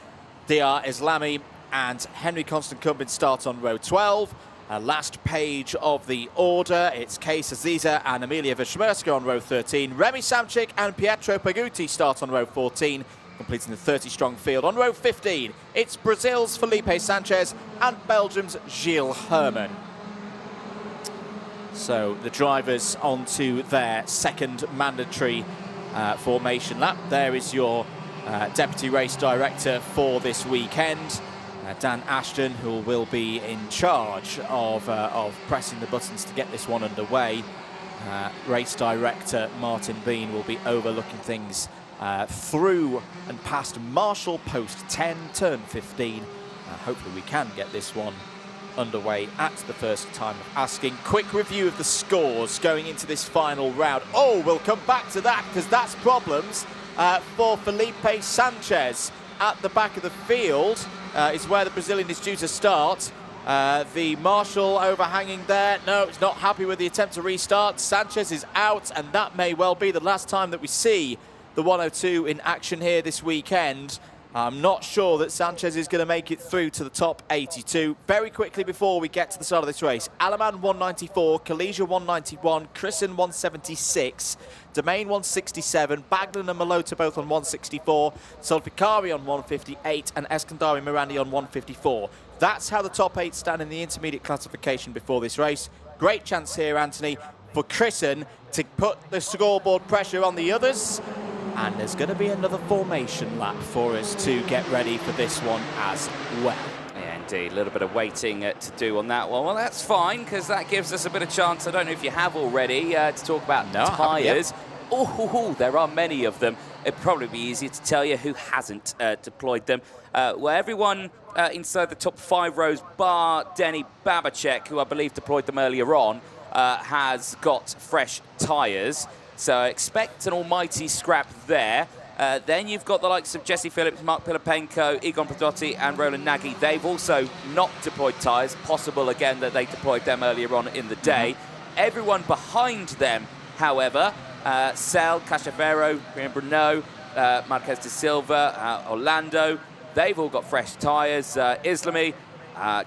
Dr Islami and Henry Constant-Cumbin start on row 12. Last page of the order, it's Case Aziza and Amelia Vishmerska on row 13. Remy Samchik and Pietro Paguti start on row 14, completing the 30-strong field. On row 15, it's Brazil's Felipe Sanchez and Belgium's Gilles Herman. So the drivers onto their second mandatory formation lap. There is your Deputy Race Director for this weekend, Dan Ashton, who will be in charge of pressing the buttons to get this one underway. Race Director Martin Bean will be overlooking things through and past Marshall Post 10, turn 15. Hopefully we can get this one underway at the first time of asking. Quick review of the scores going into this final round. Oh, we'll come back to that because that's problems for Felipe Sanchez at the back of the field is where the Brazilian is due to start. The Marshall overhanging there. No, he's not happy with the attempt to restart. Sanchez is out, and that may well be the last time that we see the 102 in action here this weekend. I'm not sure that Sanchez is going to make it through to the top 82. Very quickly before we get to the start of this race, Alaman 194, Kalesia 191, Chrisen 176, Domain 167, Baglan and Malota both on 164, Solfikari on 158, and Eskandari Mirandi on 154. That's how the top 8 stand in the intermediate classification before this race. Great chance here, Anthony, for Chrisen to put the scoreboard pressure on the others. And there's going to be another formation lap for us to get ready for this one as well. Yeah, indeed. A little bit of waiting to do on that one. Well, that's fine, because that gives us a bit of chance, I don't know if you have already, to talk about tyres. Oh, there are many of them. It'd probably be easier to tell you who hasn't deployed them. Well, everyone inside the top 5 rows, bar Denny Babacek, who I believe deployed them earlier on, has got fresh tyres. So expect an almighty scrap there. Then you've got the likes of Jesse Phillips, Mark Pilapenko, Egon Pradotti and Roland Nagy. They've also not deployed tyres. Possible again that they deployed them earlier on in the day. Everyone behind them, however, Sel, Cachavero, Bruno, Marquez de Silva, Orlando, they've all got fresh tyres. Islami,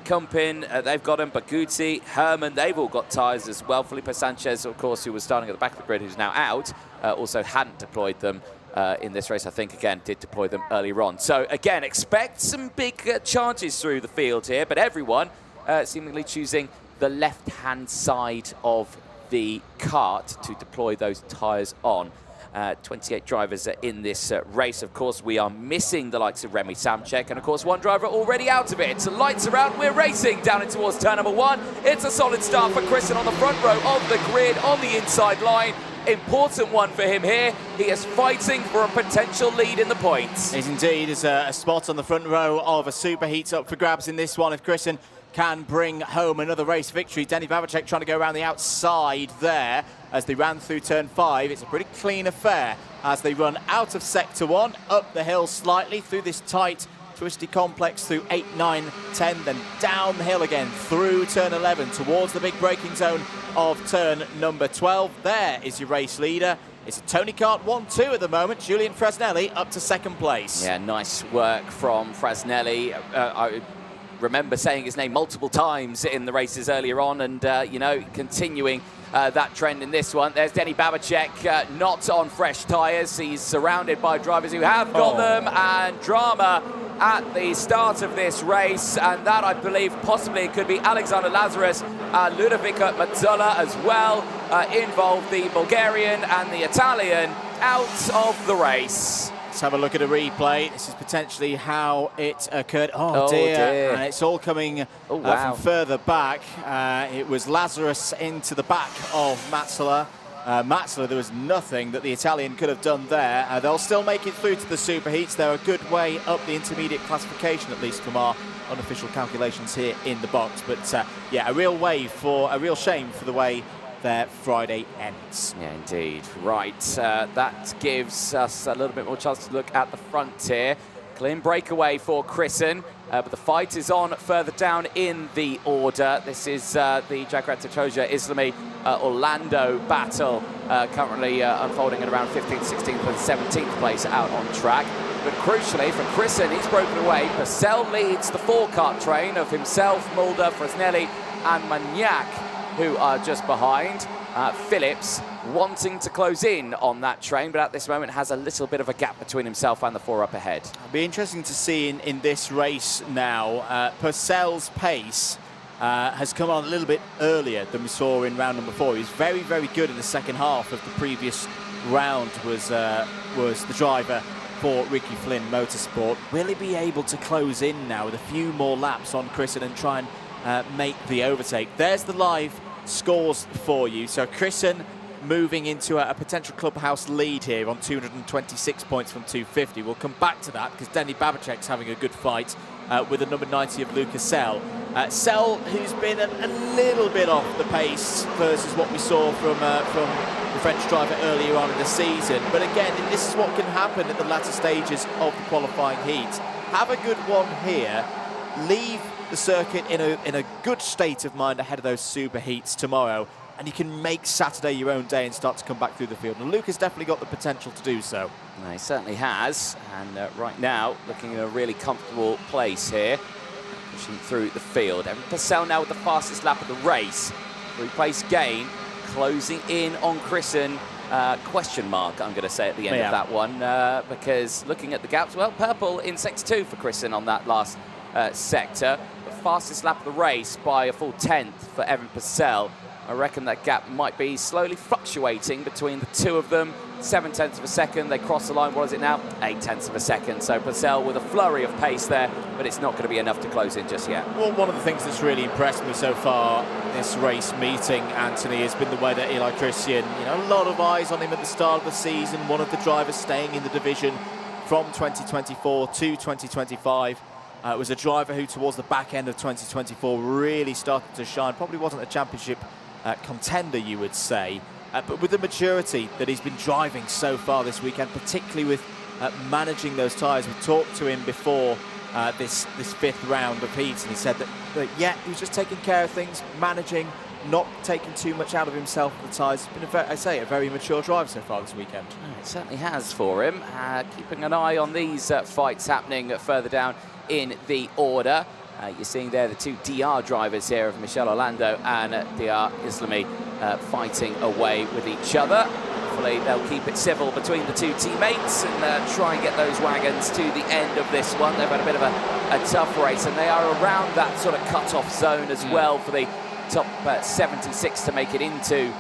Kumpin, they've got them. Baguzzi, Herman, they've all got tyres as well. Felipe Sanchez, of course, who was starting at the back of the grid, who's now out, also hadn't deployed them in this race. I think, again, did deploy them earlier on. So, again, expect some big charges through the field here, but everyone seemingly choosing the left-hand side of the kart to deploy those tyres on. 28 drivers in this race. Of course, we are missing the likes of Remy Samchek, and of course, one driver already out of it. So lights are out, we're racing down in towards turn number 1. It's a solid start for Chrisen on the front row of the grid, on the inside line. Important one for him here. He is fighting for a potential lead in the points. Is indeed. There's a spot on the front row of a superheat up for grabs in this one if Chrisen can bring home another race victory. Denny Babacek trying to go around the outside there as they ran through turn 5. It's a pretty clean affair as they run out of sector 1, up the hill slightly through this tight, twisty complex through 8, 9, 10, then down the hill again through turn 11 towards the big braking zone of turn number 12. There is your race leader. It's a Tony Kart 1-2 at the moment. Julian Frasnelli up to second place. Yeah, nice work from Frasnelli. I remember saying his name multiple times in the races earlier on, and you know, continuing that trend in this one. There's Denny Babacek, not on fresh tyres. He's surrounded by drivers who have got them, and drama at the start of this race, and that I believe possibly could be Alexander Lazarus and Ludovico Mazzola as well, involved the Bulgarian and the Italian out of the race. Let's have a look at a replay. This is potentially how it occurred. Oh dear. And it's all coming from further back. It was Lazarus into the back of Mazzola. Mazzola, there was nothing that the Italian could have done there. They'll still make it through to the superheats. They're a good way up the intermediate classification, at least from our unofficial calculations here in the box. But yeah, a real shame for the way their Friday ends. Yeah, indeed. Right, that gives us a little bit more chance to look at the front here. Clean breakaway for Chrisen, but the fight is on further down in the order. This is the Jagrat Tatoja Islami Orlando battle, currently unfolding at around 15th, 16th and 17th place out on track. But crucially for Chrisen, he's broken away. Purcell leads the 4-kart train of himself, Mulder, Frasnelli and Magnac, who are just behind. Phillips wanting to close in on that train, but at this moment has a little bit of a gap between himself and the 4 up ahead. It'll be interesting to see in this race now. Purcell's pace has come on a little bit earlier than we saw in round number 4. He was very, very good in the second half of the previous round, was the driver for Ricky Flynn Motorsport. Will he be able to close in now with a few more laps on Chrisen and try and make the overtake? There's the live scores for you. So Chrisen moving into a potential clubhouse lead here on 226 points from 250. We'll come back to that because Denny Babicek's having a good fight with the number 90 of Lucas Sell. Sell, who's been a little bit off the pace versus what we saw from the French driver earlier on in the season. But again, this is what can happen at the latter stages of the qualifying heat. Have a good one here. Leave the circuit in a good state of mind ahead of those super heats tomorrow, and you can make Saturday your own day and start to come back through the field. And Luke has definitely got the potential to do so. No, he certainly has, and right now looking in a really comfortable place here, pushing through the field. Evan Purcell now with the fastest lap of the race. 3-place gain, closing in on Chrisen. Question mark, I'm going to say at the end of that one, because looking at the gaps, well, purple in sector 2 for Chrisen on that last sector. The fastest lap of the race by a full 10th for Evan Purcell. I reckon that gap might be slowly fluctuating between the two of them. 0.7 of a second, they cross the line. What is it now? 0.8 of a second. So Purcell with a flurry of pace there, but it's not going to be enough to close in just yet. Well, one of the things that's really impressed me so far this race meeting, Anthony, has been the way that Eli Christian, a lot of eyes on him at the start of the season. One of the drivers staying in the division from 2024 to 2025. Was a driver who, towards the back end of 2024, really started to shine. Probably wasn't a championship contender, you would say, but with the maturity that he's been driving so far this weekend, particularly with managing those tyres. We talked to him before this fifth round of heats, and he said that he was just taking care of things, managing, not taking too much out of himself with the tyres. He's been, a very mature driver so far this weekend. It certainly has for him. Keeping an eye on these fights happening further down in the order. You're seeing there the two DR drivers here of Michel Orlando and DR Islami fighting away with each other. Hopefully they'll keep it civil between the two teammates and try and get those wagons to the end of this one. They've had a bit of a tough race, and they are around that sort of cut-off zone as well for the top 76 to make it into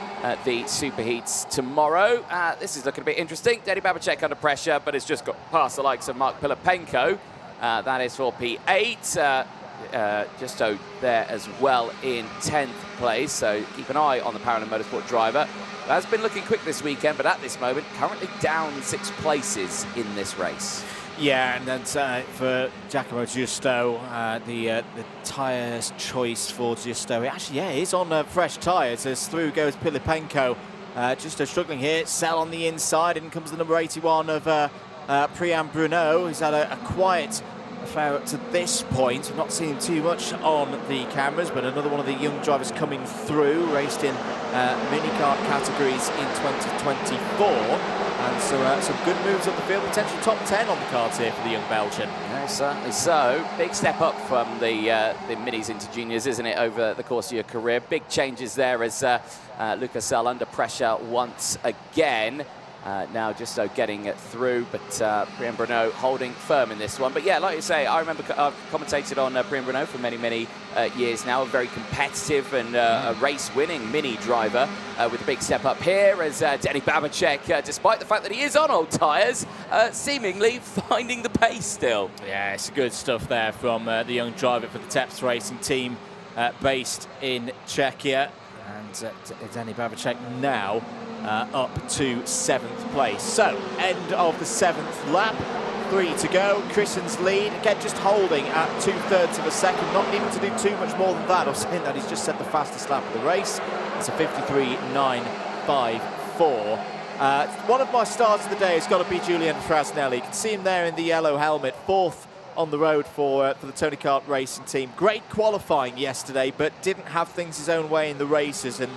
the superheats tomorrow. This is looking a bit interesting. Denny Babicek under pressure, but it's just got past the likes of Mark Pilipenko. That is for P8. Just so there as well in 10th place, so keep an eye on the Parallel Motorsport driver. Has been looking quick this weekend, but at this moment currently down 6 places in this race. Yeah, and then for Giacomo Giusto, the tyres choice for Giusto, actually, is on fresh tyres as through goes Pilipenko. Giusto struggling here, Sell on the inside, in comes the number 81 of Priam Bruno, who's had a quiet affair up to this point. We've not seen too much on the cameras, but another one of the young drivers coming through, raced in mini-kart categories in 2024. And so some good moves up the field, potential top 10 on the cards here for the young Belgian. Yeah, certainly so. Big step up from the minis into juniors, isn't it, over the course of your career? Big changes there as Lucas Sell under pressure once again. Now just getting it through, but Priam Bruno holding firm in this one. But yeah, like you say, I remember I've commentated on Priam Bruno for many, many years now. A very competitive and a race-winning mini driver with a big step up here as Denny Babicek, despite the fact that he is on old tyres, seemingly finding the pace still. Yeah, it's good stuff there from the young driver for the Teps Racing team based in Czechia. And Denny Babicek now up to 7th place. So, end of the 7th lap, 3 to go. Christen's lead, again, just holding at 2/3 of a second, not needing to do too much more than that. Or saying that he's just set the fastest lap of the race. It's a 53.954. One of my stars of the day has got to be Julian Frasnelli. You can see him there in the yellow helmet, 4th on the road for the Tony Kart Racing team. Great qualifying yesterday, but didn't have things his own way in the races. And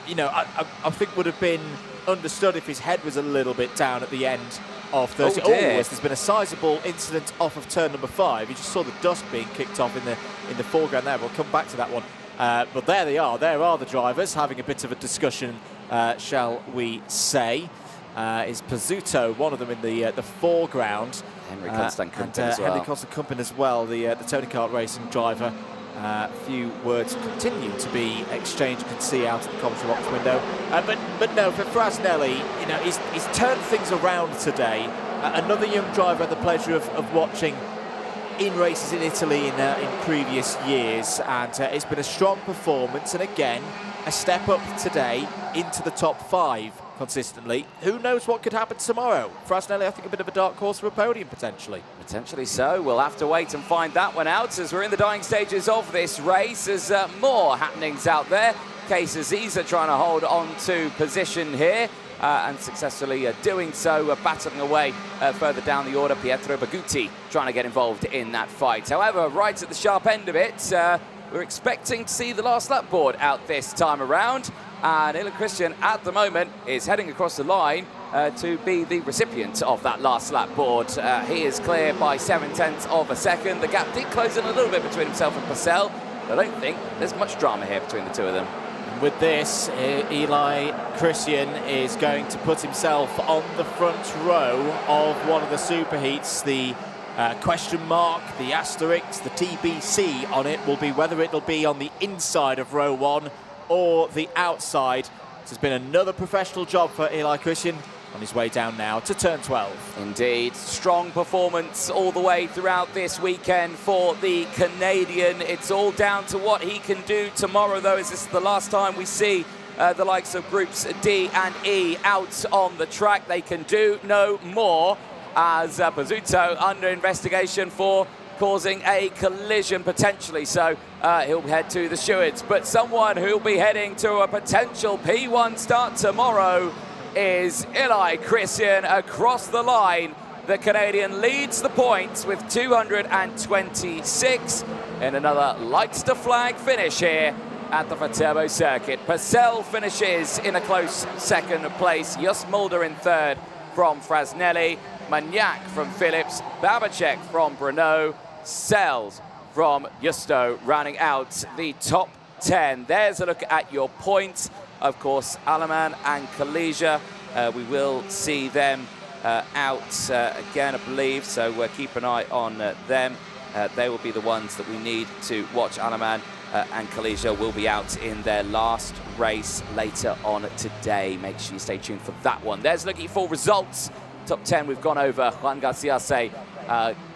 I think would have been understood if his head was a little bit down at the end of Thursday. There's been a sizable incident off of turn number 5. You just saw the dust being kicked off in the foreground there. We'll come back to that one. But there they are. There are the drivers having a bit of a discussion, shall we say. Is Pizzuto, one of them in the foreground. Henry Constant-Kumpen as well. Henry Constant-Kumpen as well, the Tony Kart Racing driver. A few words continue to be exchanged. You can see out of the commentary box window. But no, for Frasnelli, he's turned things around today. Another young driver I had the pleasure of watching in races in Italy in previous years, and it's been a strong performance. And again, a step up today into the top 5 consistently, who knows what could happen tomorrow? Frasnelli, I think, a bit of a dark horse for a podium, potentially. Potentially so. We'll have to wait and find that one out as we're in the dying stages of this race. There's more happenings out there. Ziza trying to hold on to position here and successfully doing so, battling away further down the order. Pietro Bagutti trying to get involved in that fight. However, right at the sharp end of it, we're expecting to see the last lap board out this time around. And Eli Christian, at the moment, is heading across the line to be the recipient of that last lap board. He is clear by 0.7 of a second. The gap did close in a little bit between himself and Purcell. I don't think there's much drama here between the two of them. With this, Eli Christian is going to put himself on the front row of one of the superheats. The question mark, the asterisk, the TBC on it will be whether it'll be on the inside of row 1 or the outside. This has been another professional job for Eli Christian on his way down now to turn 12. Indeed, strong performance all the way throughout this weekend for the Canadian. It's all down to what he can do tomorrow, though, as this is the last time we see the likes of groups D and E out on the track. They can do no more, as Pizzuto under investigation for causing a collision potentially, so he'll head to the stewards. But someone who'll be heading to a potential P1 start tomorrow is Eli Christian across the line. The Canadian leads the points with 226 in another lights to flag finish here at the Viterbo circuit. Purcell finishes in a close second place. Just Mulder in third from Frasnelli. Magnac from Phillips. Babacek from Brno. Sells from Justo rounding out the top 10. There's a look at your points. Of course, Alaman and Kalesia, we will see them out again, I believe, so keep an eye on them. They will be the ones that we need to watch. Alaman and Kalesia will be out in their last race later on today. Make sure you stay tuned for that one. There's looking for results. Top 10, we've gone over. Juan Garcia say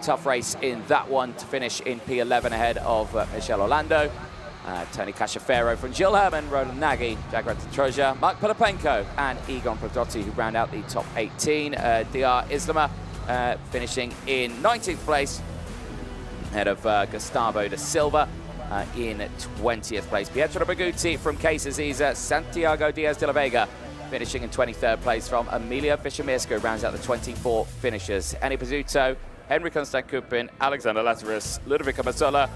tough race in that one to finish in P11 ahead of Michelle Orlando. Tony Cachaferro from Gilles Herman, Roland Nagy, Jagrat Troja, Mark Pelapenko and Egon Prodotti, who round out the top 18. DR Islama finishing in 19th place ahead of Gustavo da Silva in 20th place. Pietro Bagutti from Ziza, Santiago Diaz de la Vega finishing in 23rd place from Emilia Fischer-Mirska, rounds out the 24 finishers. Eni Pizzuto, Henry Constant-Kupin, Alexander Lazarus, Ludovico Mazzola,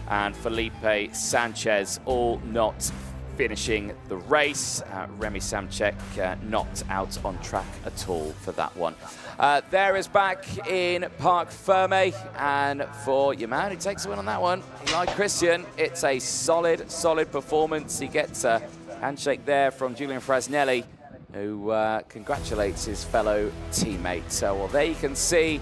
and Felipe Sanchez all not finishing the race. Remy Samchek not out on track at all for that one. There is back in Parc Ferme, and for your man who takes the win on that one, Eli Christian, it's a solid performance. He gets a handshake there from Julian Frasnelli, who congratulates his fellow teammate. So, well, there you can see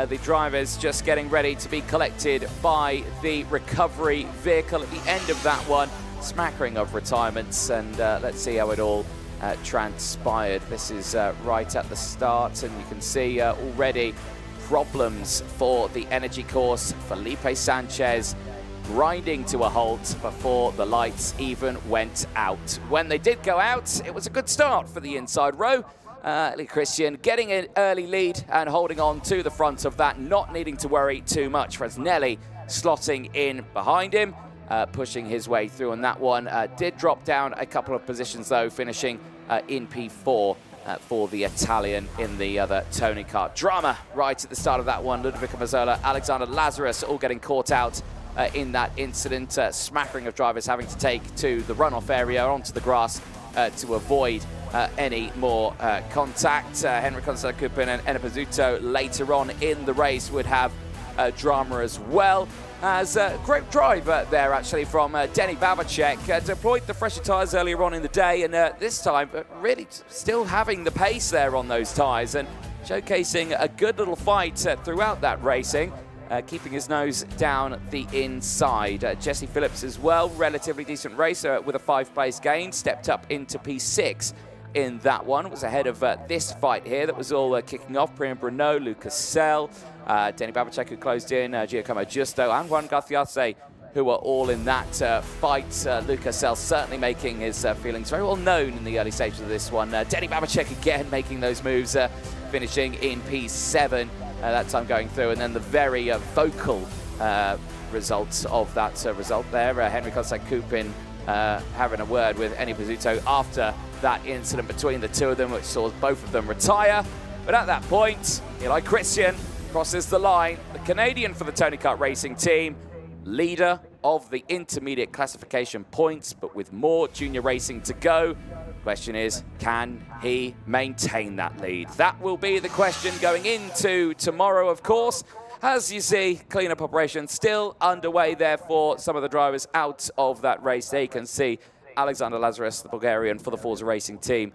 the drivers just getting ready to be collected by the recovery vehicle at the end of that one. Smattering of retirements, and let's see how it all transpired. This is right at the start, and you can see already problems for the energy course. Felipe Sanchez grinding to a halt before the lights even went out. When they did go out, it was a good start for the inside row. Eli Christian getting an early lead and holding on to the front of that, not needing to worry too much. Frasnelli slotting in behind him, pushing his way through on that one. Did drop down a couple of positions though, finishing in P4 for the Italian in the other Tony car. Drama right at the start of that one. Ludovico Mazzola, Alexander Lazarus all getting caught out in that incident. Smattering of drivers having to take to the runoff area onto the grass to avoid any more contact. Henry Constant-Kupin and Eni Pizzuto later on in the race would have drama as well. As a great drive there actually from Denny Babacek. Deployed the fresher tyres earlier on in the day, and this time really still having the pace there on those tyres and showcasing a good little fight throughout that racing. Keeping his nose down the inside. Jesse Phillips as well, relatively decent racer with a 5-place gain, stepped up into P6 in that one. Was ahead of this fight here that was all kicking off. Priam Brno, Lucas Sell, Denny Babacek who closed in, Giacomo Justo and Juan Garciase who are all in that fight. Luca Sell certainly making his feelings very well known in the early stages of this one. Denny Babacek again making those moves, finishing in P7, that time going through, and then the very vocal results of that result there. Henry Kostak-Kupin having a word with Eni Pizzuto after that incident between the two of them, which saw both of them retire. But at that point, Eli Christian crosses the line, the Canadian for the Tony Kart Racing team, leader of the intermediate classification points, but with more junior racing to go. Question is, can he maintain that lead? That will be the question going into tomorrow, of course. As you see, cleanup operation still underway there for some of the drivers out of that race. There you can see Alexander Lazarus, the Bulgarian for the Forza Racing team,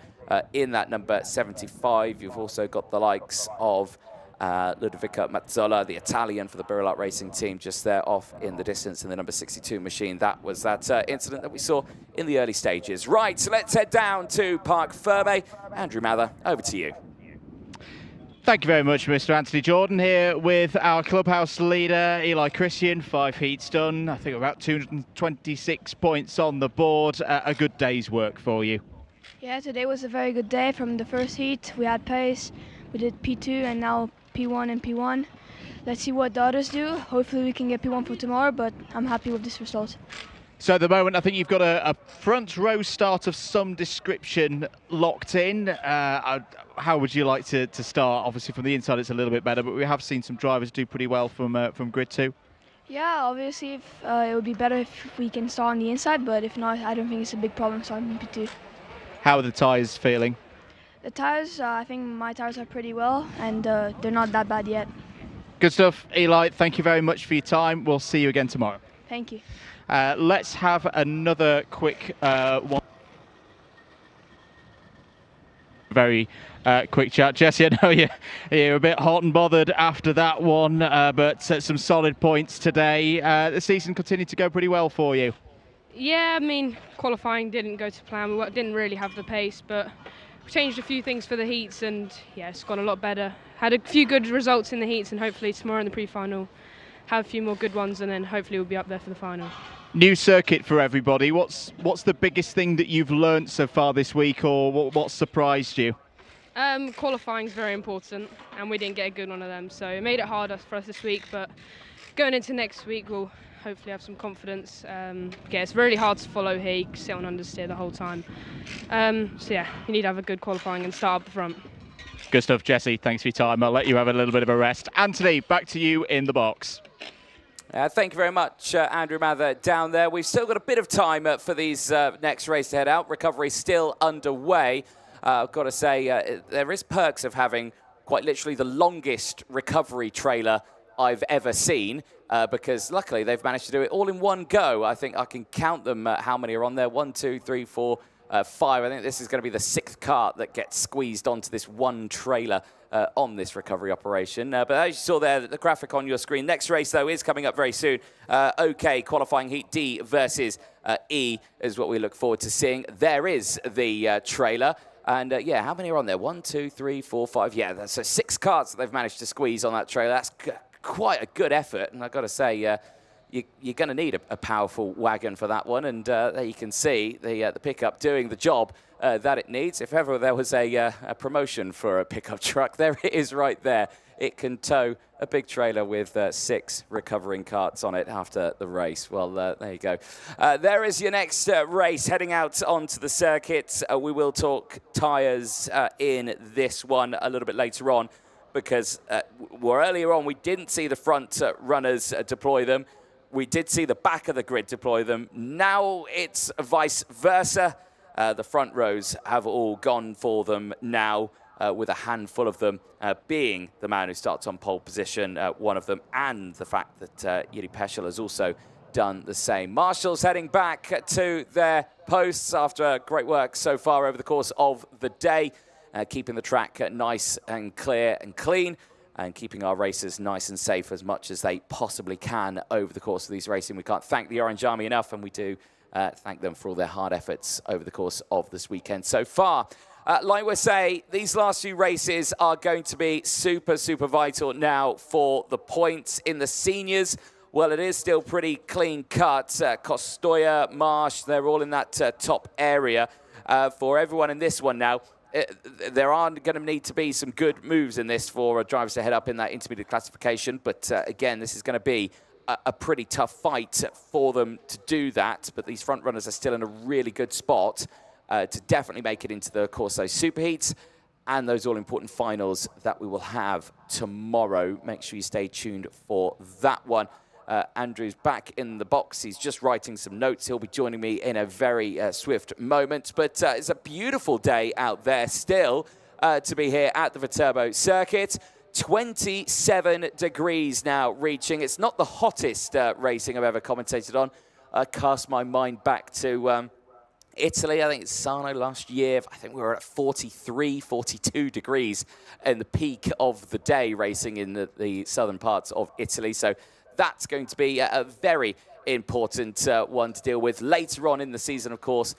in that number 75. You've also got the likes of Ludovica Mazzola, the Italian for the Birolart Racing team, just there off in the distance in the number 62 machine. That was that incident that we saw in the early stages. Right, so let's head down to Parc Ferme. Andrew Mather, over to you. Thank you very much, Mr. Anthony Jordan, here with our clubhouse leader, Eli Christian. 5 heats done, I think about 226 points on the board. A good day's work for you. Yeah, today was a very good day. From the first heat, we had pace, we did P2 and now P1 and P1. Let's see what the others do. Hopefully we can get P1 for tomorrow, but I'm happy with this result. So at the moment, I think you've got a front row start of some description locked in. How would you like to start? Obviously, from the inside, it's a little bit better, but we have seen some drivers do pretty well from Grid 2. Yeah, obviously, it would be better if we can start on the inside, but if not, I don't think it's a big problem starting in P2. How are the tyres feeling? The tyres, I think my tyres are pretty well, and they're not that bad yet. Good stuff, Eli. Thank you very much for your time. We'll see you again tomorrow. Thank you. Let's have another quick one. Very quick chat. Jesse, I know you're a bit hot and bothered after that one, but some solid points today. The season continued to go pretty well for you. Yeah, I mean, qualifying didn't go to plan. We didn't really have the pace, but we changed a few things for the heats, and yeah, it's gone a lot better. Had a few good results in the heats, and hopefully tomorrow in the pre-final have a few more good ones, and then hopefully we'll be up there for the final. New circuit for everybody. What's the biggest thing that you've learnt so far this week, or what surprised you? Qualifying is very important, and we didn't get a good one of them, so it made it harder for us this week, but going into next week we'll hopefully have some confidence. Yeah, it's really hard to follow here. You can sit on understeer the whole time. So yeah, you need to have a good qualifying and start up the front. Good stuff, Jesse. Thanks for your time. I'll let you have a little bit of a rest. Anthony, back to you in the box. Thank you very much, Andrew Mather, down there. We've still got a bit of time for these next race to head out. Recovery still underway. I've got to say, there is perks of having quite literally the longest recovery trailer I've ever seen, because luckily they've managed to do it all in one go. I think I can count them, how many are on there. 1, 2, 3, 4, 5. I think this is going to be the 6th cart that gets squeezed onto this one trailer on this recovery operation. But as you saw there, the graphic on your screen, next race, though, is coming up very soon. OK, qualifying heat D versus E is what we look forward to seeing. There is the trailer. And yeah, how many are on there? 1, 2, 3, 4, 5. Yeah, that's 6 carts that they've managed to squeeze on that trailer. That's quite a good effort. And I've got to say, you're going to need a powerful wagon for that one. And there you can see the pickup doing the job that it needs. If ever there was a promotion for a pickup truck, there it is right there. It can tow a big trailer with 6 recovering carts on it after the race. Well, there you go. There is your next race heading out onto the circuit. We will talk tyres in this one a little bit later on, because earlier on we didn't see the front runners deploy them. We did see the back of the grid deploy them. Now it's vice versa. The front rows have all gone for them now, with a handful of them being the man who starts on pole position, one of them, and the fact that Yuri Peschel has also done the same. Marshall's heading back to their posts after great work so far over the course of the day, keeping the track nice and clear and clean, and keeping our racers nice and safe as much as they possibly can over the course of these racing. We can't thank the Orange Army enough, and we do thank them for all their hard efforts over the course of this weekend so far. Like we say, these last few races are going to be super, super vital now for the points in the seniors. well, it is still pretty clean cut. Kostoya, Marsh, they're all in that top area. For everyone in this one now, there are going to need to be some good moves in this for drivers to head up in that intermediate classification. But again, this is going to be a pretty tough fight for them to do that. But these front runners are still in a really good spot to definitely make it into the Corso Superheats and those all-important finals that we will have tomorrow. Make sure you stay tuned for that one. Andrew's back in the box. He's just writing some notes. He'll be joining me in a very swift moment. But it's a beautiful day out there still to be here at the Viterbo circuit. 27 degrees now reaching. It's not the hottest racing I've ever commentated on. I cast my mind back to Italy. I think it's Sarno last year. I think we were at 43, 42 degrees in the peak of the day racing in the southern parts of Italy. So that's going to be a very important one to deal with later on in the season, of course,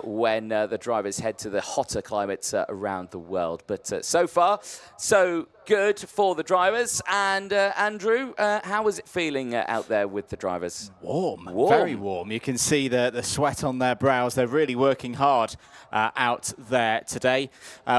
when the drivers head to the hotter climates around the world. But so far, so good for the drivers. And Andrew, how is it feeling out there with the drivers? Warm, very warm. You can see the sweat on their brows. They're really working hard out there today.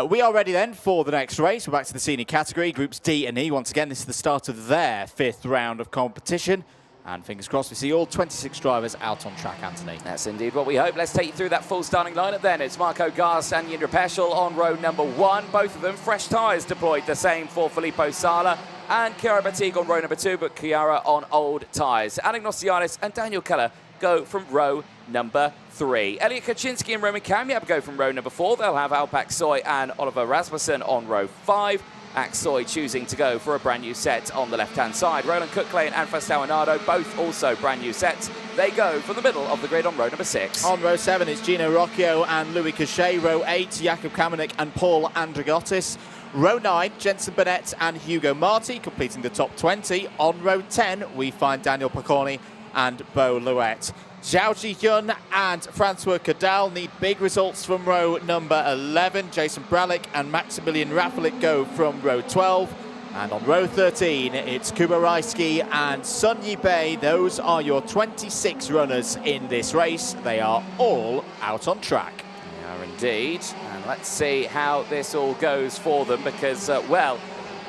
We are ready then for the next race. We're back to the senior category, groups D and E. Once again, this is the start of their 5th round of competition. And fingers crossed we see all 26 drivers out on track, Anthony. That's indeed what we hope. Let's take you through that full starting lineup then. It's Marco Gast and Jindra Peschel on row number 1. Both of them fresh tyres deployed. The same for Filippo Sala and Chiara Batig on row number 2, but Chiara on old tyres. Anagnosiadis and Daniel Keller go from row number 3. Elliot Kaczynski and Roman Kamiab go from row number 4. They'll have Alpak Soy and Oliver Rasmussen on row 5. Aksoy choosing to go for a brand new set on the left-hand side. Roland Cooklane and Fastao Nardo, both also brand new sets. They go from the middle of the grid on row number 6. On row 7 is Gino Rocchio and Louis Cachet. Row 8, Jakub Kamenik and Paul Andragotis. Row 9, Jensen Burnett and Hugo Marti completing the top 20. On row 10, we find Daniel Picconi and Bo Louette. Zhao Jihyun and Francois Cadal need big results from row number 11. Jason Bralick and Maximilian Rafalik go from row 12. And on row 13, it's Kuba Raisky and Sun Yibei. Those are your 26 runners in this race. They are all out on track. They are indeed. And let's see how this all goes for them because, well,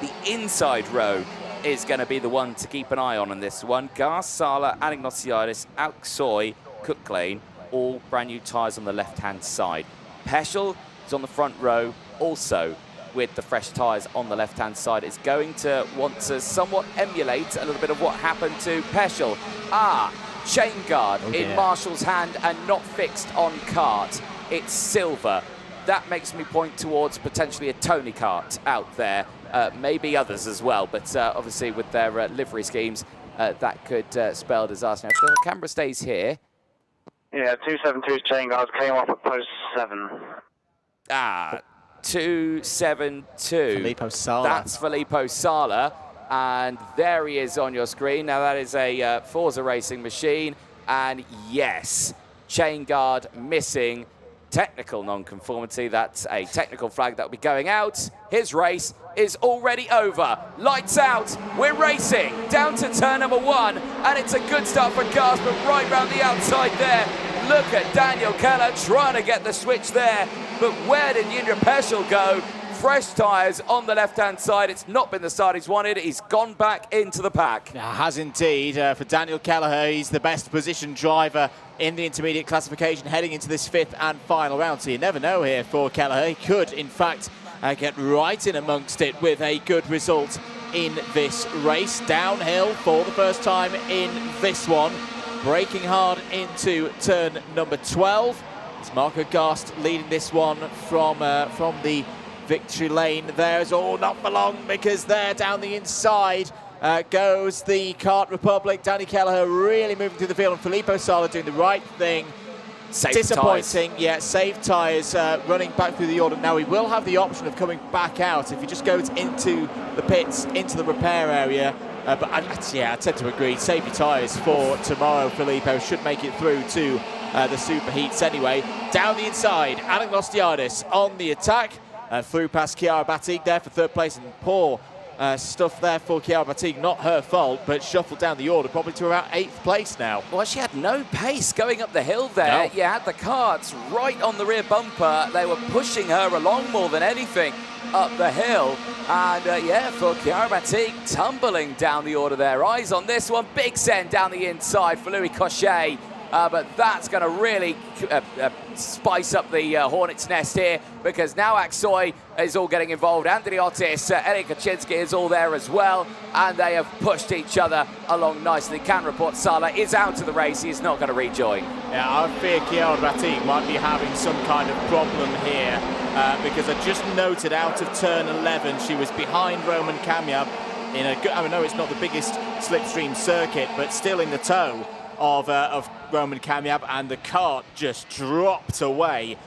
the inside row is going to be the one to keep an eye on in this one. Gas, Sala, Anagnosiadis, Aksoy, Cooklane, all brand new tyres on the left-hand side. Peschel is on the front row, also with the fresh tyres on the left-hand side. Is going to want to somewhat emulate a little bit of what happened to Peschel. Chain guard in Marshall's hand and not fixed on kart. It's silver. That makes me point towards potentially a Tony kart out there. Maybe others as well, but obviously with their livery schemes, that could spell disaster. Now, if the camera stays here. Yeah, 272's chain guards came off at post 7. 272. Filippo Sala. That's Filippo Sala, and there he is on your screen. Now that is a Forza Racing machine, and yes, chain guard missing. Technical non-conformity. That's a technical flag that will be going out. His race is already over. Lights out. We're racing down to turn number 1, and it's a good start for Gas, but right round the outside there. Look at Daniel Keller trying to get the switch there, but where did Jindra Peschel go? Fresh tyres on the left-hand side. It's not been the start he's wanted. He's gone back into the pack. Has indeed. For Daniel Kelleher, he's the best positioned driver in the intermediate classification heading into this 5th and final round. So you never know here for Kelleher. He could, in fact, get right in amongst it with a good result in this race. Downhill for the first time in this one. Braking hard into turn number 12. It's Marco Gast leading this one from the victory lane. There's not for long because there down the inside goes the Kart Republic. Danny Kelleher really moving through the field, and Filippo Sala doing the right thing. Disappointing, yeah, saved tyres running back through the order. Now he will have the option of coming back out if he just goes into the pits, into the repair area. But I tend to agree, save your tyres for tomorrow. Filippo should make it through to the superheats anyway. Down the inside, Anagnosiadis on the attack. Through past Chiara Batig there for 3rd place, and poor stuff there for Chiara Battiste. Not her fault, but shuffled down the order, probably to about 8th place now. Well, she had no pace going up the hill there. No. You had the carts right on the rear bumper. They were pushing her along more than anything up the hill. And yeah, for Chiara Battiste, tumbling down the order there. Eyes on this one. Big send down the inside for Louis Cochet. But that's going to really spice up the hornet's nest here, because now Aksoy is all getting involved. Anthony Otis, Eric Kaczynski is all there as well, and they have pushed each other along nicely. Can report Sala is out of the race. He is not going to rejoin. Yeah, I fear Chiara Battiste might be having some kind of problem here, because I just noted out of turn 11, she was behind Roman Kamyab in a good, I know it's not the biggest slipstream circuit, but still in the tow of Roman Kamyab, and the cart just dropped away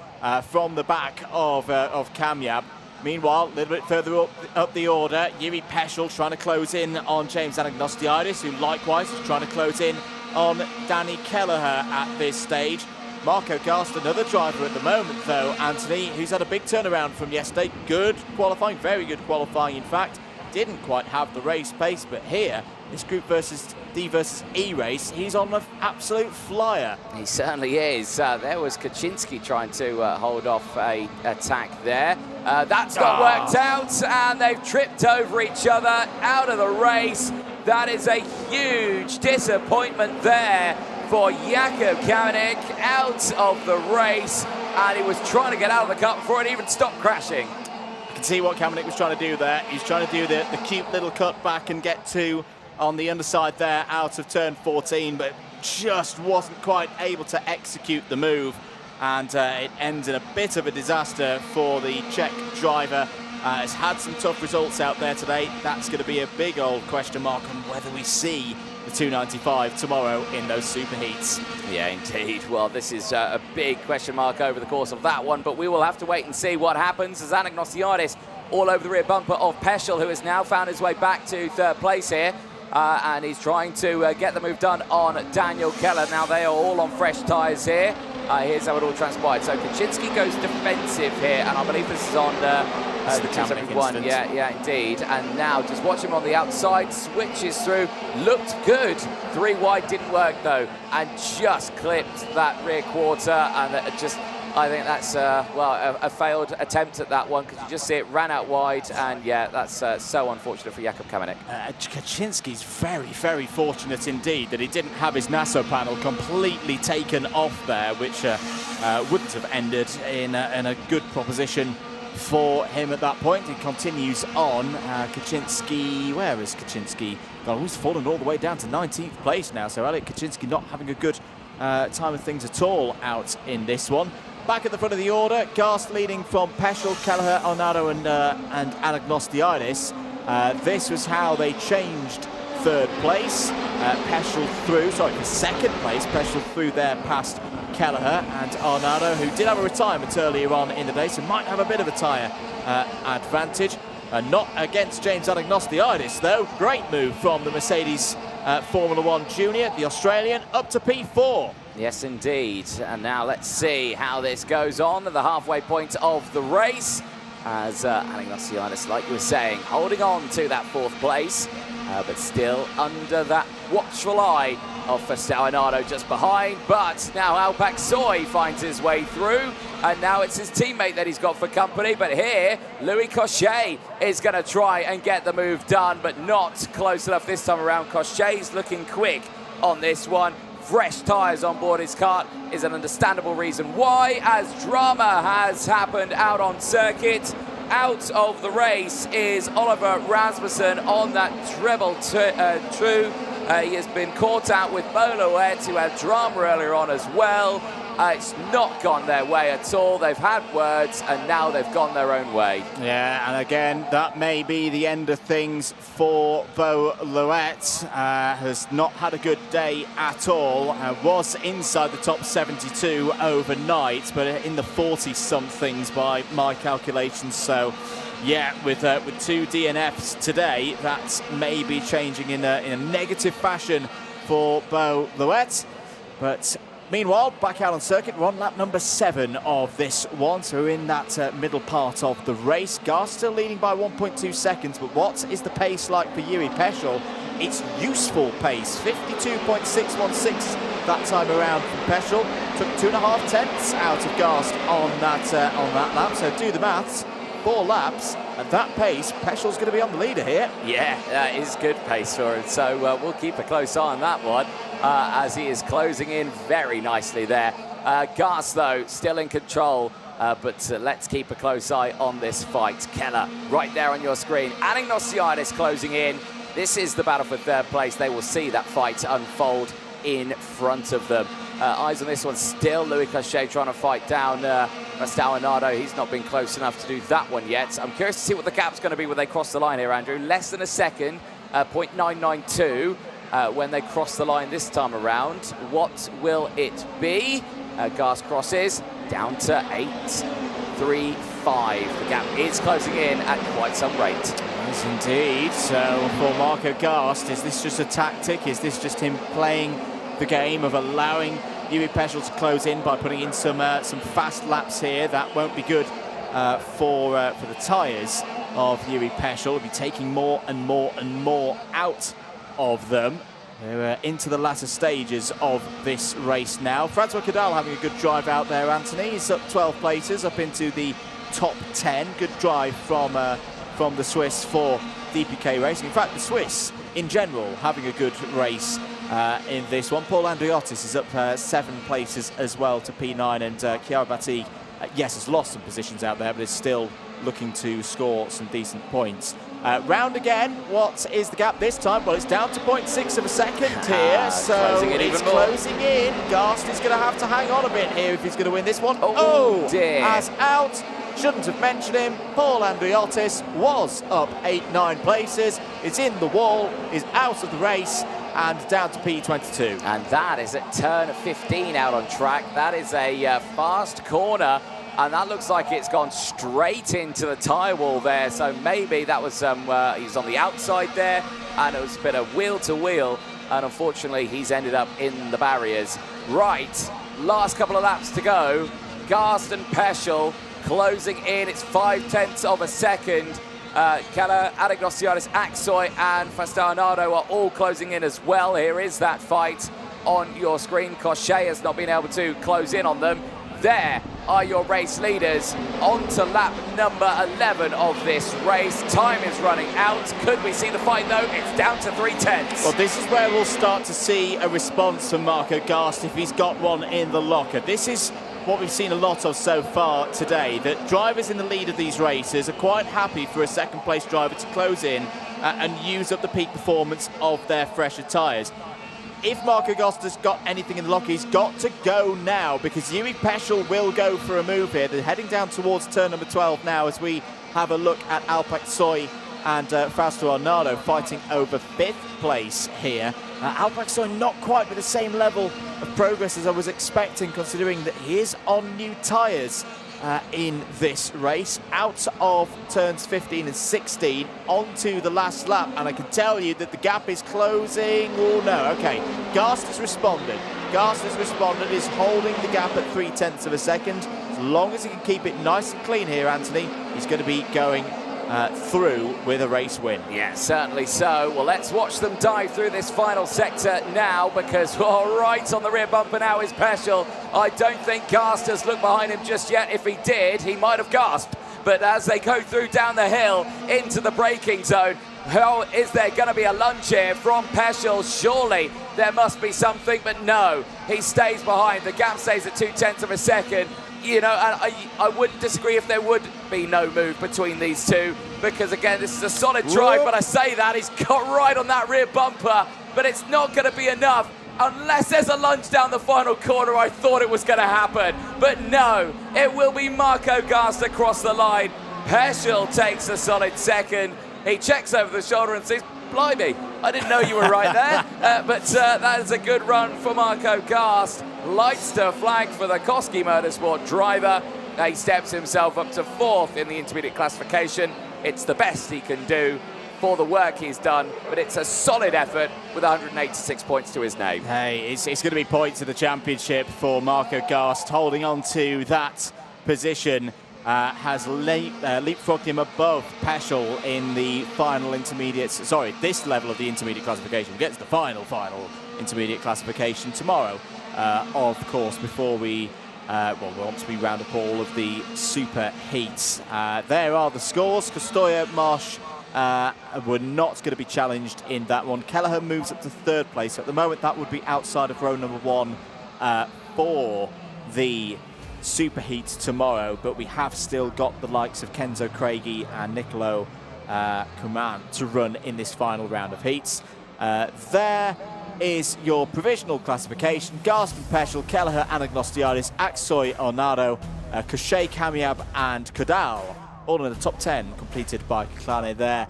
from the back of Kamyab. Meanwhile, a little bit further up the order, Yuri Peschel trying to close in on James Anagnostiadis, who likewise is trying to close in on Danny Kelleher at this stage. Marco Gast, another driver at the moment though, Anthony, who's had a big turnaround from yesterday. Good qualifying, very good qualifying in fact. Didn't quite have the race pace, but here, this Group versus D versus E race, he's on an absolute flyer. He certainly is. There was Kaczynski trying to hold off a attack there. That's not worked out, and they've tripped over each other out of the race. That is a huge disappointment there for Jakub Kamenik, out of the race, and he was trying to get out of the cut before it even stopped crashing. You can see what Kamenik was trying to do there. He's trying to do the cute little cut back and get to on the underside there out of turn 14, but just wasn't quite able to execute the move, and it ends in a bit of a disaster for the Czech driver. Has had some tough results out there today. That's going to be a big old question mark on whether we see the 295 tomorrow in those superheats. Yeah, indeed. Well, this is a big question mark over the course of that one, but we will have to wait and see what happens as Anagnostiadis all over the rear bumper of Peschel, who has now found his way back to 3rd place here. And he's trying to get the move done on Daniel Keller. Now they are all on fresh tyres here. Here's how it all transpired. So Kaczynski goes defensive here, and I believe this is on the 271. Yeah, indeed. And now just watch him on the outside, switches through, looked good. 3 wide didn't work though, and just clipped that rear quarter, and I think that's, a failed attempt at that one, because you just see it ran out wide, and yeah, that's so unfortunate for Jakub Kamenik. Kaczynski's very, very fortunate indeed that he didn't have his NASO panel completely taken off there, which wouldn't have ended in a good proposition for him at that point. He continues on. Kaczynski, where is Kaczynski? God, he's fallen all the way down to 19th place now, so Elliot Kaczynski not having a good time of things at all out in this one. Back at the front of the order, Gast leading from Peschel, Kelleher, Arnado and Anagnostiadis. This was how they changed 3rd place. Peschel through, sorry, for 2nd place. Peschel through there past Kelleher and Arnado, who did have a retirement earlier on in the day, so might have a bit of a tyre advantage. Not against James Anagnostiadis, though. Great move from the Mercedes Formula 1 Junior, the Australian, up to P4. Yes, indeed. And now let's see how this goes on at the halfway point of the race, as Anagnostiadis, like you were saying, holding on to that 4th place, but still under that watchful eye of Arnado just behind. But now Alpak Soy finds his way through, and now it's his teammate that he's got for company. But here, Louis Cochet is going to try and get the move done, but not close enough this time around. Cochet's looking quick on this one. Fresh tyres on board his kart is an understandable reason why, as drama has happened out on circuit. Out of the race is Oliver Rasmussen on that treble true. He has been caught out with Boloet, who had drama earlier on as well. It's not gone their way at all. They've had words, and now they've gone their own way. Yeah, and again, that may be the end of things for Boloet. Has not had a good day at all. Was inside the top 72 overnight, but in the 40-somethings by my calculations. So, yeah, with 2 DNFs today, that's maybe changing in a negative fashion for Boloet. But Meanwhile, back out on circuit, we're on lap number 7 of this one, so we're in that middle part of the race. Garst still leading by 1.2 seconds, but what is the pace like for Yuri Peschel? It's useful pace, 52.616 that time around from Peschel. Took 2.5 tenths out of Garst on that lap, so do the maths. 4 laps, and that pace, Peschel's going to be on the leader here. Yeah, that is good pace for him, so we'll keep a close eye on that one as he is closing in very nicely there. Garst, though, still in control, but let's keep a close eye on this fight. Keller, right there on your screen. Anignosiadis closing in. This is the battle for third place. They will see that fight unfold in front of them. Eyes on this one still. Louis Cochet trying to fight down Rastauanado. He's not been close enough to do that one yet. I'm curious to see what the gap's going to be when they cross the line here, Andrew. Less than a second, 0.992 when they cross the line this time around. What will it be? Garst crosses down to 8.35. The gap is closing in at quite some rate. Yes, indeed. So for Marco Garst, is this just a tactic? Is this just him playing the game of allowing Yuri Peschel to close in by putting in some fast laps here? That won't be good for the tyres of Yuri Peschel. He'll be taking more and more and more out of them. They're into the latter stages of this race now. Francois Cadal having a good drive out there, Anthony. He's up 12 places, up into the top 10. Good drive from the Swiss for DPK Racing. In fact, the Swiss, in general, having a good race in this one. Paul Andriotis is up 7 places as well to P9, and Chiara Batti, yes, has lost some positions out there, but is still looking to score some decent points. Round again, what is the gap this time? Well, it's down to 0.6 of a second here, so it's closing in. Garst is going to have to hang on a bit here if he's going to win this one. Oh dear. As out. Shouldn't have mentioned him. Paul Andriotis was up 8-9 places. It's in the wall, is out of the race, and down to P22. And that is at turn 15 out on track. That is a fast corner, and that looks like it's gone straight into the tyre wall there. So maybe that was he was on the outside there, and it was a bit of wheel to wheel, and unfortunately he's ended up in the barriers. Right, last couple of laps to go. Garst and Peschel closing in. It's 0.5 of a second. Keller, Anignosiadis, Aksoy and Rastauanado are all closing in as well. Here is that fight on your screen. Cochet has not been able to close in on them. There are your race leaders on to lap number 11 of this race. Time is running out. Could we see the fight though? It's down to 0.3. Well, this is where we'll start to see a response from Marco Garst if he's got one in the locker. This is what we've seen a lot of so far today, that drivers in the lead of these races are quite happy for a second place driver to close in and use up the peak performance of their fresher tyres. If Marco Garst has got anything in the locker, he's got to go now, because Yuri Peschel will go for a move here. They're heading down towards turn number 12 now as we have a look at Alpac Soy and Fausto Arnado fighting over 5th place here. Alpac Soy not quite with the same level of progress as I was expecting, considering that he is on new tyres in this race. Out of turns 15 and 16 onto the last lap, and I can tell you that the gap is closing. Oh no, okay. Garst has responded. Garst has responded, is holding the gap at 0.3 of a second. As long as he can keep it nice and clean here, Anthony, he's going to be going through with a race win. Yeah, certainly so. Well, let's watch them dive through this final sector now, because right on the rear bumper now is Peschel. I don't think Garst has looked behind him just yet. If he did, he might have gasped. But as they go through down the hill into the braking zone, how is there going to be a lunge here from Peschel? Surely there must be something, but no, he stays behind. The gap stays at 0.2 of a second. You know, I wouldn't disagree if there would be no move between these two, because again, this is a solid drive, but I say that, he's got right on that rear bumper, but it's not going to be enough unless there's a lunge down the final corner. I thought it was going to happen, but no, it will be Marco Garst across the line. Peschel takes a solid second. He checks over the shoulder and says, blimey, I didn't know you were right there. But that is a good run for Marco Garst. Lights to flag for the Koski Motorsport driver. He steps himself up to 4th in the intermediate classification. It's the best he can do for the work he's done, but it's a solid effort with 186 points to his name. Hey, it's going to be points of the championship for Marco Gast, holding on to that position. Has leapfrogged him above Peschel in the final intermediates. Sorry, this level of the intermediate classification. We'll get to the final intermediate classification tomorrow, of course, before we once we round up all of the super heats. There are the scores. Costoya, Marsh were not going to be challenged in that one. Kelleher moves up to third place. So at the moment, that would be outside of row number 1 for the super heats tomorrow, but we have still got the likes of Kenzo Craigie and Nicolo Kuman to run in this final round of heats. There is your provisional classification. Gast and Peschel, Kelleher, Anagnostiadis, Aksoy, Ornado, Cochet, Kamiab and Kodal, all in the top 10, completed by Klane there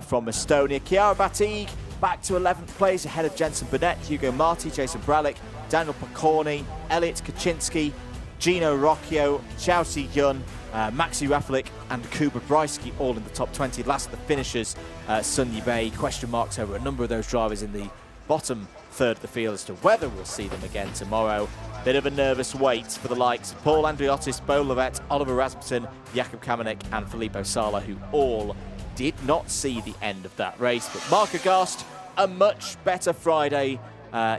from Estonia. Chiara Batig back to 11th place ahead of Jensen Burnett, Hugo Marti, Jason Bralick, Daniel Pokorny, Elliot Kaczynski, Gino Rocchio, Xiao Si Yun, Maxi Rafalik and Kuba Breisky all in the top 20. Last of the finishers, Sun Yibei. Question marks over a number of those drivers in the bottom third of the field as to whether we'll see them again tomorrow. Bit of a nervous wait for the likes of Paul Andriotis, Bo Lovett, Oliver Rasmussen, Jakub Kamenik and Filippo Sala, who all did not see the end of that race. But Marco Gast, a much better Friday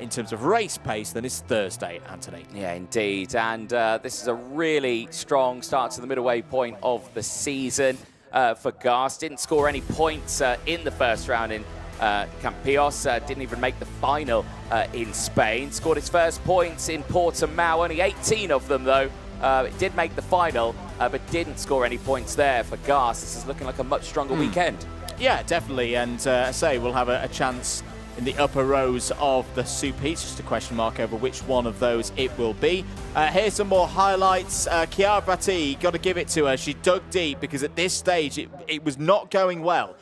in terms of race pace than his Thursday, Anthony. Yeah, indeed. And this is a really strong start to the midway point of the season for Gast. Didn't score any points in the first round in Campillos, didn't even make the final in Spain. Scored his first points in Portimao, only 18 of them though. It did make the final, but didn't score any points there for Gast. This is looking like a much stronger weekend. Yeah, definitely. And say we'll have a chance in the upper rows of the Super Heats. Just a question mark over which one of those it will be. Here's some more highlights. Chiara Bratti, got to give it to her. She dug deep because at this stage it was not going well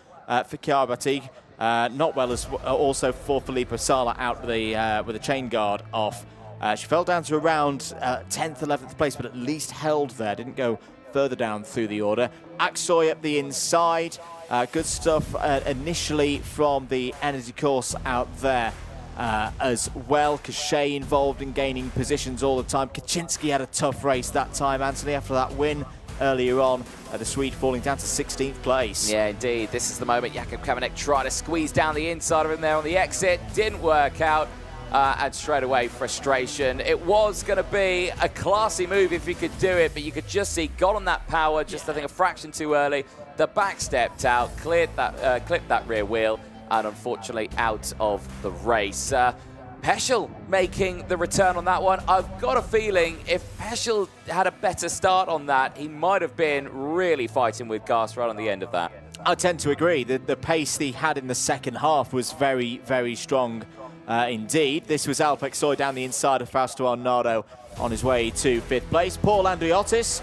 for Chiara Batti. Not well as also for Filippo Sala out with the chain guard off. She fell down to around 10th, 11th place, but at least held there. Didn't go further down through the order. Aksoy up the inside. Good stuff initially from the energy course out there as well. Cochet involved in gaining positions all the time. Kaczynski had a tough race that time, Anthony, after that win earlier on. The Swede falling down to 16th place. Yeah, indeed. This is the moment Jakub Kamenik tried to squeeze down the inside of him there on the exit. Didn't work out. And straight away, frustration. It was going to be a classy move if he could do it, but you could just see, got on that power, just I think a fraction too early. The back stepped out, clipped that rear wheel, and unfortunately out of the race. Peschel making the return on that one. I've got a feeling if Peschel had a better start on that, he might have been really fighting with Gast right on the end of that. I tend to agree. The pace he had in the second half was very, very strong indeed. This was Alp Aksoy down the inside of Fausto Arnado on his way to 5th place. Paul Andriotis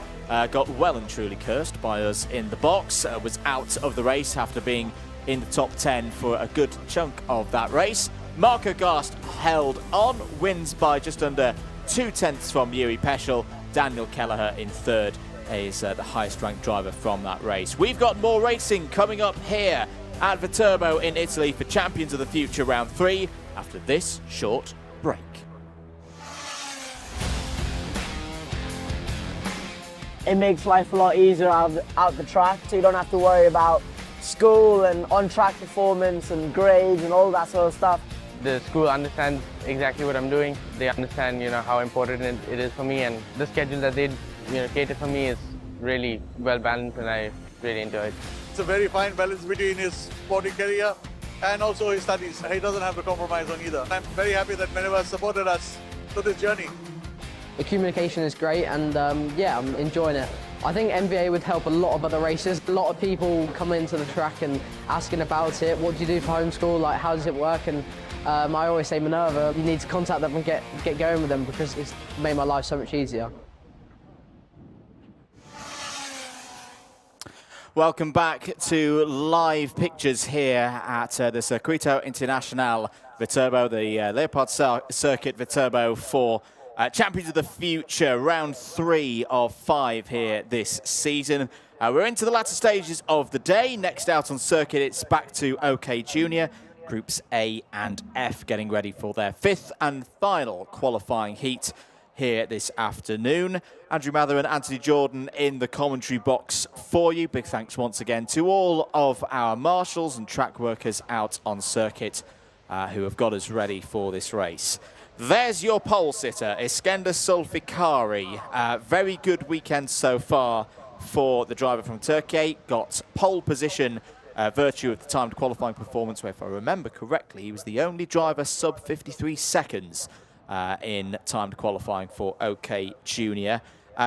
got well and truly cursed by us in the box, was out of the race after being in the top 10 for a good chunk of that race. Marco Gast held on, wins by just under 2/10 from Yuri Peschel. Daniel Kelleher in 3rd is the highest ranked driver from that race. We've got more racing coming up here at Viterbo in Italy for Champions of the Future Round 3 after this short break. It makes life a lot easier out the track, so you don't have to worry about school and on-track performance and grades and all that sort of stuff. The school understands exactly what I'm doing. They understand, how important it is for me, and the schedule that they, cater for me is really well balanced, and I really enjoy it. It's a very fine balance between his sporting career and also his studies. He doesn't have to compromise on either. I'm very happy that Minerva has supported us through this journey. The communication is great, and yeah, I'm enjoying it. I think MVA would help a lot of other races. A lot of people come into the track and asking about it. What do you do for homeschool? Like, how does it work? And I always say, Minerva, you need to contact them and get going with them because it's made my life so much easier. Welcome back to live pictures here at the Circuito Internacional Viterbo, the Leopard Circuit Viterbo for Champions of the Future, round 3 of 5 here this season. We're into the latter stages of the day. Next out on circuit, it's back to OK Junior. Groups A and F getting ready for their 5th and final qualifying heat here this afternoon. Andrew Mather and Anthony Jordan in the commentary box for you. Big thanks once again to all of our marshals and track workers out on circuit who have got us ready for this race. There's your pole sitter, Iskender Zulfikari. Very good weekend so far for the driver from Turkey. Got pole position virtue of the timed qualifying performance, where if I remember correctly, he was the only driver sub 53 seconds in timed qualifying for OK Junior.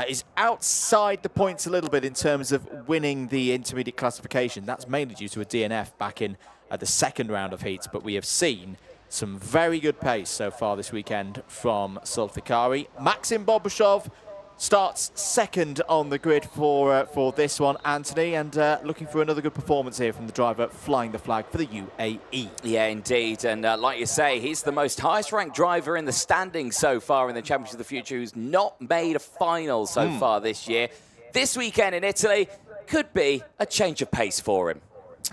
Is outside the points a little bit in terms of winning the intermediate classification. That's mainly due to a DNF back in the second round of heats, but we have seen some very good pace so far this weekend from Zulfikari. Maxim Bobrishov starts second on the grid for this one, Anthony, and looking for another good performance here from the driver flying the flag for the UAE. Yeah, indeed, and like you say, he's the most highest-ranked driver in the standings so far in the Championship of the Future who's not made a final so far this year. This weekend in Italy could be a change of pace for him.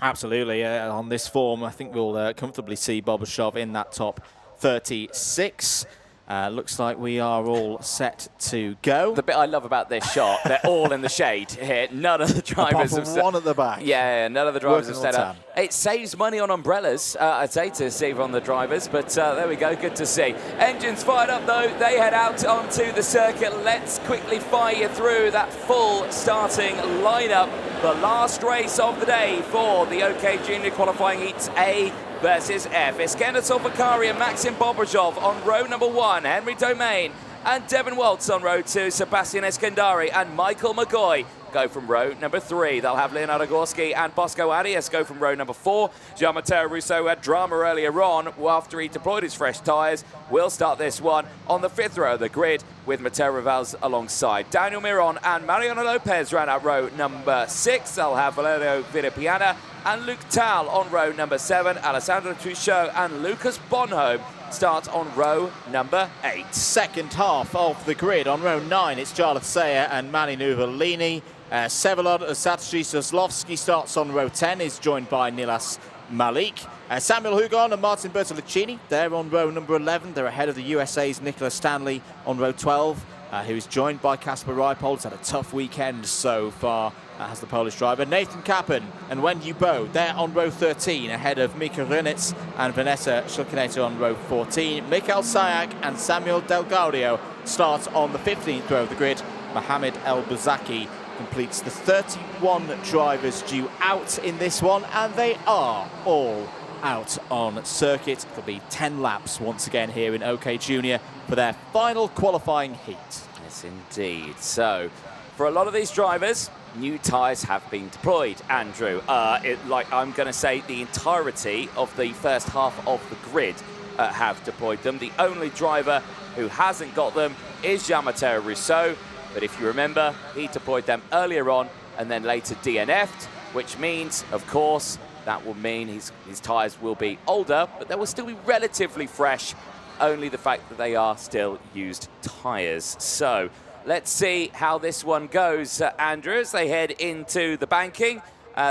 Absolutely, on this form, I think we'll comfortably see Bobrishov in that top 36. Looks like we are all set to go. The bit I love about this shot, they're all in the shade here. None of the drivers have set one at the back. Yeah, none of the drivers have set up. It saves money on umbrellas, I'd say, to save on the drivers, but there we go, good to see. Engines fired up though, they head out onto the circuit. Let's quickly fire you through that full starting lineup. The last race of the day for the OK Junior qualifying heats A versus F. Iskender Zulfikari and Maxim Bobrishov on row number 1. Henry Domain and Devin Waltz on row 2. Sebastian Eskandari and Michael McGoy go from row number 3. They'll have Leonardo Gorski and Bosco Arias go from row number 4. Jean-Matteo Rousseau had drama earlier on after he deployed his fresh tyres. We'll start this one on the 5th row of the grid with Matteo Rivals alongside. Daniel Miron and Mariano Lopez round out row number 6. They'll have Valerio Villapiana and Luke Tal on row number 7. Alessandro Truchot and Lucas Bonhomme start on row number 8. Second half of the grid on row 9, it's Jarlath Sayer and Mani Nuvolini. Sevolod Satoshi Soslovsky starts on row 10, is joined by Nilas Malik. Samuel Hugon and Martin Bertoluccini, they're on row number 11. They're ahead of the USA's Nicola Stanley on row 12, who's joined by Kasper Reipold. He's had a tough weekend so far, has the Polish driver. Nathan Kappen and Wenyu Bo, they're on row 13, ahead of Mika Renitz and Vanessa Schulkenator on row 14. Mikhail Sayak and Samuel Del Gaudio start on the 15th row of the grid. Mohamed El Buzaki completes the 31 drivers due out in this one, and they are all out on circuit. There'll be 10 laps once again here in OK Junior for their final qualifying heat. Yes, indeed. So, for a lot of these drivers, new tyres have been deployed, Andrew. I'm going to say the entirety of the first half of the grid have deployed them. The only driver who hasn't got them is Jean-Matteo Rousseau. But if you remember, he deployed them earlier on and then later DNF'd, which means, of course, that will mean his tyres will be older, but they will still be relatively fresh, only the fact that they are still used tyres. So let's see how this one goes, Andrew, as they head into the banking.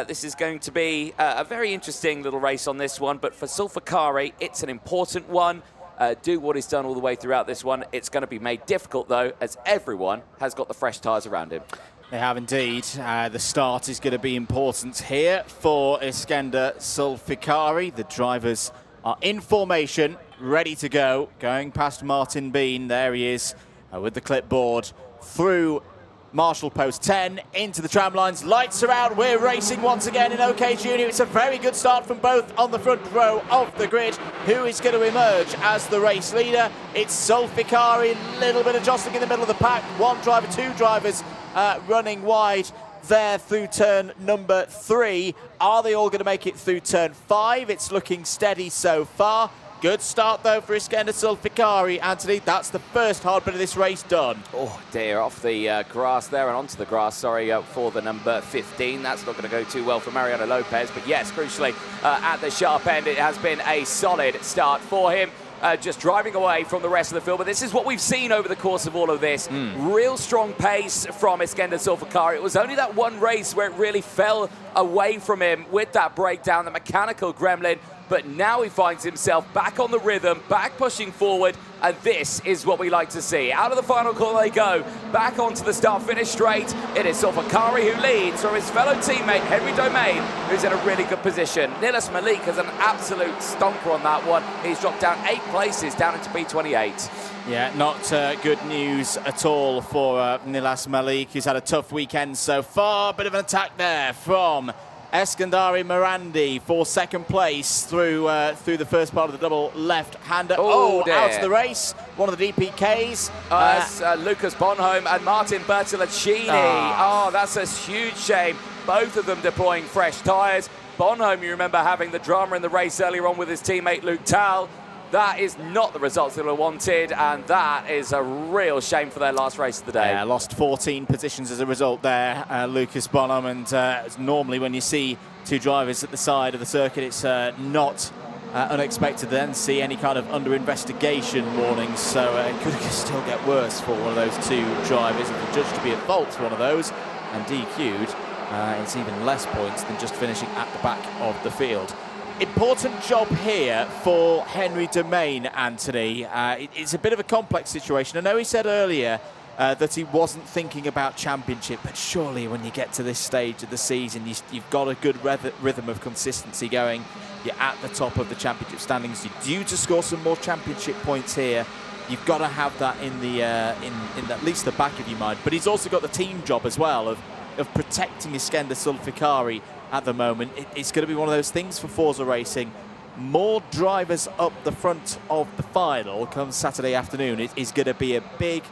This is going to be a very interesting little race on this one, but for Zulfikari, it's an important one. Do what he's done all the way throughout this one. It's going to be made difficult, though, as everyone has got the fresh tyres around him. They have indeed. The start is going to be important here for Iskender Zulfikari. The drivers are in formation, ready to go. Going past Martin Bean, there he is with the clipboard through Marshall Post 10 into the tram lines. Lights are out. We're racing once again in OK Junior. It's a very good start from both on the front row of the grid. Who is going to emerge as the race leader? It's Zulfikari. A little bit of jostling in the middle of the pack. One driver, two drivers running wide there through turn number 3. Are they all going to make it through turn 5? It's looking steady so far. Good start, though, for Iskender Zulfikari. Anthony, that's the first hard bit of this race done. Oh, dear, off the grass there and onto the grass, sorry, for the number 15. That's not going to go too well for Mariano Lopez. But, yes, crucially, at the sharp end, it has been a solid start for him. just driving away from the rest of the field. But this is what we've seen over the course of all of this. Real strong pace from Iskender Zulfikar. It was only that one race where it really fell away from him with that breakdown, the mechanical gremlin. But now he finds himself back on the rhythm, back pushing forward, and this is what we like to see. Out of the final corner they go, back onto the start-finish straight. It is Zulfikari who leads from his fellow teammate, Henry Domain, who's in a really good position. Nilas Malik has an absolute stonker on that one. He's dropped down 8 places, down into P28. Yeah, not good news at all for Nilas Malik, who's had a tough weekend so far. Bit of an attack there from Eskandari Morandi for second place through the first part of the double left-hander. Out of the race. One of the DPKs. Lucas Bonhomme and Martin Bertolacini. That's a huge shame. Both of them deploying fresh tyres. Bonhomme, you remember having the drama in the race earlier on with his teammate Luke Tal. That is not the results that were wanted, and that is a real shame for their last race of the day. Yeah, lost 14 positions as a result there, Lucas Bonham, and normally when you see two drivers at the side of the circuit, it's not unexpected to then see any kind of under-investigation warnings, so it could still get worse for one of those two drivers. If the judge to be at fault for one of those and DQ'd, it's even less points than just finishing at the back of the field. Important job here for Henry Domain, Anthony. It's a bit of a complex situation. I know he said earlier that he wasn't thinking about championship, but surely when you get to this stage of the season, you've got a good rhythm of consistency going. You're at the top of the championship standings. You're due to score some more championship points here. You've got to have that in the in at least the back of your mind. But he's also got the team job as well of protecting Iskender Zulfikari. At the moment, it's going to be one of those things for Forza Racing. More drivers up the front of the final come Saturday afternoon. It is going to be a big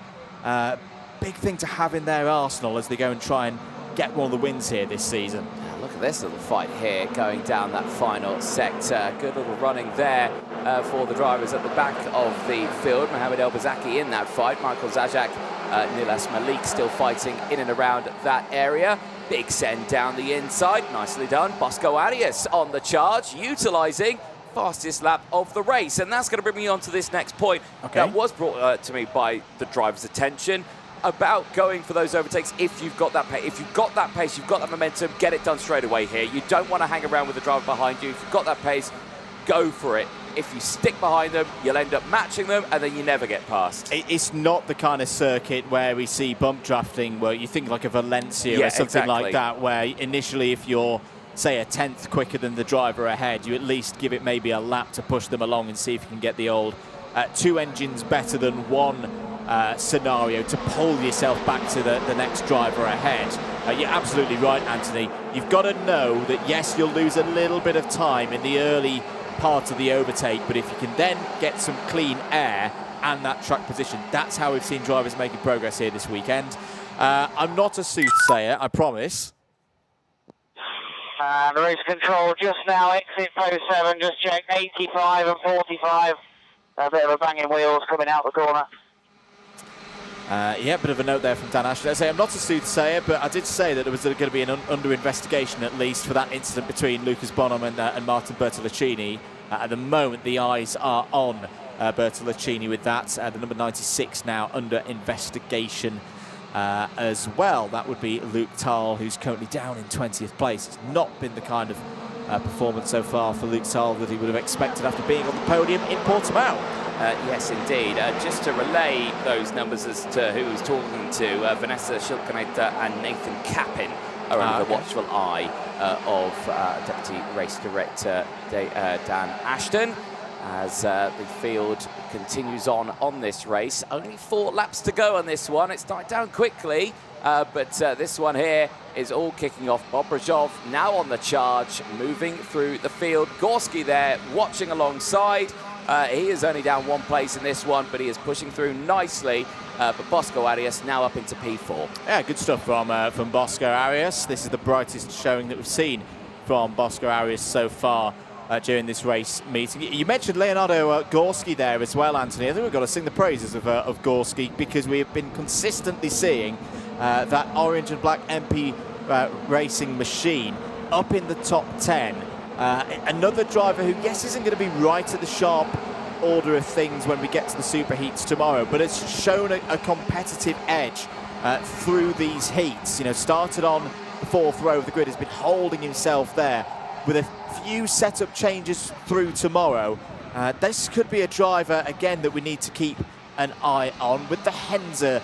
thing to have in their arsenal as they go and try and get one of the wins here this season. Look at this little fight here going down that final sector. Good little running there for the drivers at the back of the field. Mohamed El Bazaki in that fight. Michael Zajak, Nilas Malik still fighting in and around that area. Big send down the inside, nicely done. Bosco Arias on the charge, utilising fastest lap of the race. And that's going to bring me on to this next point that was brought to me by the driver's attention about going for those overtakes if you've got that pace. If you've got that pace, you've got that momentum, get it done straight away here. You don't want to hang around with the driver behind you. If you've got that pace, go for it. If you stick behind them, you'll end up matching them, and then you never get past. It's not the kind of circuit where we see bump drafting, where you think like a Valencia or something like that, where initially if you're, say, a 10th quicker than the driver ahead, you at least give it maybe a lap to push them along and see if you can get the old 2 engines better than 1 scenario to pull yourself back to the next driver ahead. You're absolutely right, Anthony. You've got to know that, yes, you'll lose a little bit of time in the early part of the overtake, but if you can then get some clean air and that track position, that's how we've seen drivers making progress here this weekend. I'm not a soothsayer, I promise. And race control just now, exit post 7, just check 85 and 45. A bit of a banging wheels coming out the corner. Yeah, bit of a note there from Dan Ashton. I say I'm not a soothsayer, but I did say that there was going to be an under investigation at least for that incident between Lucas Bonham and Martin Bertolacini. At the moment, the eyes are on Bertolacini with that. The number 96 now under investigation as well. That would be Luke Tal, who's currently down in 20th place. It's not been the kind of performance so far for Luke Tal that he would have expected after being on the podium in Portimao. Yes, indeed. Just to relay those numbers as to who was talking to, Vanessa Schilkeneter and Nathan Cappin are under the watchful eye of Deputy Race Director Dan Ashton as the field continues on this race. Only 4 laps to go on this one. It's died down quickly, but this one here is all kicking off. Bob Brajov now on the charge, moving through the field. Gorski there watching alongside. He is only down 1 place in this one, but he is pushing through nicely. But Bosco Arias now up into P4. Yeah, good stuff from Bosco Arias. This is the brightest showing that we've seen from Bosco Arias so far during this race meeting. You mentioned Leonardo Gorski there as well, Anthony. I think we've got to sing the praises of Gorski because we have been consistently seeing that orange and black MP racing machine up in the top 10. Another driver who, yes, isn't going to be right at the sharp order of things when we get to the super heats tomorrow, but has shown a competitive edge through these heats. You know, started on the 4th row of the grid, has been holding himself there with a few setup changes through tomorrow. This could be a driver, again, that we need to keep an eye on with the Henzer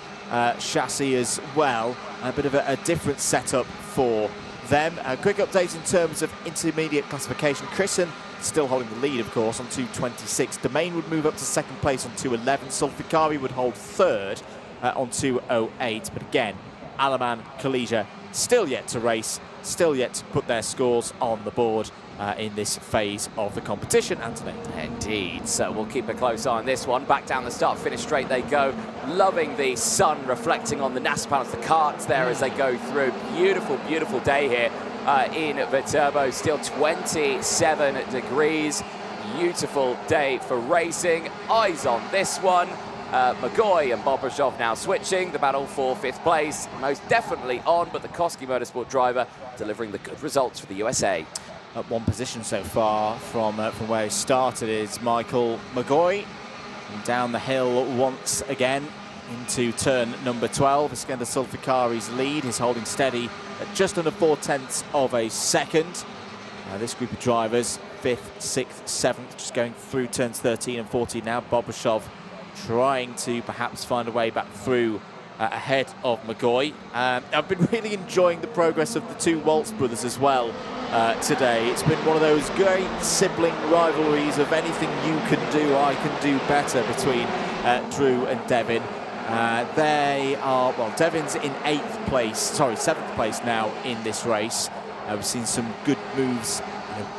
chassis as well. A bit of a different setup for them. A quick update in terms of intermediate classification. Christen still holding the lead, of course, on 2:26. Domain would move up to 2nd place on 2:11. Sulfikari would hold 3rd on 2:08. But again, Alaman, Kalija still yet to race, still yet to put their scores on the board in this phase of the competition, Anthony. Indeed, so we'll keep a close eye on this one. Back down the start, finish straight they go. Loving the sun reflecting on the NASA panels, the karts there as they go through. Beautiful, beautiful day here in Viterbo. Still 27 degrees. Beautiful day for racing. Eyes on this one. McGoy and Bobrashov now switching. The battle for 5th place, most definitely on, but the Koski Motorsport driver delivering the good results for the USA. At 1 position so far from where he started is Michael McGoy. And down the hill once again into turn number 12. Iskender Sulfikari's lead is holding steady at just under 4/10 of a second. This group of drivers, 5th, 6th, 7th, just going through turns 13 and 14 now. Bobrashov trying to perhaps find a way back through ahead of McGoy. I've been really enjoying the progress of the 2 Waltz brothers as well today. It's been one of those great sibling rivalries of anything you can do, I can do better between Drew and Devin. They are, well, Devin's in 7th place now in this race. We've seen some good moves,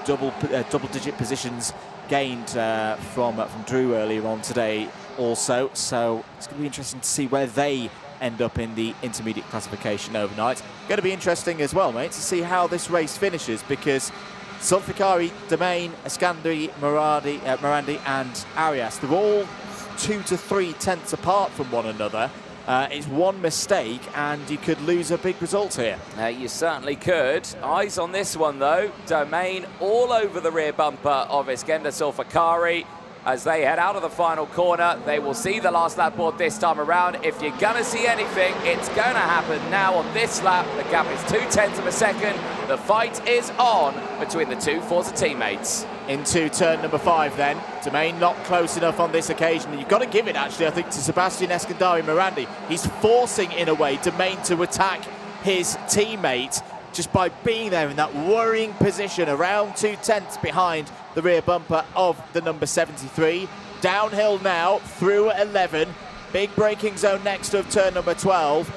double-digit positions gained from Drew earlier on today also. So it's going to be interesting to see where they end up in the intermediate classification overnight. Going to be interesting as well, mate, to see how this race finishes, because Sulfikari, Domain, Iskandari, Morandi and Arias, they're all 2 to 3 tenths apart from one another. It's one mistake and you could lose a big result here. You certainly could. Eyes on this one though. Domain all over the rear bumper of Iskender Sulfikari. As they head out of the final corner, they will see the last lap board this time around. If you're going to see anything, it's going to happen now on this lap. The gap is 0.2 of a second. The fight is on between the two Forza teammates. Into turn number 5 then. Domain not close enough on this occasion. You've got to give it, actually, I think, to Sebastian Eskandari Morandi. He's forcing, in a way, Domain to attack his teammate just by being there in that worrying position, around 0.2 behind the rear bumper of the number 73. Downhill now through 11. Big braking zone next of turn number 12. I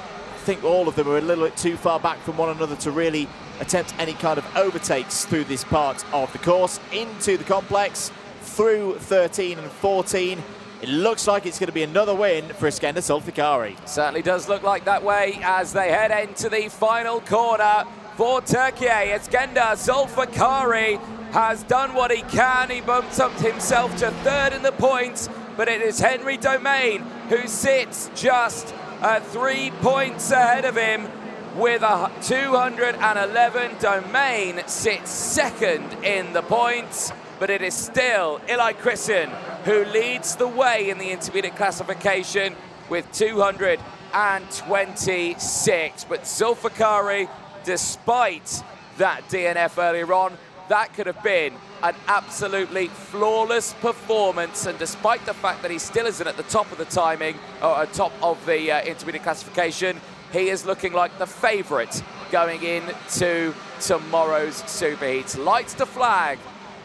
think all of them are a little bit too far back from one another to really attempt any kind of overtakes through this part of the course. Into the complex, through 13 and 14. It looks like it's going to be another win for Iskender Sulfikari. Certainly does look like that way as they head into the final corner for Turkey. Iskender Sulfikari has done what he can. He bumped up himself to 3rd in the points, but it is Henry Domain who sits just 3 points ahead of him with a 211. Domain sits 2nd in the points, but it is still Eli Christen who leads the way in the intermediate classification with 226. But Sulfikari, despite that DNF earlier on, that could have been an absolutely flawless performance, and despite the fact that he still isn't at the top of the timing, or top of the intermediate classification, he is looking like the favourite going into tomorrow's Superheats. Lights to flag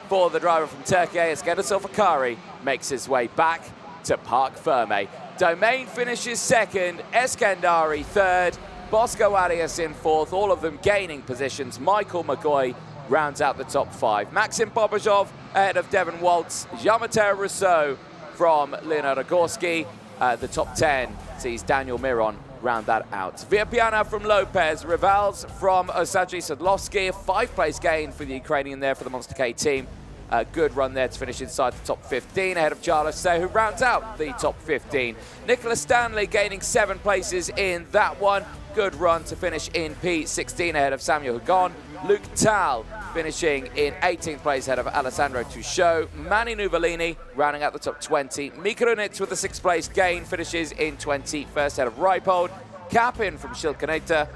for the driver from Turkey. Iskender Sulfikari makes his way back to Parc Ferme. Domain finishes 2nd, Eskandari 3rd, Bosco Arias in 4th, all of them gaining positions. Michael McGoy rounds out the top 5. Maxim Bobrashov ahead of Devin Waltz. Jean-Mathieu Rousseau from Leonardo Gorski. The top 10 sees Daniel Miron round that out. Virpiana from Lopez, Rivals from Osaji Sadlovsky. A 5-place gain for the Ukrainian there for the Monster K team. A good run there to finish inside the top 15 ahead of Charles Say, who rounds out the top 15. Nicholas Stanley gaining 7 places in that one. Good run to finish in P16 ahead of Samuel Hugon. Luke Tal finishing in 18th place ahead of Alessandro Tusciò. Manny Nuvolini rounding out the top 20. Mika Runitz with the 6th place gain finishes in 21st ahead of Reipold. Kapin from Shilkaneta.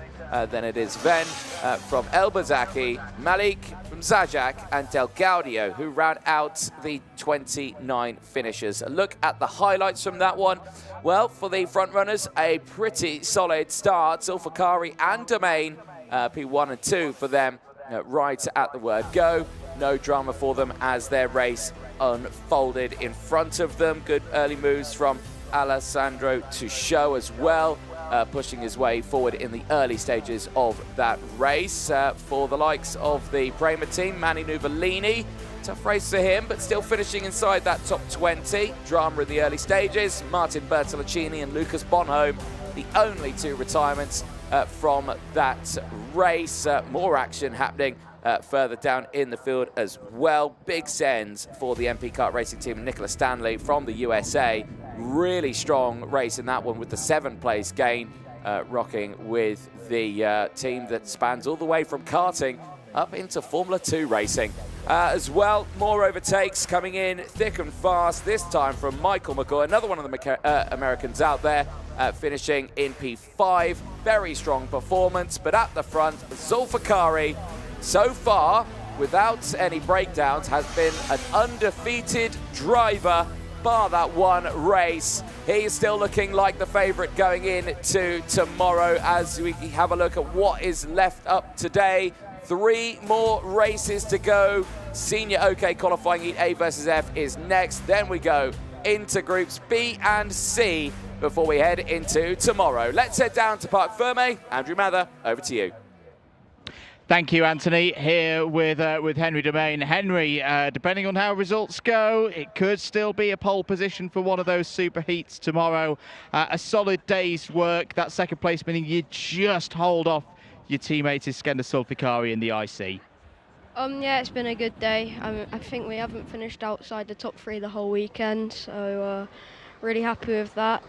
Then it is Ven from Elbazaki, Malik from Zajac, and Del Gaudio, who round out the 29 finishers. A look at the highlights from that one. Well, for the front runners, a pretty solid start. Zulfikari and Domain, P1 and 2 for them, right at the word go. No drama for them as their race unfolded in front of them. Good early moves from Alessandro Tusciò as well. Pushing his way forward in the early stages of that race. For the likes of the Prema team, Manny Nuvolini, tough race for him, but still finishing inside that top 20. Drama in the early stages. Martin Bertolacini and Lucas Bonhomme, the only 2 retirements from that race. More action happening further down in the field as well. Big sends for the MP Kart Racing team, Nicholas Stanley from the USA. Really strong race in that one with the 7th place gain, rocking with the team that spans all the way from karting up into Formula 2 racing. As well, more overtakes coming in thick and fast, this time from Michael McCoy, another one of the Americans out there, finishing in P5. Very strong performance, but at the front, Zulfikari, so far, without any breakdowns, has been an undefeated driver, bar that one race. He's still looking like the favourite going into tomorrow as we have a look at what is left up today. 3 more races to go. Senior OK qualifying heat A versus F is next. Then we go into groups B and C before we head into tomorrow. Let's head down to Parc Ferme. Andrew Mather, over to you. Thank you, Anthony. Here with Henry Domain. Henry, depending on how results go, it could still be a pole position for one of those super heats tomorrow. A solid day's work. That 2nd place meaning you just hold off your teammate Iskender Zulfikari in the IC. Yeah, it's been a good day. I think we haven't finished outside the top 3 the whole weekend, so really happy with that.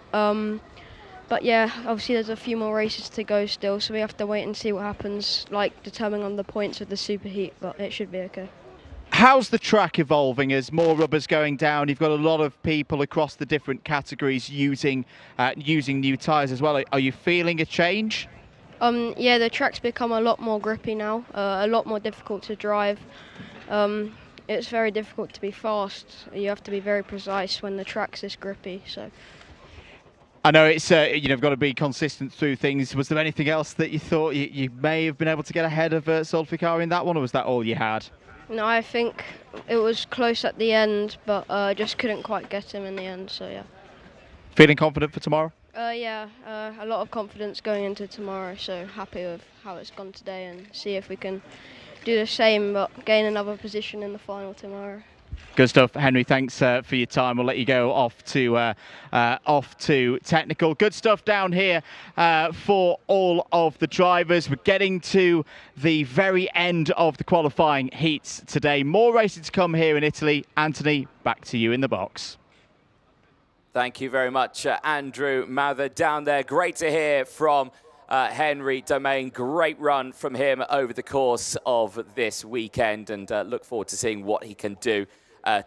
But yeah, obviously there's a few more races to go still, so we have to wait and see what happens, like determining on the points of the superheat, but it should be okay. How's the track evolving as more rubbers going down? You've got a lot of people across the different categories using new tyres as well. Are you feeling a change? Yeah, the track's become a lot more grippy now, a lot more difficult to drive. It's very difficult to be fast. You have to be very precise when the track's this grippy. So. I know it's you've got to be consistent through things. Was there anything else that you thought you may have been able to get ahead of Zulfikari in that one, or was that all you had? No, I think it was close at the end, but just couldn't quite get him in the end. So yeah. Feeling confident for tomorrow? Yeah, a lot of confidence going into tomorrow. So happy with how it's gone today, and see if we can do the same, but gain another position in the final tomorrow. Good stuff, Henry. Thanks for your time. We'll let you go off to technical. Good stuff down here for all of the drivers. We're getting to the very end of the qualifying heats today. More racing to come here in Italy. Anthony, back to you in the box. Thank you very much, Andrew Mather down there. Great to hear from Henry Domain. Great run from him over the course of this weekend, and look forward to seeing what he can do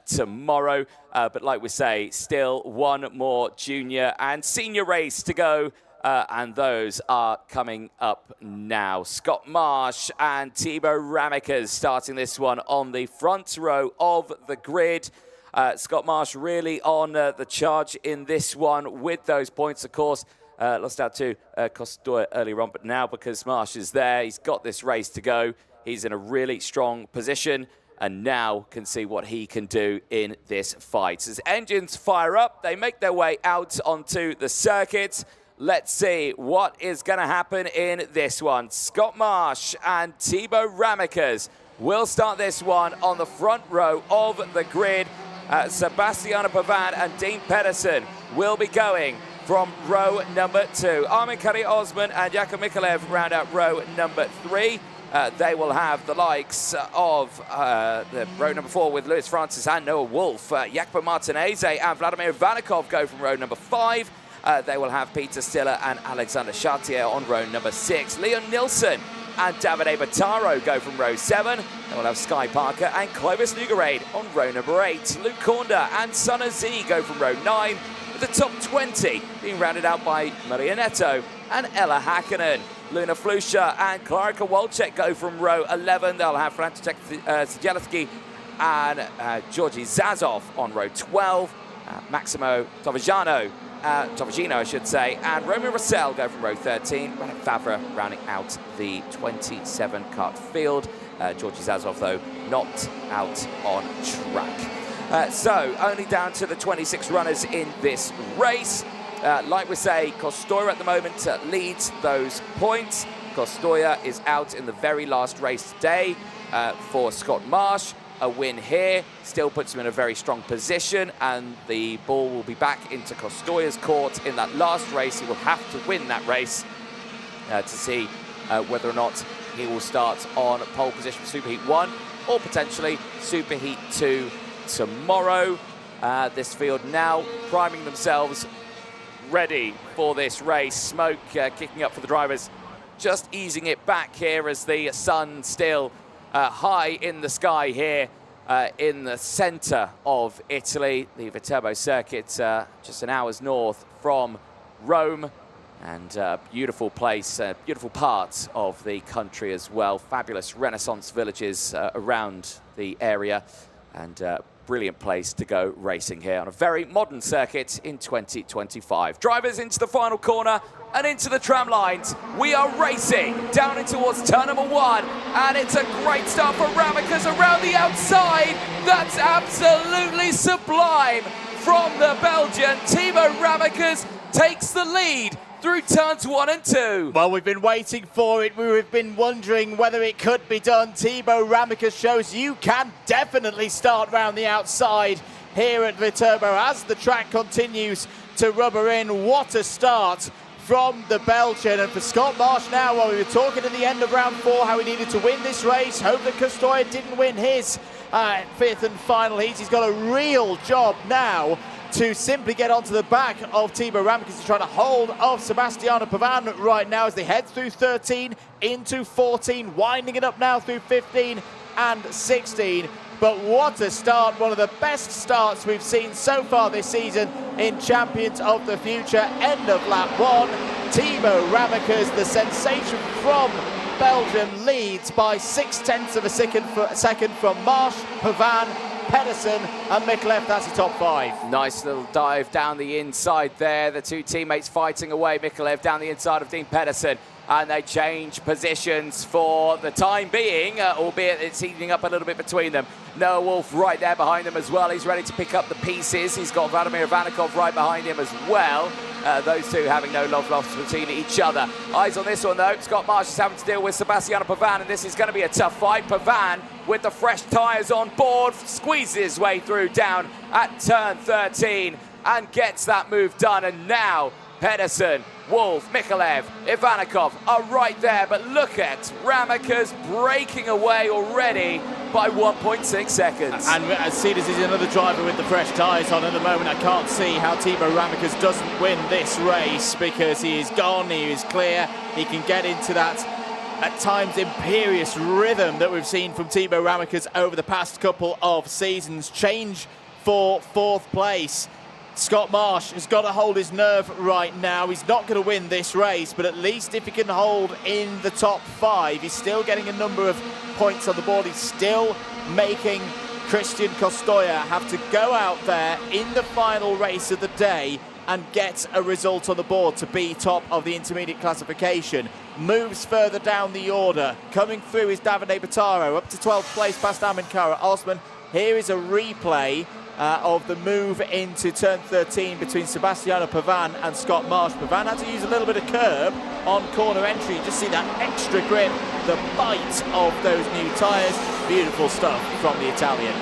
tomorrow. But like we say, still 1 more junior and senior race to go, and those are coming up now. Scott Marsh and Thibaut Ramekers starting this one on the front row of the grid. Scott Marsh really on the charge in this one with those points, of course. Lost out to Costador earlier on, but now because Marsh is there, he's got this race to go. He's in a really strong position and now can see what he can do in this fight. As engines fire up, they make their way out onto the circuit. Let's see what is going to happen in this one. Scott Marsh and Thibaut Ramekers will start this one on the front row of the grid. Sebastiano Pavan and Dean Pedersen will be going from row number 2. Armin Kari-Osman and Jakub Mikalev round out row number 3. They will have the likes of the row number 4 with Lewis Francis and Noah Wolf. Jacopo Martinez and Vladimir Vanikov go from row number 5. They will have Peter Stiller and Alexander Chartier on row number 6. Leon Nilsson and Davide Bataro go from row 7. Then we'll have Sky Parker and Clovis Nugarade on row number 8. Luke Kornda and Sana Z go from row 9, with the top 20 being rounded out by Maria Neto and Ella Hakkinen. Luna Flusha and Klarika Wolczek go from row 11. They'll have František Siedzielski and Georgi Zazov on row 12. Maximo Tovagino, I should say, and Romeo Russell go from row 13. Ranit Favre rounding out the 27-cut field. Georgi Zazov, though, not out on track. So only down to the 26 runners in this race. Like we say, Kostoya at the moment leads those points. Kostoya is out in the very last race today for Scott Marsh. A win here still puts him in a very strong position, and the ball will be back into Kostoya's court in that last race. He will have to win that race to see whether or not he will start on pole position for Superheat 1 or potentially Superheat 2 tomorrow. This field now priming themselves ready for this race. Smoke kicking up for the drivers, just easing it back here as the sun still high in the sky here in the centre of Italy. The Viterbo circuit just an hour's north from Rome, and beautiful place, beautiful parts of the country as well. Fabulous Renaissance villages around the area, and brilliant place to go racing here on a very modern circuit in 2025. Drivers into the final corner and into the tram lines. We are racing down in towards turn number 1, and it's a great start for Ramakas around the outside. That's absolutely sublime from the Belgian. Timo Ramakas takes the lead through turns 1 and 2. Well, we've been waiting for it. We've been wondering whether it could be done. Timo Ramakas shows you can definitely start round the outside here at Viterbo as the track continues to rubber in. What a start from the Belgian. And for Scott Marsh now, while we were talking at the end of round 4 how he needed to win this race, hope that Kostoya didn't win his 5th and final heat. He's got a real job now to simply get onto the back of Timo Ramakas. He's trying to hold off Sebastiano Pavan right now as they head through 13 into 14, winding it up now through 15 and 16. But what a start, one of the best starts we've seen so far this season in Champions of the Future. End of lap 1, Timo Ramakas, the sensation from Belgium, leads by 0.6 of a second from Marsh, Pavan, Pedersen and Mikalev. That's the top 5. Nice little dive down the inside there. The two teammates fighting away. Mikalev down the inside of Dean Pedersen, and they change positions for the time being, albeit it's heating up a little bit between them. Noah Wolf right there behind them as well. He's ready to pick up the pieces. He's got Vladimir Ivanikov right behind him as well. Those two having no love lost between each other. Eyes on this one though. Scott Marsh is having to deal with Sebastiano Pavan, and this is going to be a tough fight. Pavan, with the fresh tyres on board, squeezes his way through down at turn 13 and gets that move done. And now Pedersen, Wolf, Mikalev, Ivanikov are right there, but look at Ramakas breaking away already by 1.6 seconds. And as soon as he's another driver with the fresh tyres on at the moment, I can't see how Timo Ramakas doesn't win this race, because he is gone, he is clear, he can get into that at times imperious rhythm that we've seen from Timo Ramakas over the past couple of seasons. Change for 4th place. Scott Marsh has got to hold his nerve right now. He's not going to win this race, but at least if he can hold in the top 5, he's still getting a number of points on the board. He's still making Christian Kostoya have to go out there in the final race of the day and get a result on the board to be top of the intermediate classification. Moves further down the order. Coming through is Davide Bataro, up to 12th place past Amin Kara Osman. Here is a replay of the move into turn 13 between Sebastiano Pavan and Scott Marsh. Pavan had to use a little bit of curb on corner entry. You just see that extra grip, the bite of those new tyres. Beautiful stuff from the Italian.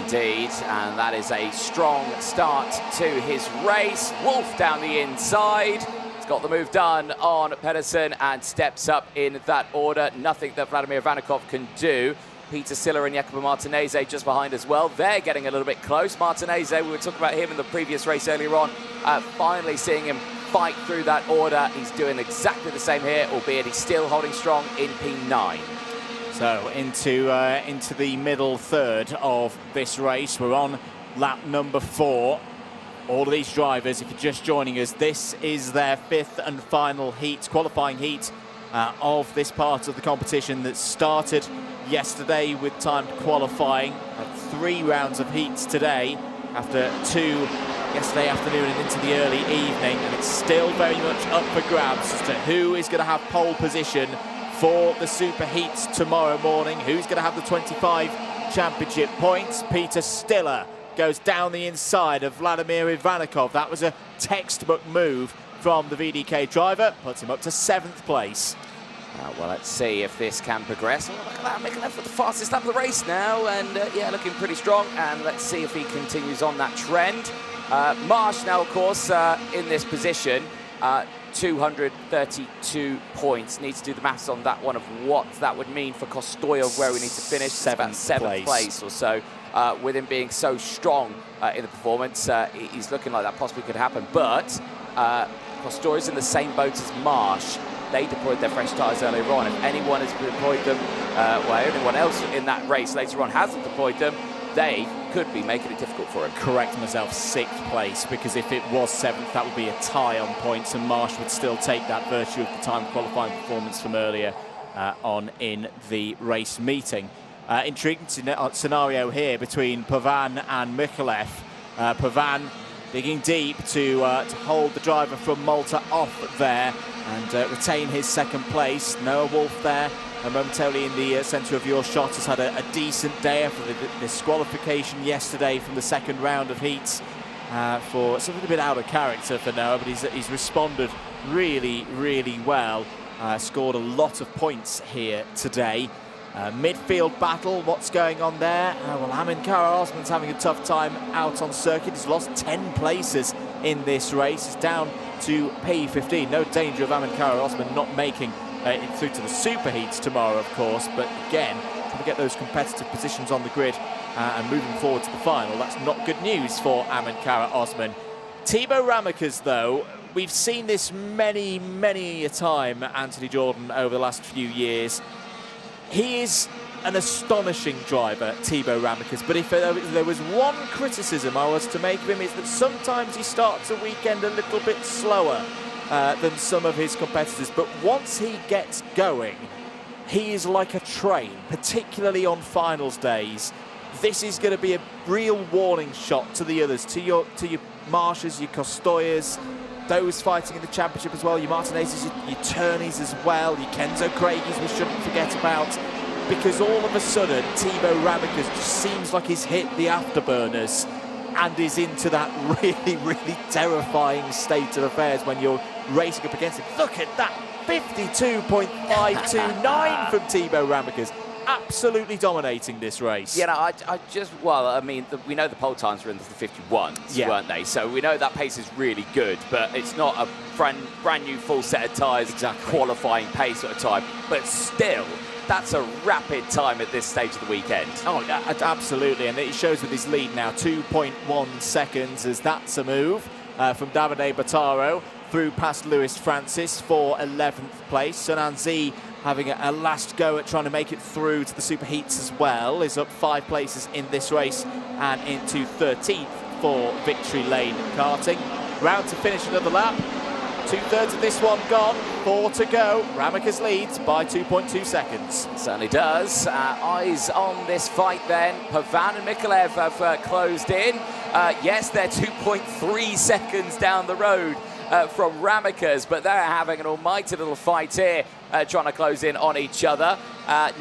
Indeed, and that is a strong start to his race. Wolf down the inside. He's got the move done on Pedersen and steps up in that order. Nothing that Vladimir Ivanikov can do. Peter Siller and Jacopo Martinez just behind as well. They're getting a little bit close. Martinez, we were talking about him in the previous race earlier on, finally seeing him fight through that order. He's doing exactly the same here, albeit he's still holding strong in P9. So into the middle third of this race. We're on lap number 4. All of these drivers, if you're just joining us, this is their 5th and final heat, qualifying heat of this part of the competition that started yesterday with timed qualifying. Had 3 rounds of heats today after 2 yesterday afternoon and into the early evening, and it's still very much up for grabs as to who is going to have pole position for the super heats tomorrow morning, who's going to have the 25 championship points. Peter Stiller goes down the inside of Vladimir Ivanikov. That was a textbook move from the VDK driver, puts him up to 7th place. Well, let's see if this can progress. Oh, look at that, making that for the fastest lap of the race now, and yeah, looking pretty strong. And let's see if he continues on that trend. Marsh now, of course, in this position, 232 points. Need to do the maths on that one of what that would mean for Kostoyev, where we need to finish. 7th place or so. With him being so strong in the performance, he's looking like that possibly could happen. But Kostoyev's in the same boat as Marsh. They deployed their fresh tyres earlier on. If anyone has deployed them, well, anyone else in that race later on hasn't deployed them, they could be making it difficult for him. Correct myself, 6th place, because if it was 7th, that would be a tie on points, and Marsh would still take that virtue of the time qualifying performance from earlier on in the race meeting. Intriguing scenario here between Pavan and Mikulev. Pavan digging deep to hold the driver from Malta off there and retain his 2nd place. Noah Wolf there, momentarily in the centre of your shot, has had a decent day after the disqualification yesterday from the 2nd round of heats for something a bit out of character for Noah, but he's responded really, really well. Scored a lot of points here today. Midfield battle, what's going on there? Well, Amin Kara Osman's having a tough time out on circuit. He's lost 10 places in this race. He's down to P15. No danger of Amin Kara Osman not making it through to the super heats tomorrow, of course. But again, trying to get those competitive positions on the grid and moving forward to the final. That's not good news for Amin Kara Osman. Thibaut Ramakas, though, we've seen this many, many a time, Anthony Jordan, over the last few years. He is an astonishing driver, Thibaut Ramakas, but if there was one criticism I was to make of him, is that sometimes he starts a weekend a little bit slower than some of his competitors, but once he gets going, he is like a train, particularly on finals days. This is going to be a real warning shot to the others, to your Marshes, your Kostoyevs, those fighting in the championship as well, your Martinez's, your Turneys as well, your Kenzo Craigies we shouldn't forget about, because all of a sudden Thibaut Ramakas just seems like he's hit the afterburners and is into that really, really terrifying state of affairs when you're racing up against him. Look at that, 52.529 from Thibaut Ramakas. Absolutely dominating this race. Yeah, no, I just, well, I mean, we know the pole times were in the 51s, weren't they? So we know that pace is really good, but it's not a brand new full set of tyres, qualifying pace at a time. But still, that's a rapid time at this stage of the weekend. Oh, absolutely, and it shows with his lead now, 2.1 seconds, as that's a move from Davide Battaro through past Lewis Francis for 11th place. Sunan Z having a last go at trying to make it through to the super heats as well, is up 5 places in this race and into 13th for Victory Lane Karting. Round to finish another lap. 2/3 of this one gone, 4 to go. Ramakas leads by 2.2 seconds. Certainly does. Eyes on this fight then. Pavan and Mikulev have closed in. Yes, they're 2.3 seconds down the road from Ramakas, but they're having an almighty little fight here, trying to close in on each other.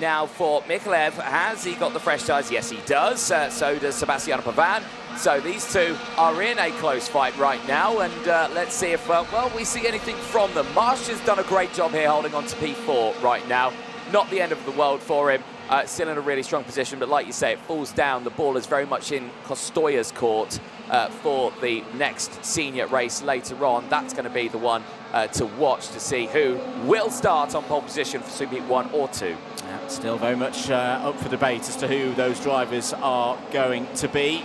Now for Mikulev, has he got the fresh tyres? Yes, he does. So does Sebastiano Pavan. So these two are in a close fight right now, and let's see if, well, we see anything from them. Marsh has done a great job here holding on to P4 right now. Not the end of the world for him. Still in a really strong position, but like you say, it falls down. The ball is very much in Kostoyev's court for the next senior race later on. That's going to be the one to watch to see who will start on pole position for Super Heat 1 or 2. Yeah, still very much up for debate as to who those drivers are going to be.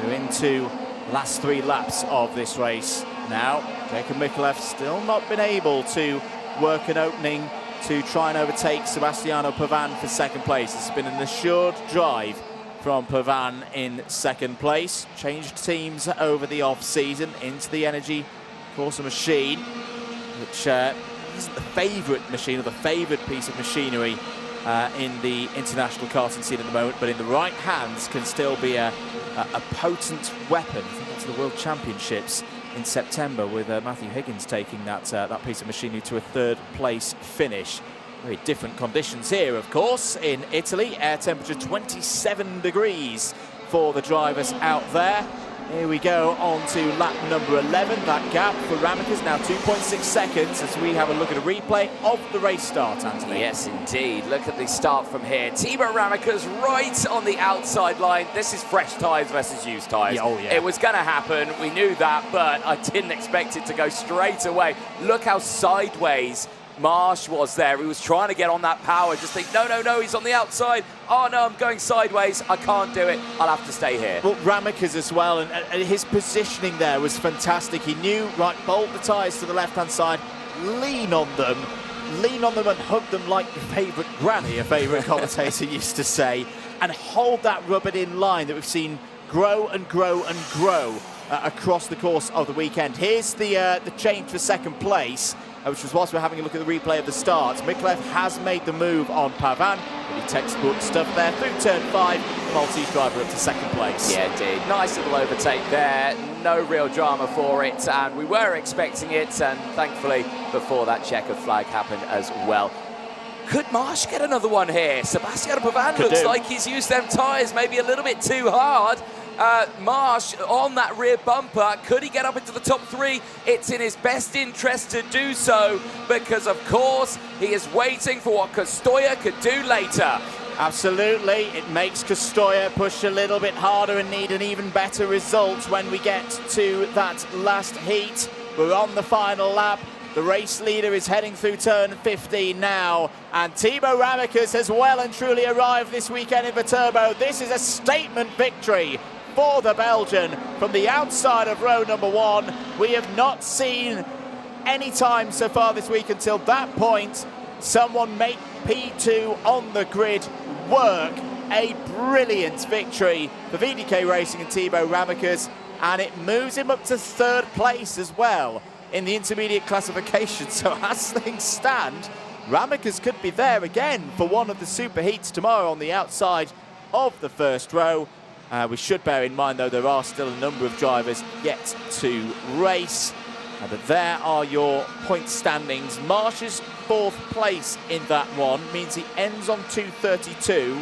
We're into last 3 laps of this race now. Jacob Mikolev still not been able to work an opening to try and overtake Sebastiano Pavan for second place. It's been an assured drive from Pavan in second place. Changed teams over the off-season into the Energy Corsa machine, which isn't the favourite machine or the favoured piece of machinery in the international karting scene at the moment, but in the right hands can still be a potent weapon. I think that's the World Championships in September, with Matthew Higgins taking that piece of machinery to a third place finish. Very different conditions here, of course, in Italy. Air temperature 27 degrees for the drivers out there. Here we go on to lap number 11. That gap for Ramakas now 2.6 seconds as we have a look at a replay of the race start, Anthony. Yes, indeed. Look at the start from here. Thibaut Ramakas right on the outside line. This is fresh tyres versus used tyres. Yeah, oh yeah. It was going to happen. We knew that, but I didn't expect it to go straight away. Look how sideways Marsh was there. He was trying to get on that power. Just think, no, he's on the outside. Oh no, I'm going sideways. I can't do it. I'll have to stay here. Well, Ramakas as well, and his positioning there was fantastic. He knew, right, bolt the tyres to the left-hand side, lean on them and hug them like your favourite granny, a favourite commentator used to say, and hold that rubbered in line that we've seen grow and grow and grow across the course of the weekend. Here's the change for second place, which was whilst we're having a look at the replay of the start. Mikolev has made the move on Pavan. Pretty textbook stuff there. Through turn 5, Maltese driver up to second place. Yeah, indeed. Nice little overtake there. No real drama for it, and we were expecting it, and thankfully, before that checkered flag happened as well. Could Marsh get another one here? Sebastiano Pavan looks like he's used them tyres maybe a little bit too hard. Marsh on that rear bumper, could he get up into the top 3? It's in his best interest to do so, because of course he is waiting for what Kostoya could do later. Absolutely, it makes Kostoya push a little bit harder and need an even better result when we get to that last heat. We're on the final lap. The race leader is heading through turn 15 now, and Thibaut Ramakas has well and truly arrived this weekend in Viterbo. This is a statement victory for the Belgian from the outside of row number 1. We have not seen any time so far this week until that point someone make P2 on the grid work. A brilliant victory for VDK Racing and Thibaut Ramakas, and it moves him up to third place as well in the intermediate classification. So as things stand, Ramakas could be there again for one of the super heats tomorrow on the outside of the first row. We should bear in mind, though, there are still a number of drivers yet to race. But there are your point standings. Marsh's fourth place in that one means he ends on 2:32.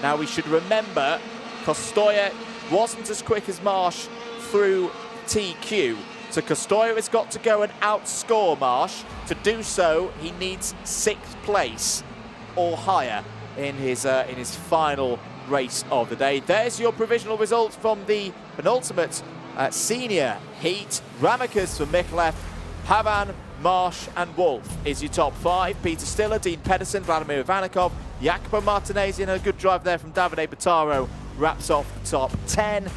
Now, we should remember, Kostoya wasn't as quick as Marsh through TQ. So Kostoya has got to go and outscore Marsh. To do so, he needs 6th place or higher in his final race of the day. There's your provisional results from the penultimate senior heat. Ramakas for Mikolev, Pavan, Marsh and Wolf is your top 5. Peter Stiller, Dean Pedersen, Vladimir Ivanikov, Jacopo Martinez, and a good drive there from Davide Bottaro wraps off the top 10.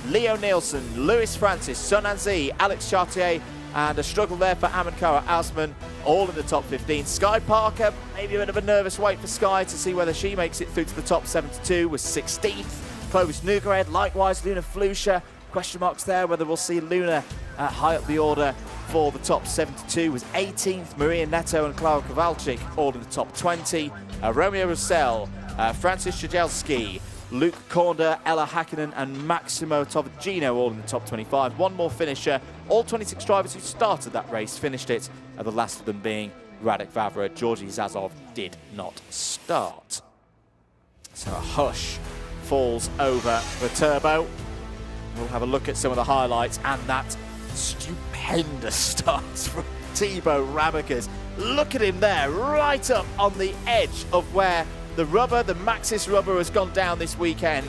Leo Nielsen, Lewis Francis, Sun Anzi, Alex Chartier, and a struggle there for Amankara Asman, all in the top 15. Sky Parker, maybe a bit of a nervous wait for Sky to see whether she makes it through to the top 72, was 16th. Clovis Nugared, likewise Luna Flusha, question marks there whether we'll see Luna high up the order for the top 72, was 18th. Maria Neto and Clara Kowalczyk all in the top 20. Romeo Roussel, Francis Shajelski, Luke Korda, Ella Hakkinen and Maximo Tovagino all in the top 25. One more finisher. All 26 drivers who started that race finished it, the last of them being Radek Vavra. Georgi Zazov did not start. So a hush falls over Viterbo. We'll have a look at some of the highlights, and that stupendous start from Thibaut Ramakas. Look at him there, right up on the edge of where the rubber, the Maxxis rubber, has gone down this weekend,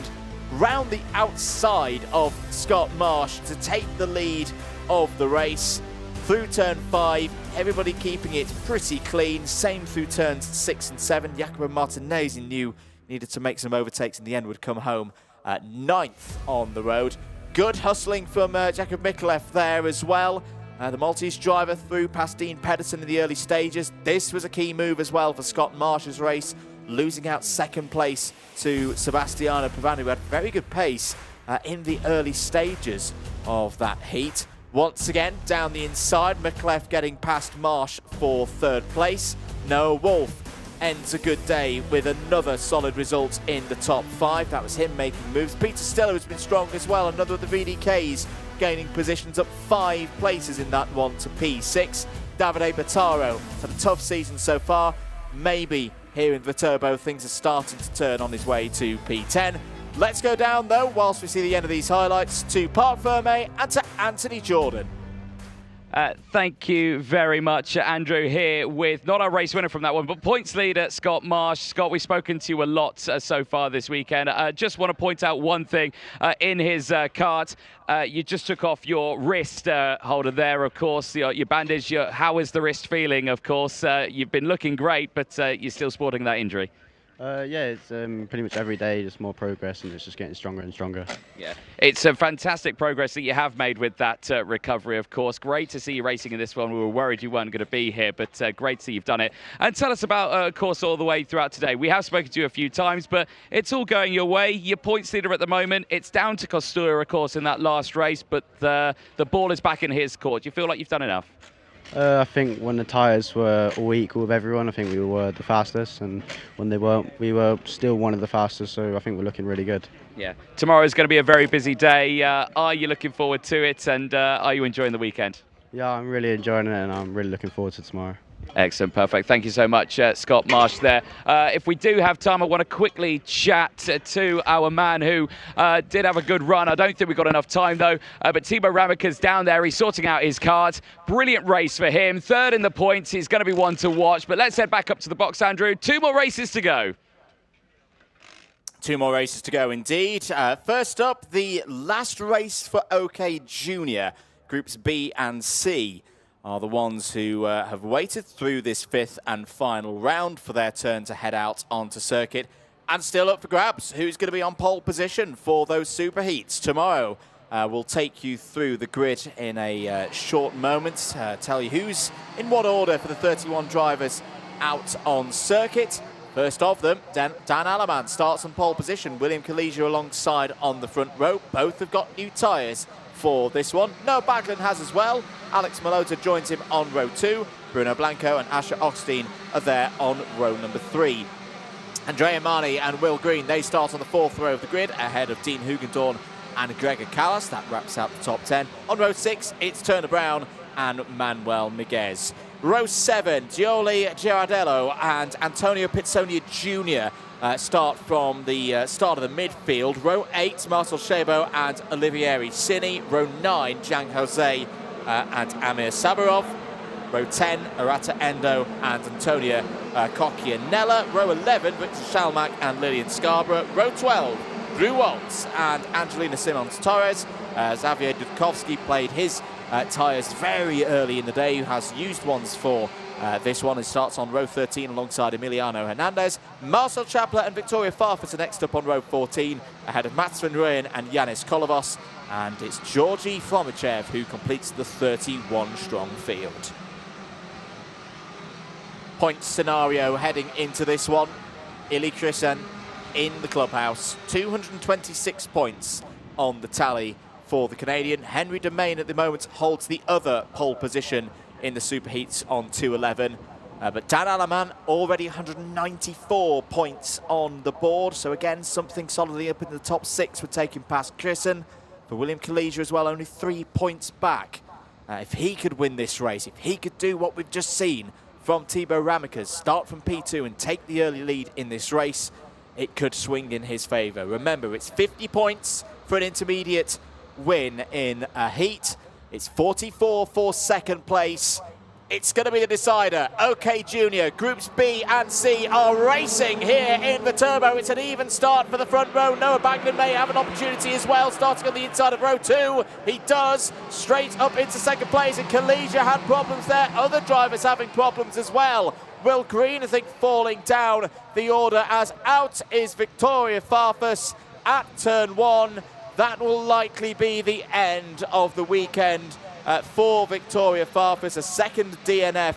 round the outside of Scott Marsh to take the lead of the race. Through turn 5, everybody keeping it pretty clean. Same through turns 6 and 7. Jacopo Martinez needed to make some overtakes in the end, would come home at 9th on the road. Good hustling from Jacob Mikolev there as well. The Maltese driver through past Dean Pedersen in the early stages. This was a key move as well for Scott Marsh's race, losing out second place to Sebastiano Pavani, who had very good pace in the early stages of that heat. Once again, down the inside, McClef getting past Marsh for third place. Noah Wolf ends a good day with another solid result in the top 5. That was him making moves. Peter Stella has been strong as well, another of the VDKs gaining positions up 5 places in that one to P6. Davide Battaro had a tough season so far. Maybe here in Viterbo things are starting to turn on his way to P10. Let's go down though, whilst we see the end of these highlights, to Parc Ferme and to Anthony Jordan. Thank you very much, Andrew, here with not our race winner from that one, but points leader, Scott Marsh. Scott, we've spoken to you a lot so far this weekend. Just want to point out one thing in his kart. You just took off your wrist holder there, of course, your bandage. How is the wrist feeling, of course? You've been looking great, but you're still sporting that injury. Yeah, it's pretty much every day, just more progress, and it's just getting stronger and stronger. Yeah, it's a fantastic progress that you have made with that recovery, of course. Great to see you racing in this one. We were worried you weren't going to be here, but great to see you've done it. And tell us about, of course, all the way throughout today. We have spoken to you a few times, but it's all going your way. Your points leader at the moment. It's down to Costura, of course, in that last race, but the ball is back in his court. Do you feel like you've done enough? I think when the tyres were all equal with everyone, I think we were the fastest, and when they weren't, we were still one of the fastest, so I think we're looking really good. Yeah, tomorrow is going to be a very busy day. Are you looking forward to it, and are you enjoying the weekend? Yeah, I'm really enjoying it, and I'm really looking forward to tomorrow. Excellent, perfect. Thank you so much, Scott Marsh there. If we do have time, I want to quickly chat to our man who did have a good run. I don't think we've got enough time, though. But Timo Rameka's down there. He's sorting out his card. Brilliant race for him. Third in the points. He's going to be one to watch. But let's head back up to the box, Andrew. 2 more races to go. 2 more races to go, indeed. First up, the last race for OK Junior. Groups B and C are the ones who have waited through this 5th and final round for their turn to head out onto circuit. And still up for grabs. Who's going to be on pole position for those super heats tomorrow? We'll take you through the grid in a short moment, tell you who's in what order for the 31 drivers out on circuit. First of them, Dan Alaman starts on pole position. William Kalesia alongside on the front row. Both have got new tyres for this one. Noah Baglan has as well. Alex Malota joins him on row 2. Bruno Blanco and Asher Oxteen are there on row number 3. Andrea Marnie and Will Green, they start on the 4th row of the grid ahead of Dean Hugendorn and Gregor Callas. That wraps out the top 10. On row 6, it's Turner Brown and Manuel Miguez. Row 7, Gioli Girardello and Antonio Pizzonia Jr. Start from the start of the midfield. Row 8, Marcel Shebo and Olivieri Cini. Row 9, Jiang Jose and Amir Sabarov. Row 10, Arata Endo and Antonia Cocchianella. Row 11, Victor Shalmak and Lillian Scarborough. Row 12, Drew Waltz and Angelina Simons-Torres. Xavier Dudkovsky played his tyres very early in the day, who has used ones for this one. He starts on row 13 alongside Emiliano Hernandez. Marcel Chapler and Victoria Farfus are next up on row 14 ahead of Mats van Rooyen and Yanis Kolovos. And it's Georgi Flomichev who completes the 31-strong field. Point scenario heading into this one. Ili Krisen in the clubhouse. 226 points on the tally for the Canadian. Henry Domain at the moment holds the other pole position in the superheats on 211. But Dan Alaman already 194 points on the board. So again, something solidly up in the top 6 would take him past Krisen. For William Kalesia as well, only 3 points back. If he could win this race, if he could do what we've just seen from Thibaut Ramekes, start from P2 and take the early lead in this race, it could swing in his favour. Remember, it's 50 points for an intermediate win in a heat. It's 44 for second place. It's going to be the decider. OK Junior, Groups B and C are racing here in Viterbo. It's an even start for the front row. Noah Bagnan may have an opportunity as well, starting on the inside of row 2. He does, straight up into second place, and Kalesia had problems there. Other drivers having problems as well. Will Green, I think, falling down the order, as out is Victoria Farfus at turn 1. That will likely be the end of the weekend for Victoria Farfus, a second DNF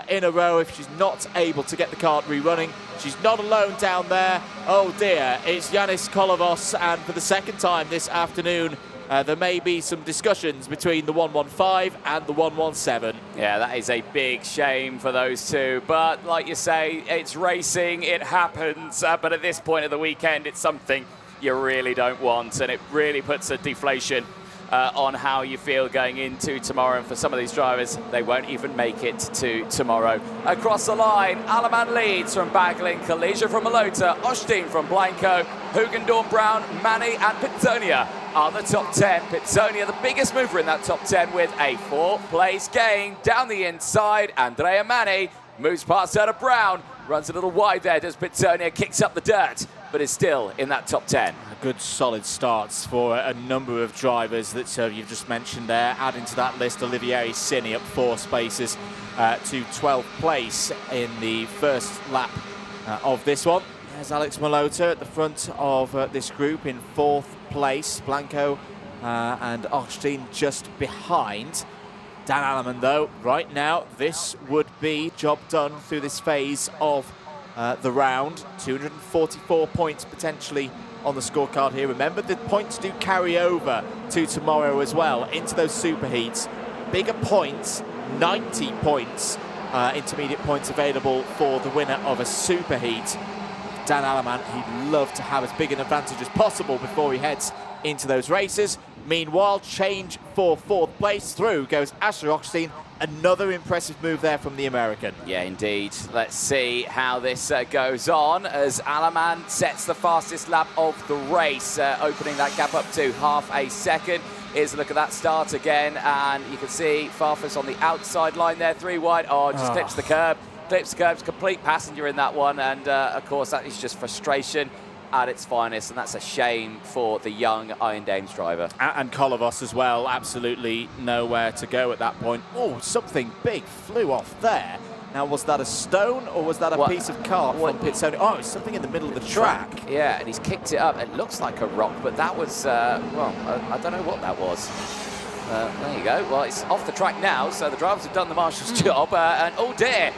in a row if she's not able to get the kart rerunning. She's not alone down there. Oh dear, it's Yanis Kolovos, and for the second time this afternoon, there may be some discussions between the 115 and the 117. Yeah, that is a big shame for those two. But like you say, it's racing, it happens. But at this point of the weekend, it's something you really don't want. And it really puts a deflation on how you feel going into tomorrow. And for some of these drivers, they won't even make it to tomorrow. Across the line, Alaman leads from Baglin, Kalija from Malota, Osteen from Blanco, Hugendorn, Brown, Manny and Pitzonia are the top 10. Pitzonia, the biggest mover in that top 10 with a 4th place gain. Down the inside, Andrea Manny moves past her to Brown, runs a little wide there, does Pitzonia, kicks up the dirt, but is still in that top 10. Good solid starts for a number of drivers that you've just mentioned there. Adding to that list, Olivier Cini up 4 spaces to 12th place in the first lap of this one. There's Alex Malota at the front of this group in 4th place. Blanco and Osteen just behind. Dan Alleman, though, right now, this would be job done through this phase of the round. 244 points potentially on the scorecard here. Remember, the points do carry over to tomorrow as well into those super heats. Bigger points, 90 points, intermediate points available for the winner of a super heat. Dan Alleman, he'd love to have as big an advantage as possible before he heads into those races. Meanwhile, change for 4th place. Through goes Ashley Osteen. Another impressive move there from the American. Yeah, indeed. Let's see how this goes on as Alaman sets the fastest lap of the race, opening that gap up to half a second. Here's a look at that start again, and you can see Farfus on the outside line there, 3 wide. Oh, just clips the curb. Clips the curb, complete passenger in that one, and of course that is just frustration at its finest, and that's a shame for the young Iron Dames driver. And Kolovos as well, absolutely nowhere to go at that point. Oh, something big flew off there. Now, was that a stone or was that a piece of cart from Pitzonia? Oh, it's something in the middle of the track. Yeah, and he's kicked it up. It looks like a rock, but that was, well, I don't know what that was. There you go. Well, it's off the track now, so the drivers have done the marshal's job. And oh dear,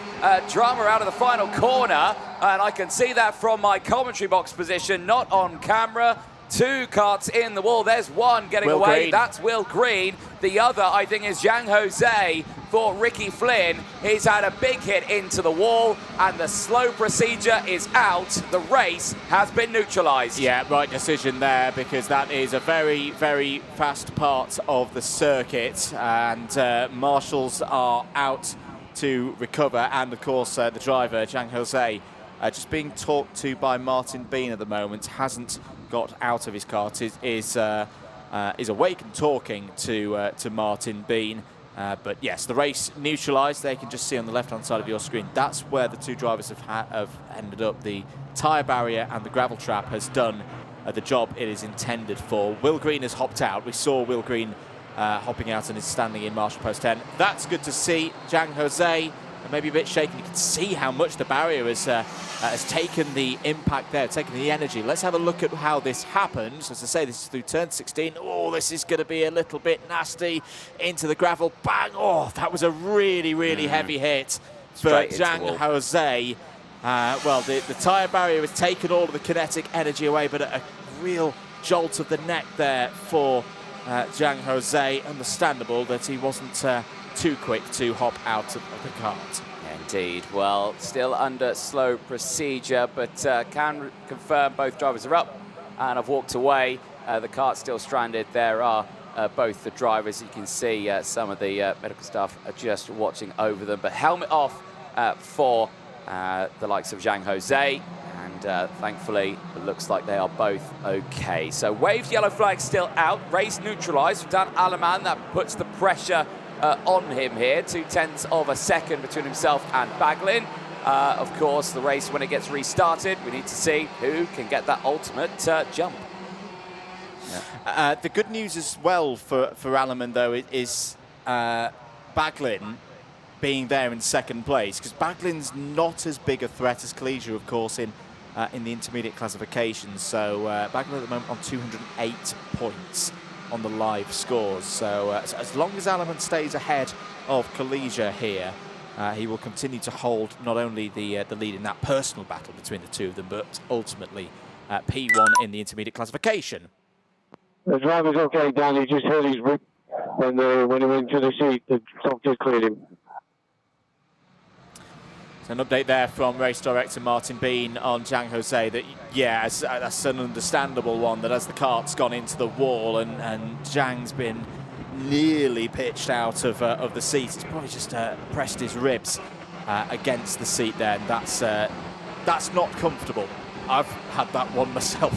drama out of the final corner. And I can see that from my commentary box position, not on camera. 2 carts in the wall. There's one getting away. Green. That's Will Green. The other, I think, is Zhang Jose for Ricky Flynn. He's had a big hit into the wall, and the slow procedure is out. The race has been neutralised. Yeah, right decision there, because that is a very, very fast part of the circuit, and marshals are out to recover, and of course the driver, Zhang Jose, just being talked to by Martin Bean at the moment, hasn't got out of his kart, is awake and talking to Martin Bean. But yes, the race neutralised. They can just see on the left-hand side of your screen. That's where the 2 drivers have ended up. The tyre barrier and the gravel trap has done the job it is intended for. Will Green has hopped out. We saw Will Green hopping out and is standing in Marshal Post 10. That's good to see. Zhang Jose, maybe a bit shaken. You can see how much the barrier has taken the impact there, taken the energy. Let's have a look at how this happens. As I say, this is through turn 16. Oh, this is going to be a little bit nasty. Into the gravel. Bang! Oh, that was a really, really heavy hit for Zhang Jose. Well, the tyre barrier has taken all of the kinetic energy away, but a real jolt of the neck there for Zhang Jose. Understandable that he wasn't too quick to hop out of the kart. Indeed. Well, still under slow procedure, but can confirm both drivers are up and have walked away. The kart's still stranded. There are both the drivers. You can see some of the medical staff are just watching over them. But helmet off for the likes of Zhang Jose. And thankfully, it looks like they are both okay. So Waves yellow flag still out. Race neutralised for Dan Alleman. That puts the pressure on him here. 0.2 of a second between himself and Baglin. Of course, the race, when it gets restarted, we need to see who can get that ultimate jump. The good news as well for Alleman, though, is Baglin being there in 2nd place, because Baglin's not as big a threat as Kalija, of course, in the intermediate classification. So Baglin at the moment on 208 points. on the live scores. So as long as Aleman stays ahead of Kalija here, he will continue to hold not only the lead in that personal battle between the two of them, but ultimately P1 in the intermediate classification. The driver's okay, Dan. He just hurt his rib when he went to the seat. The doctor cleared him. So an update there from race director Martin Bean on Zhang Jose that, yeah, that's an understandable one, that as the cart's gone into the wall and Zhang's been nearly pitched out of the seat, he's probably just pressed his ribs against the seat there, and that's not comfortable. I've had that one myself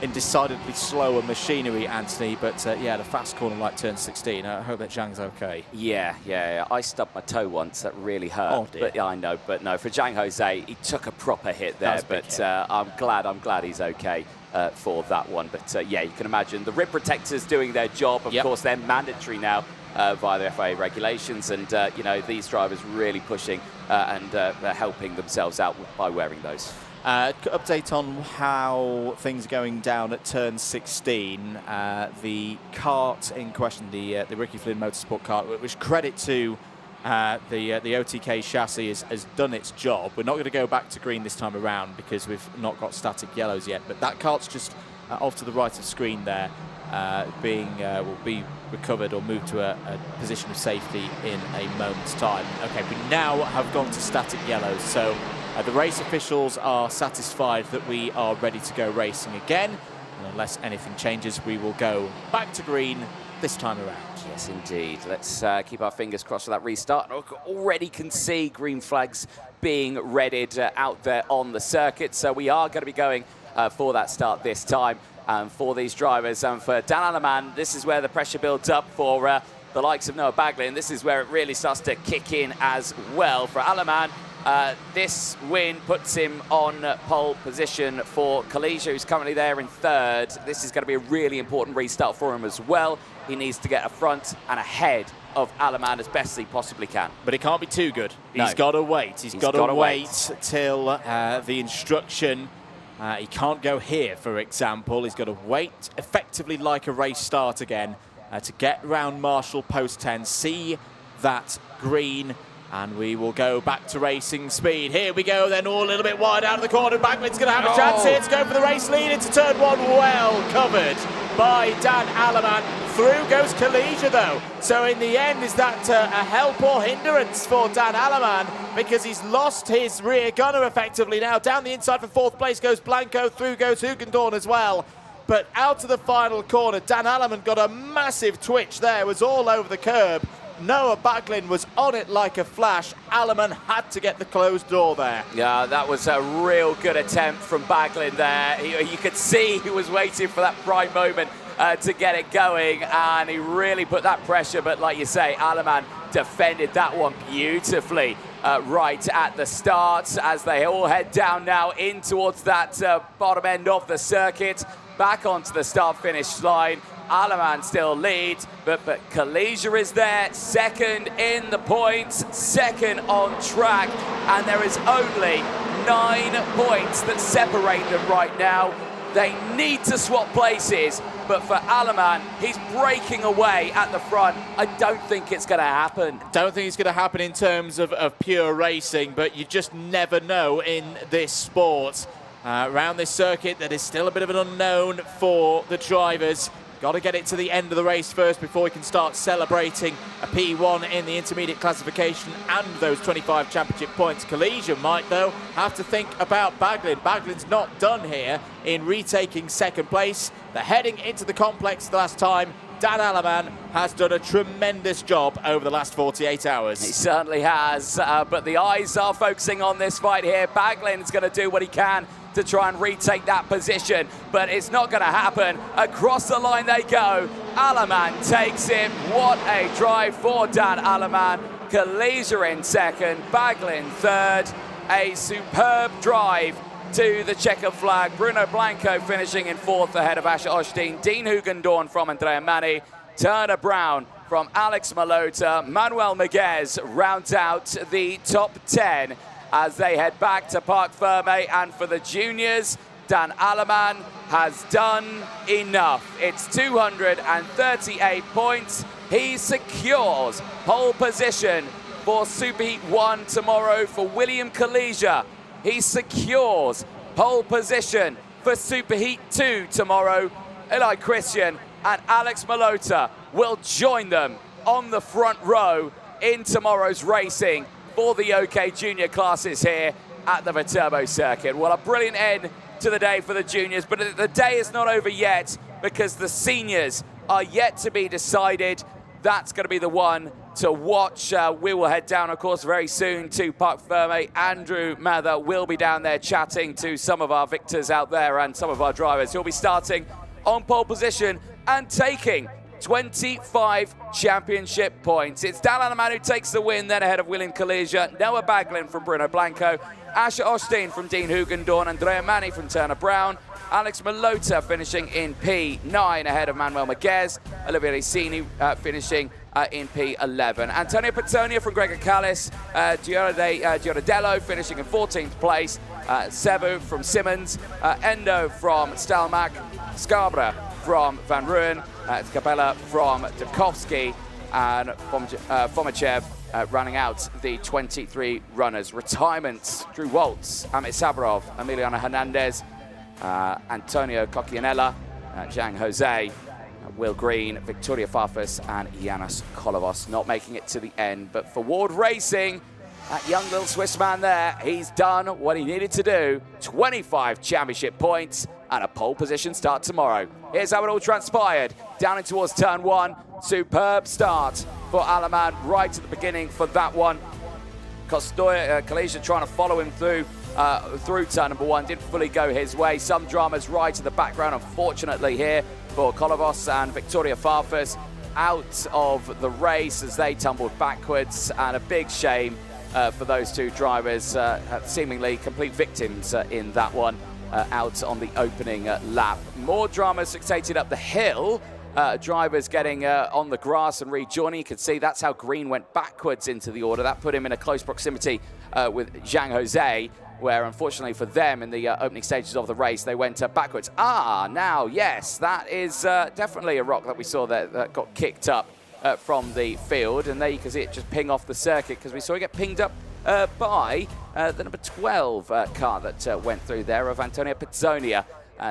in decidedly slower machinery, Anthony, but yeah, the fast corner like turn 16. I hope that Zhang's okay. Yeah. I stubbed my toe once. That really hurt. Oh, dear. But yeah, I know. But no, for Zhang Jose, he took a proper hit there. But I'm glad he's okay for that one. But yeah, you can imagine the rib protectors doing their job. Of course, they're mandatory now via the FIA regulations, and you know, these drivers really pushing and they're helping themselves out by wearing those. Update on how things are going down at turn 16. The kart in question, the Ricky Flynn Motorsport kart, which credit to the OTK chassis has done its job. We're not going to go back to green this time around because we've not got static yellows yet, but that kart's just off to the right of screen there, will be recovered or moved to a position of safety in a moment's time. Okay, we now have gone to static yellows, so the race officials are satisfied that we are ready to go racing again. And unless anything changes, we will go back to green this time around. Yes, indeed. Let's keep our fingers crossed for that restart. Already can see green flags being readied out there on the circuit. So we are going to be going for that start this time. For these drivers and for Dan Aleman, this is where the pressure builds up for the likes of Noah Baglin. This is where it really starts to kick in as well. For Aleman, this win puts him on pole position for Kalija, who's currently there in third. This is going to be a really important restart for him as well. He needs to get a front and ahead of Aleman as best he possibly can. But it can't be too good. No. He's got to wait. He's got to wait till the instruction. He can't go here, for example. He's got to wait, effectively like a race start again, to get round Marshall post 10, see that green, and we will go back to racing speed. Here we go then, all a little bit wide out of the corner. Backman's going to have a chance here to go for the race lead into turn 1. Well covered by Dan Aleman. Through goes Kalija though. So in the end, is that a help or hindrance for Dan Aleman? Because he's lost his rear gunner effectively now. Down the inside for 4th place goes Blanco. Through goes Hugendorn as well. But out to the final corner, Dan Aleman got a massive twitch there. Was all over the curb. Noah Baglin was on it like a flash. Aleman had to get the closed door there. Yeah, that was a real good attempt from Baglin there. You could see he was waiting for that prime moment to get it going, and he really put that pressure. But like you say, Aleman defended that one beautifully right at the start as they all head down now in towards that bottom end of the circuit, back onto the start-finish line. Aleman still leads, but Kalija is there, second in the points, second on track, and there is only 9 points that separate them right now. They need to swap places, but for Aleman, he's breaking away at the front. I don't think it's going to happen. Don't think it's going to happen in terms of pure racing, but you just never know in this sport. Around this circuit that is still a bit of an unknown for the drivers. Got to get it to the end of the race first before we can start celebrating a P1 in the intermediate classification and those 25 championship points. Kalija might, though, have to think about Baglin. Baglin's not done here in retaking second place. They're heading into the complex the last time. Dan Aleman has done a tremendous job over the last 48 hours. He certainly has, but the eyes are focusing on this fight here. Baglin's going to do what he can to try and retake that position, but it's not going to happen. Across the line they go. Aleman takes it. What a drive for Dan Aleman. Kalija in second, Baglin third. A superb drive to the checkered flag. Bruno Blanco finishing in 4th ahead of Asher Osteen. Dean Hugendorn from Andrea Mani. Turner Brown from Alex Malota. Manuel Miguez rounds out the top 10 as they head back to Parc Ferme. And for the juniors, Dan Aleman has done enough. It's 238 points. He secures pole position for Superheat 1 tomorrow for William Kalesia. He secures pole position for Superheat 2 tomorrow. Eli Christian and Alex Malota will join them on the front row in tomorrow's racing for the OK Junior classes here at the Viterbo circuit. Well, a brilliant end to the day for the juniors, but the day is not over yet because the seniors are yet to be decided. That's going to be the one to watch. We will head down, of course, very soon to Parc Ferme. Andrew Mather will be down there chatting to some of our victors out there and some of our drivers. He'll be starting on pole position and taking 25 championship points. It's Dan Aleman who takes the win, then ahead of William Kalesia, Noah Baglin from Bruno Blanco, Asher Osteen from Dean Hugendorn, Andrea Manni from Turner Brown, Alex Malota finishing in P9 ahead of Manuel Maguez, Olivia Licini finishing in P11. Antonio Pettonia from Gregor Callis, Giordello finishing in 14th place, Sebu from Simmons, Endo from Stalmack, Scarborough from Van Ruyen, Capella from Dubkovsky, and Fomichev running out the 23 runners. Retirements: Drew Waltz, Amit Sabarov, Emiliano Hernandez, Antonio Cocchianella, Zhang Jose, Will Green, Victoria Farfus, and Yanis Kolovos not making it to the end. But for Ward Racing, that young little Swiss man there, he's done what he needed to do. 25 championship points and a pole position start tomorrow. Here's how it all transpired. Down in towards turn one. Superb start for Aleman right at the beginning for that one. Kalesia trying to follow him through turn number one. Didn't fully go his way. Some dramas right in the background, unfortunately, here for Kolovos and Victoria Farfus out of the race as they tumbled backwards. And a big shame for those two drivers, seemingly complete victims in that one. Out on the opening lap. More drama succeeded up the hill. Drivers getting on the grass and rejoining. You can see that's how Green went backwards into the order. That put him in a close proximity with Zhang Jose, where unfortunately for them in the opening stages of the race, they went backwards. Now, yes, that is definitely a rock that we saw that got kicked up from the field. And there you can see it just ping off the circuit because we saw it get pinged up by the number 12 car that went through there of Antonio Pizzonia.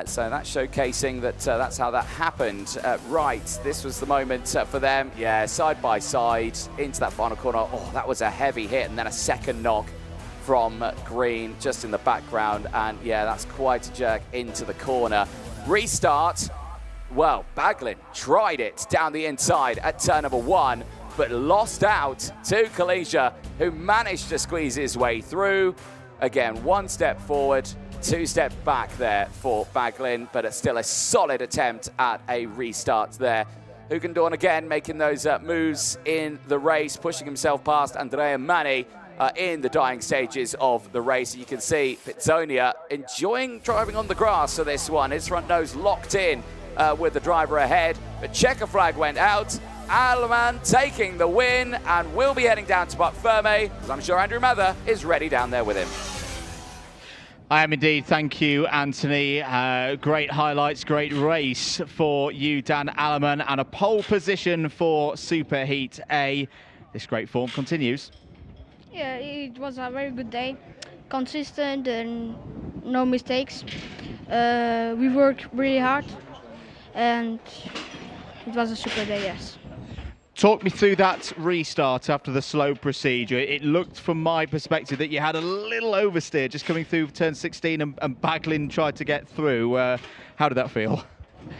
So that's showcasing that that's how that happened. Right, this was the moment for them. Yeah, side by side into that final corner. Oh, that was a heavy hit, and then a second knock from Green just in the background. And yeah, that's quite a jerk into the corner. Restart. Well, Baglin tried it down the inside at turn number one, but lost out to Kalesia, who managed to squeeze his way through. Again, one step forward, two steps back there for Baglin, but it's still a solid attempt at a restart there. Hugendorn again making those moves in the race, pushing himself past Andrea Manni in the dying stages of the race. You can see Pizzonia enjoying driving on the grass for this one. His front nose locked in with the driver ahead, but checker flag went out. Aleman taking the win, and we'll be heading down to Parc Ferme, because I'm sure Andrew Mather is ready down there with him. I am indeed. Thank you, Anthony. Great highlights, great race for you, Dan Aleman, and a pole position for Superheat A. This great form continues. Yeah, it was a very good day. Consistent and no mistakes. We worked really hard, and it was a super day, yes. Talk me through that restart after the slow procedure. It looked, from my perspective, that you had a little oversteer just coming through turn 16 and Baglin tried to get through. How did that feel?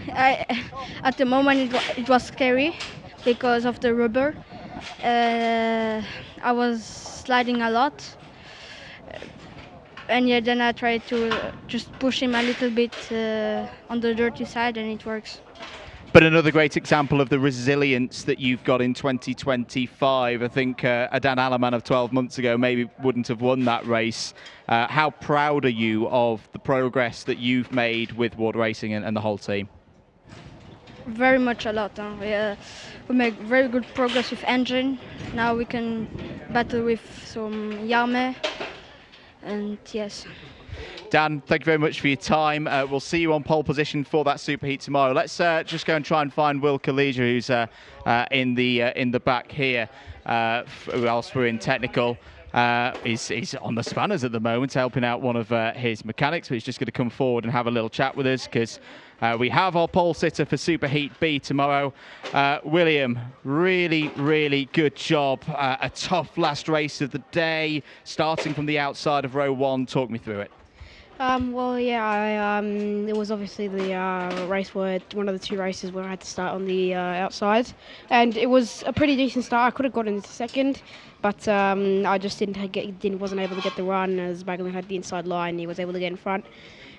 At the moment, it was scary because of the rubber. I was sliding a lot. And yeah, then I tried to just push him a little bit on the dirty side, and it works. But another great example of the resilience that you've got in 2025. I think a Dan Aleman of 12 months ago maybe wouldn't have won that race. How proud are you of the progress that you've made with Ward Racing and the whole team? Very much a lot. We make very good progress with engine. Now we can battle with some Yarme, and yes. Dan, thank you very much for your time. We'll see you on pole position for that superheat tomorrow. Let's just go and try and find Will Kaleja, who's in the back here. Who else we're in technical? He's on the spanners at the moment, helping out one of his mechanics, but he's just going to come forward and have a little chat with us because we have our pole sitter for Superheat B tomorrow. William, really good job. A tough last race of the day, starting from the outside of row 1. Talk me through it. Well, yeah, it was obviously the race where one of the 2 races where I had to start on the outside, and it was a pretty decent start. I could have gotten into second, but I just wasn't able to get the run as Baglin had the inside line. He was able to get in front,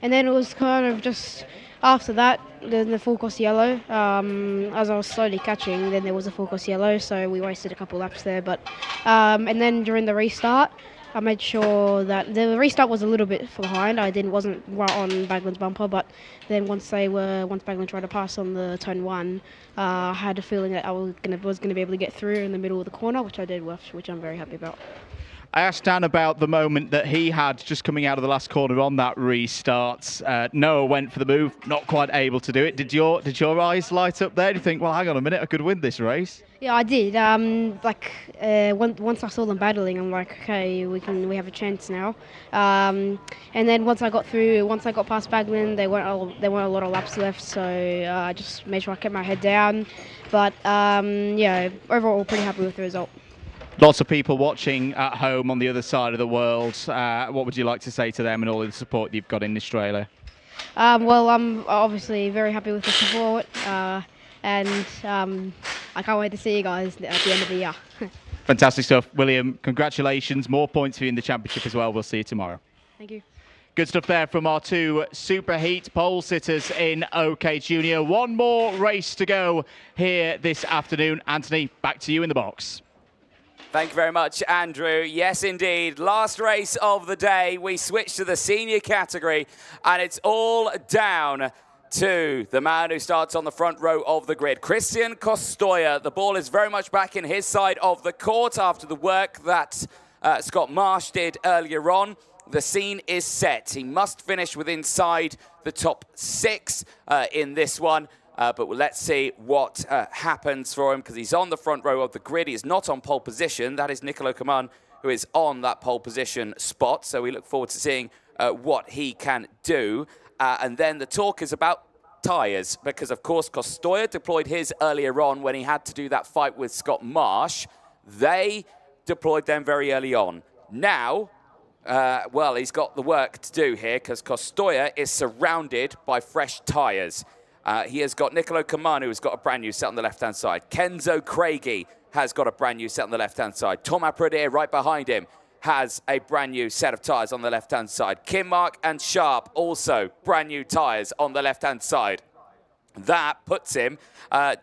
and then it was kind of just after that, the full course yellow. As I was slowly catching, then there was a full course yellow, so we wasted a couple laps there. But and then during the restart, I made sure that the restart was a little bit behind. Wasn't right on Baglin's bumper, but then once Baglin tried to pass on the turn 1, I had a feeling that I was gonna be able to get through in the middle of the corner, which I did, which I'm very happy about. I asked Dan about the moment that he had just coming out of the last corner on that restart. Noah went for the move, not quite able to do it. Did your eyes light up there? Do you think, well, hang on a minute, I could win this race? Yeah, I did. Once I saw them battling, I'm like, okay, we have a chance now. And then once I got past Baglin, there weren't a lot of laps left, so I just made sure I kept my head down. But yeah, overall, pretty happy with the result. Lots of people watching at home on the other side of the world. What would you like to say to them and all the support you've got in Australia? Well, I'm obviously very happy with the support, and I can't wait to see you guys at the end of the year. Fantastic stuff. William, congratulations. More points for you in the championship as well. We'll see you tomorrow. Thank you. Good stuff there from our 2 superheat pole sitters in OK Junior. One more race to go here this afternoon. Anthony, back to you in the box. Thank you very much, Andrew. Yes, indeed. Last race of the day. We switch to the senior category, and it's all down to the man who starts on the front row of the grid, Christian Kostoya. The ball is very much back in his side of the court after the work that Scott Marsh did earlier on. The scene is set. He must finish with inside the top 6 in this one. But let's see what happens for him, because he's on the front row of the grid. He is not on pole position. That is Nicolo Kaman, who is on that pole position spot. So we look forward to seeing what he can do. And then the talk is about tyres, because, of course, Kostoya deployed his earlier on when he had to do that fight with Scott Marsh. They deployed them very early on. Now, well, he's got the work to do here, because Kostoya is surrounded by fresh tyres. He has got Nicolo Kaman, who's got a brand new set on the left-hand side. Kenzo Craigie has got a brand new set on the left-hand side. Thomas Pradier right behind him has a brand new set of tyres on the left-hand side. Kinmark and Sharp also brand new tyres on the left-hand side. That puts him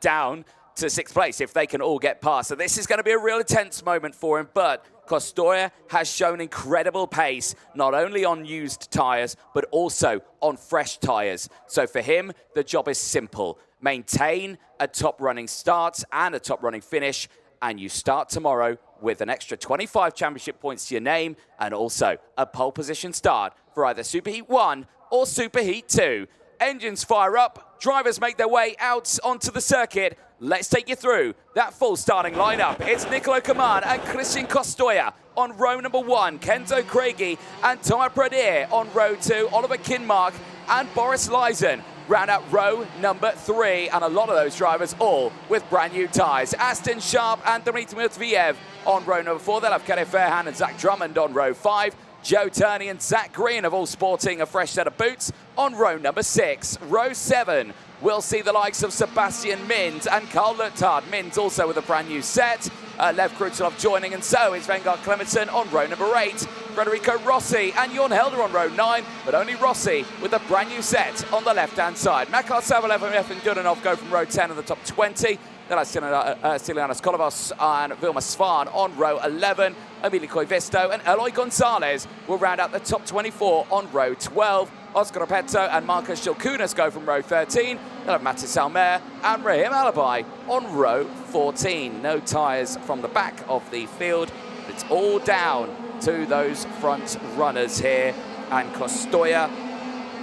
down to 6th place if they can all get past. So this is going to be a real intense moment for him, but Kostoya has shown incredible pace, not only on used tyres, but also on fresh tyres. So for him, the job is simple. Maintain a top running start and a top running finish, and you start tomorrow with an extra 25 championship points to your name, and also a pole position start for either Superheat 1 or Superheat 2. Engines fire up, drivers make their way out onto the circuit. Let's take you through that full starting lineup. It's Nicolo Kaman and Christian Kostoya on row number 1. Kenzo Craigie and Thomas Pradier on row 2. Oliver Kinmark and Boris Leisen round out row number 3. And a lot of those drivers all with brand new tyres. Aston Sharp and Dmitry Matviev on row number 4. They'll have Kelly Fairhand and Zach Drummond on row 5. Joe Turney and Zach Green have all sporting a fresh set of boots on row number 6. Row 7. We'll see the likes of Sebastian Minz and Carl Luttard. Minz also with a brand new set. Lev Krutulov joining, and so is Vengard Clementson on row number 8. Federico Rossi and Jon Helder on row 9, but only Rossi with a brand new set on the left-hand side. Makar Savalev and Efim Dudinov go from row 10 in the top 20. Then Stilianos Kolovos and Vilma Svan on row 11. Emilio Koivisto and Eloy Gonzalez will round out the top 24 on row 12. Oscar Repetto and Marcos Shilkunas go from row 13. They'll have Matis Almer and Rahim Alabai on row 14. No tyres from the back of the field. It's all down to those front runners here. and Kostoya,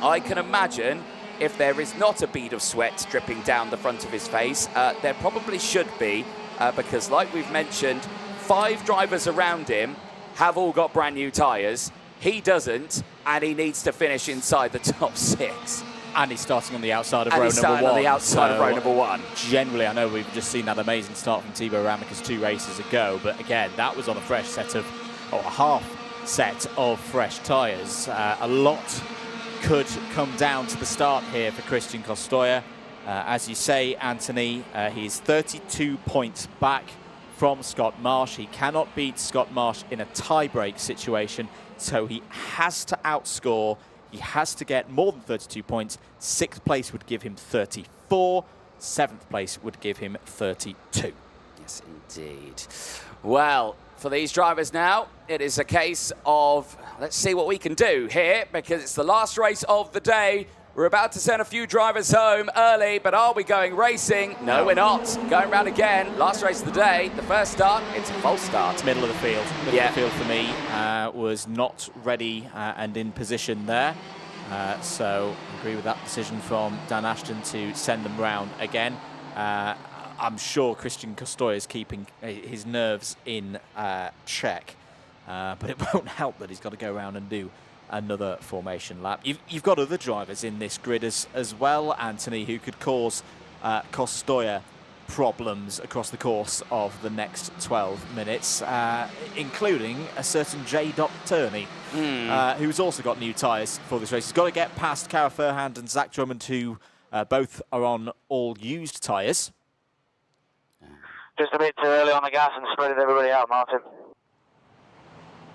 I can imagine if there is not a bead of sweat dripping down the front of his face, there probably should be, because like we've mentioned, 5 drivers around him have all got brand new tyres. He doesn't, and he needs to finish inside the top 6. And he's starting on the outside of row number 1. On the outside of row number 1. Generally, I know we've just seen that amazing start from Thibaut Ramicus 2 races ago, but again, that was on a fresh set of, or a half set of fresh tyres. A lot could come down to the start here for Christian Kostoya. As you say, Anthony, he's 32 points back from Scott Marsh. He cannot beat Scott Marsh in a tie-break situation, so he has to outscore. He has to get more than 32 points. 6th place would give him 34. 7th place would give him 32. Yes, indeed. Well, for these drivers now, it is a case of let's see what we can do here, because it's the last race of the day. We're about to send a few drivers home early, but are we going racing? No, we're not. Going round again. Last race of the day. The first start, it's a false start. Middle of the field. Middle of the field for me was not ready and in position there. So I agree with that decision from Dan Ashton to send them round again. I'm sure Christian Kostoya is keeping his nerves in check, but it won't help that he's got to go around and do another formation lap. You've got other drivers in this grid as well, Anthony, who could cause Kostoya problems across the course of the next 12 minutes, including a certain J. Turney, who's also got new tyres for this race. He's got to get past Cara Furhand and Zach Drummond, who both are on all used tyres. Just a bit too early on the gas and spreaded everybody out, Martin.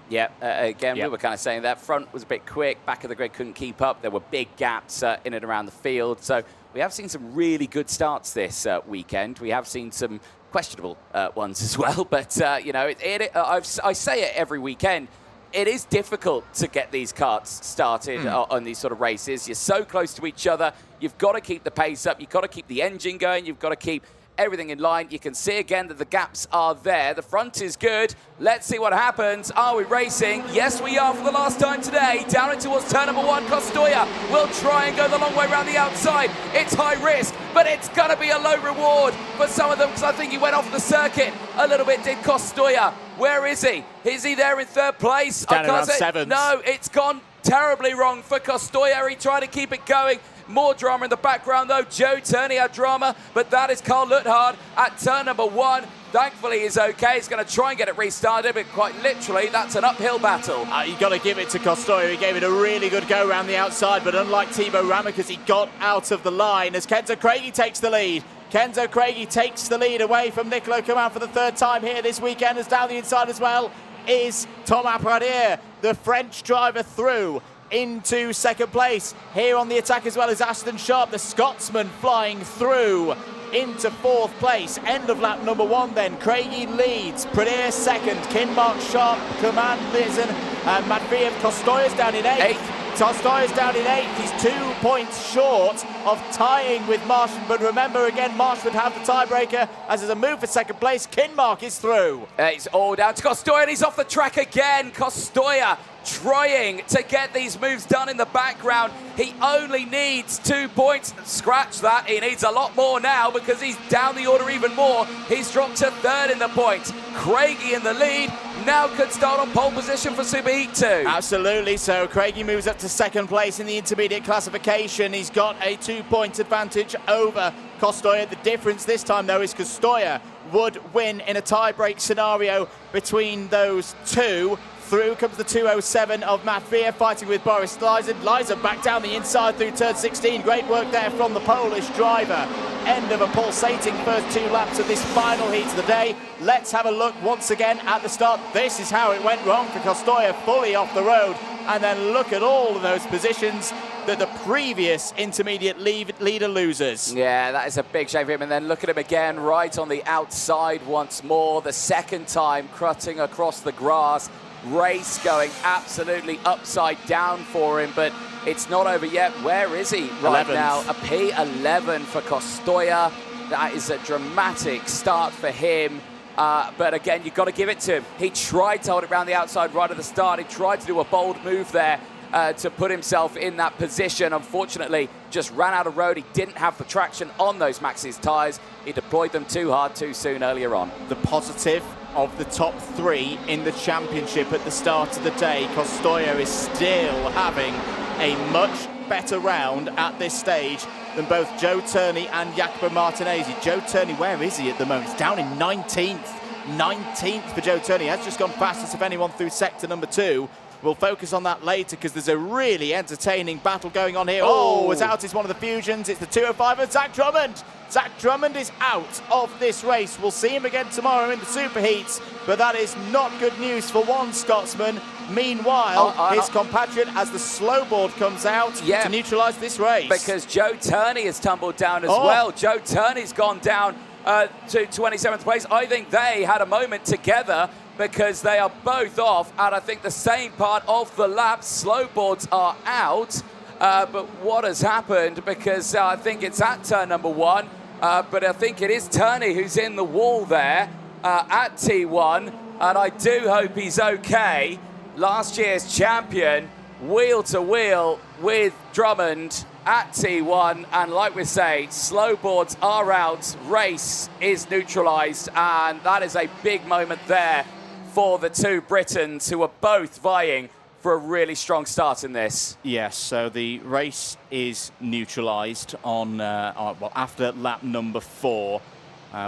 Yeah, again, we were kind of saying that front was a bit quick, back of the grid couldn't keep up. There were big gaps in and around the field. So we have seen some really good starts this weekend. We have seen some questionable ones as well. But, you know, I say it every weekend. It is difficult to get these karts started on these sort of races. You're so close to each other. You've got to keep the pace up. You've got to keep the engine going. You've got to keep everything in line. You can see again that the gaps are there. The front is good. Let's see what happens. Are we racing? Yes, we are for the last time today. Down in towards turn number 1. Kostoya will try and go the long way around the outside. It's high risk, but it's going to be a low reward for some of them, because I think he went off the circuit a little bit, did Kostoya. Where is he? Is he there in 3rd place? Down around 7th. No, it's gone terribly wrong for Kostoya. He tried to keep it going. More drama in the background, though. Joe Turney had drama, but that is Carl Luthard at turn number 1. Thankfully, he's okay. He's going to try and get it restarted, but quite literally, that's an uphill battle. You've got to give it to Kostoya. He gave it a really good go around the outside, but unlike Thibaut Ramicus, he got out of the line as Kenzo Craigie takes the lead. Kenzo Craigie takes the lead away from Nicolas Coman for the 3rd time here this weekend, as down the inside as well is Thomas Pradier, the French driver, through into 2nd place. Here on the attack as well is Aston Sharp, the Scotsman, flying through into 4th place. End of lap number 1 then. Craigie leads, Pradier 2nd, Kinmark, Sharp, Coman, Lizzen, and Matviev. Kostoya's down in 8th. Kostoya's down in 8th. He's 2 points short of tying with Marshall, but remember again, Marsh would have the tiebreaker as there's a move for 2nd place. Kinmark is through. It's all down to Kostoya, and he's off the track again. Kostoya trying to get these moves done in the background. He only needs 2 points. Scratch that. He needs a lot more now, because he's down the order even more. He's dropped to 3rd in the points. Craigie in the lead. Now could start on pole position for Superheat 2. Absolutely. So Craigie moves up to 2nd place in the intermediate classification. He's got a 2-point advantage over Kostoya. The difference this time, though, is Kostoya would win in a tie-break scenario between those two. Through comes the 207 of Matviev, fighting with Boris Liza. Liza back down the inside through turn 16. Great work there from the Polish driver. End of a pulsating first 2 laps of this final heat of the day. Let's have a look once again at the start. This is how it went wrong for Kostoya, fully off the road. And then look at all of those positions that the previous intermediate leader loses. Yeah, that is a big shame for him. And then look at him again, right on the outside once more. The 2nd time, crutting across the grass. Race going absolutely upside down for him, but it's not over yet. Where is he right 11th. now? A P11 for Kostoya. That is a dramatic start for him. But again, you've got to give it to him. He tried to hold it around the outside right at the start. He tried to do a bold move there. to put himself in that position. Unfortunately, just ran out of road. He didn't have the traction on those Maxxis tyres. He deployed them too hard too soon earlier on. The positive of the top 3 in the championship at the start of the day, Costoya is still having a much better round at this stage than both Joe Turney and Jacopo Martinezzi. Joe Turney, where is he at the moment? He's down in 19th. 19th for Joe Turney. Has just gone fastest of anyone through sector number 2. We'll focus on that later because there's a really entertaining battle going on here. Oh, as out is one of the Fusions. It's the 205 of Zach Drummond. Zach Drummond is out of this race. We'll see him again tomorrow in the Superheats, but that is not good news for one Scotsman. Meanwhile, his compatriot, as the slowboard comes out to neutralise this race. Because Joe Turney has tumbled down as well. Joe Turney's gone down to 27th place. I think they had a moment together because they are both off at, I think, the same part of the lap. Slowboards are out, but what has happened? Because I think it's at turn number 1, but I think it is Turney who's in the wall there at T1, and I do hope he's okay. Last year's champion, wheel to wheel with Drummond at T1, and like we say, slowboards are out, race is neutralised, and that is a big moment there for the 2 Britons who are both vying for a really strong start in this. Yes, so the race is neutralised well, after lap number 4.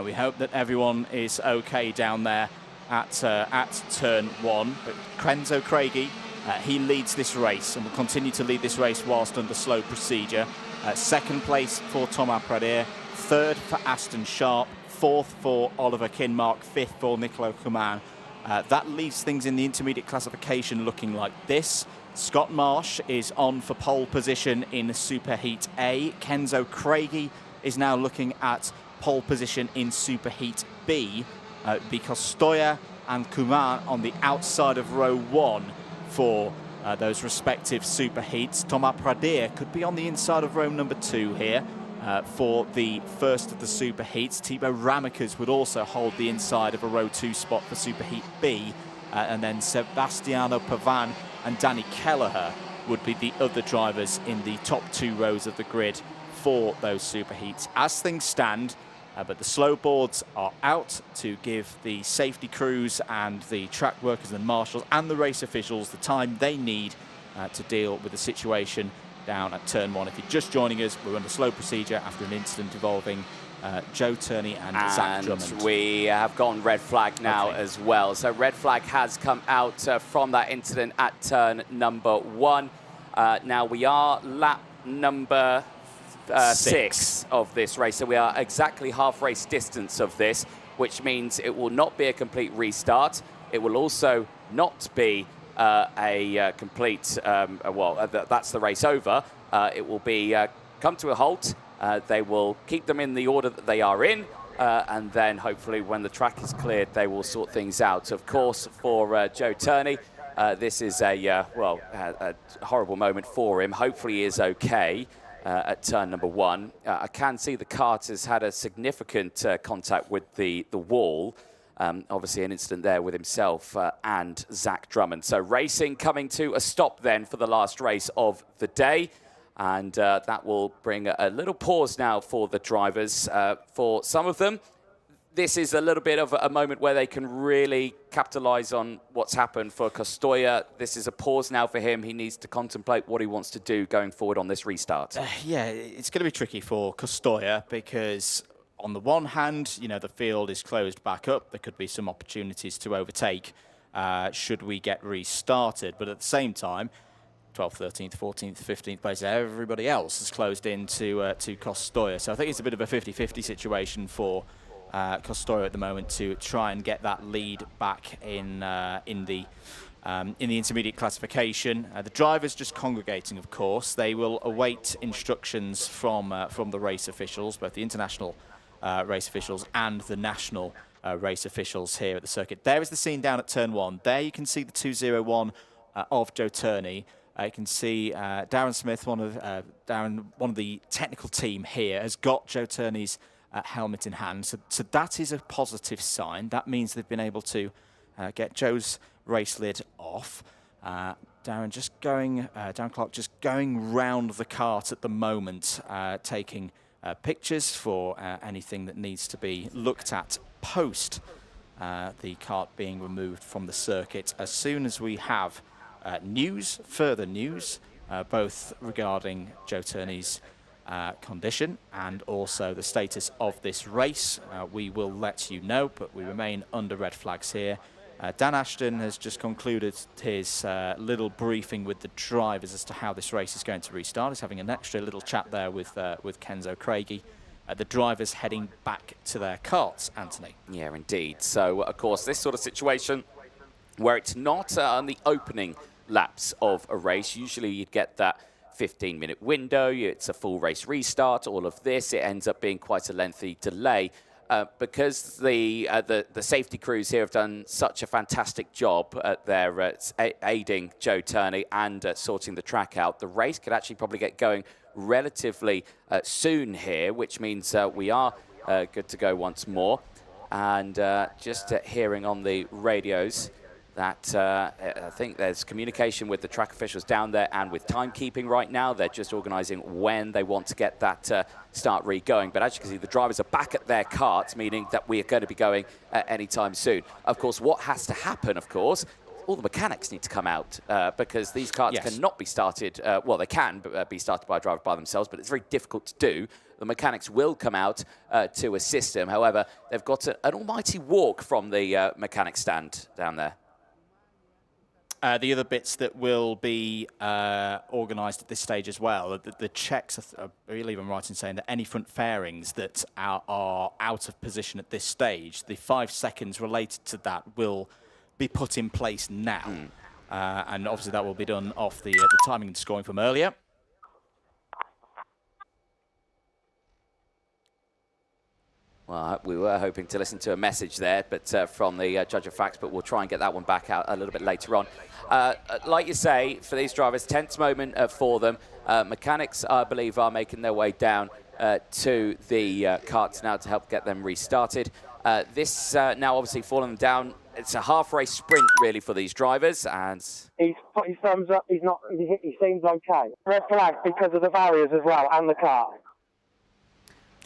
We hope that everyone is okay down there at turn 1. But Kenzo Craigie, he leads this race and will continue to lead this race whilst under slow procedure. 2nd place for Thomas Pradir, 3rd for Aston Sharp, 4th for Oliver Kinmark, 5th for Nicolo Kuman. That leaves things in the intermediate classification looking like this. Scott Marsh is on for pole position in Superheat A. Kenzo Craigie is now looking at pole position in Superheat B. Because Stoya and Kuman on the outside of row 1 for those respective Superheats. Thomas Pradir could be on the inside of row number 2 here. For the first of the Superheats. Thibaut Ramekers would also hold the inside of a row 2 spot for Superheat B, and then Sebastiano Pavan and Danny Kelleher would be the other drivers in the top 2 rows of the grid for those Superheats. As things stand, but the slowboards are out to give the safety crews and the track workers and marshals and the race officials the time they need to deal with the situation down at turn 1. If you're just joining us, we're under slow procedure after an incident involving Joe Turney and Zach Drummond. We have gone red flag now as well. So red flag has come out from that incident at turn number 1. Now we are lap number 6 of this race. So we are exactly half race distance of this, which means it will not be a complete restart. It will also not be a complete, that's the race over. It will be come to a halt. They will keep them in the order that they are in, and then hopefully when the track is cleared, they will sort things out. Of course, for Joe Turney, this is a horrible moment for him. Hopefully he is okay at turn number 1. I can see the kart has had a significant contact with the wall. Obviously an incident there with himself and Zach Drummond. So racing coming to a stop then for the last race of the day. And that will bring a little pause now for the drivers. For some of them, this is a little bit of a moment where they can really capitalise on what's happened. For Costoya, this is a pause now for him. He needs to contemplate what he wants to do going forward on this restart. Yeah, it's going to be tricky for Costoya because on the one hand, you know, the field is closed back up. There could be some opportunities to overtake should we get restarted. But at the same time, 12th, 13th, 14th, 15th place, everybody else has closed in to Costoya. So I think it's a bit of a 50-50 situation for Costoya at the moment to try and get that lead back in the intermediate classification. The drivers just congregating, of course. They will await instructions from the race officials, both the international race officials and the national race officials here at the circuit. There is the scene down at turn 1. There you can see the 201 of Joe Turney. You can see Darren Smith, one of the technical team here, has got Joe Turney's helmet in hand. So that is a positive sign. That means they've been able to get Joe's race lid off. Darren just going, Darren Clark just going round the cart at the moment, taking pictures for anything that needs to be looked at post the cart being removed from the circuit. As soon as we have further news, both regarding Joe Turney's condition and also the status of this race, we will let you know, but we remain under red flags here. Dan Ashton has just concluded his little briefing with the drivers as to how this race is going to restart. He's having an extra little chat there with Kenzo Craigie. The drivers heading back to their carts, Anthony. Yeah, indeed. So, of course, this sort of situation where it's not on the opening laps of a race, usually you'd get that 15-minute window, it's a full race restart, all of this, it ends up being quite a lengthy delay. Because the safety crews here have done such a fantastic job at their aiding Joe Turney and sorting the track out, the race could actually probably get going relatively soon here, which means we are good to go once more. And just hearing on the radios that I think there's communication with the track officials down there and with timekeeping right now. They're just organising when they want to get that start re-going. But as you can see, the drivers are back at their carts, meaning that we are going to be going anytime soon. Of course, what has to happen, of course, all the mechanics need to come out because these carts cannot be started. Well, they can be started by a driver by themselves, but it's very difficult to do. The mechanics will come out to assist them. However, they've got an almighty walk from the mechanic stand down there. The other bits that will be organised at this stage as well, the checks, I believe I'm right in saying that any front fairings that are out of position at this stage, the 5 seconds related to that will be put in place now. And obviously that will be done off the timing and scoring from earlier. Well, we were hoping to listen to a message there, but from the Judge of Facts, but we'll try and get that one back out a little bit later on. Like you say, for these drivers, tense moment for them. Mechanics, I believe, are making their way down to the carts now to help get them restarted. This now obviously falling them down. It's a half-race sprint, really, for these drivers, and He's put his thumbs up. He seems okay. Red flag because of the barriers as well and the car.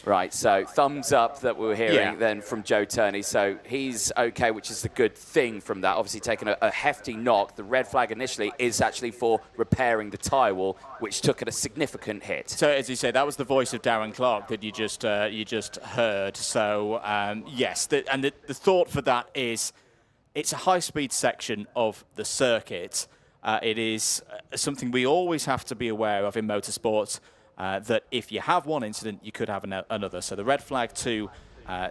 right, so thumbs up that we were hearing then from Joe Turney. So he's okay, which is the good thing from that. Obviously taking a hefty knock. The red flag initially is actually for repairing the tyre wall, which took a significant hit. So as you say, that was the voice of Darren Clark that you just heard. So yes, the thought for that is it's a high-speed section of the circuit. It is something we always have to be aware of in motorsports. That if you have one incident, you could have another. So the red flag to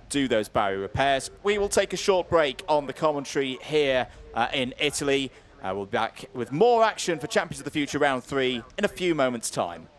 do those barrier repairs. We will take a short break on the commentary here in Italy. We'll be back with more action for Champions of the Future Round 3 in a few moments' time.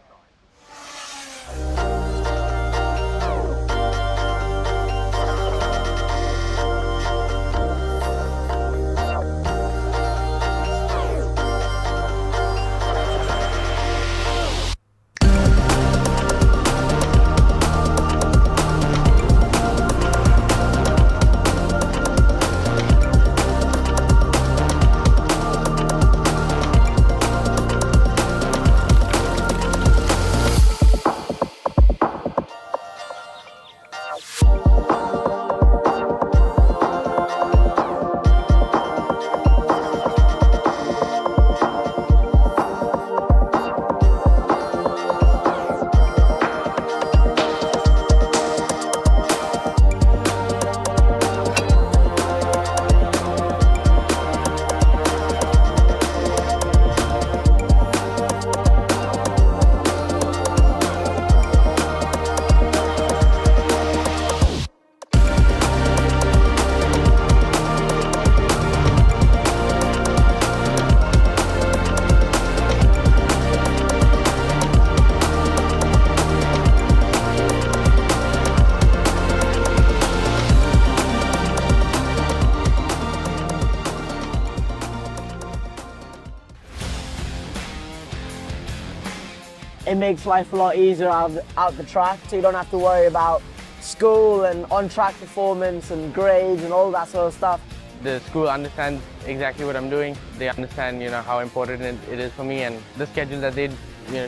It makes life a lot easier out the track, so you don't have to worry about school and on-track performance and grades and all that sort of stuff. the school understands exactly what I'm doing. They understand, how important it is for me, and the schedule that they,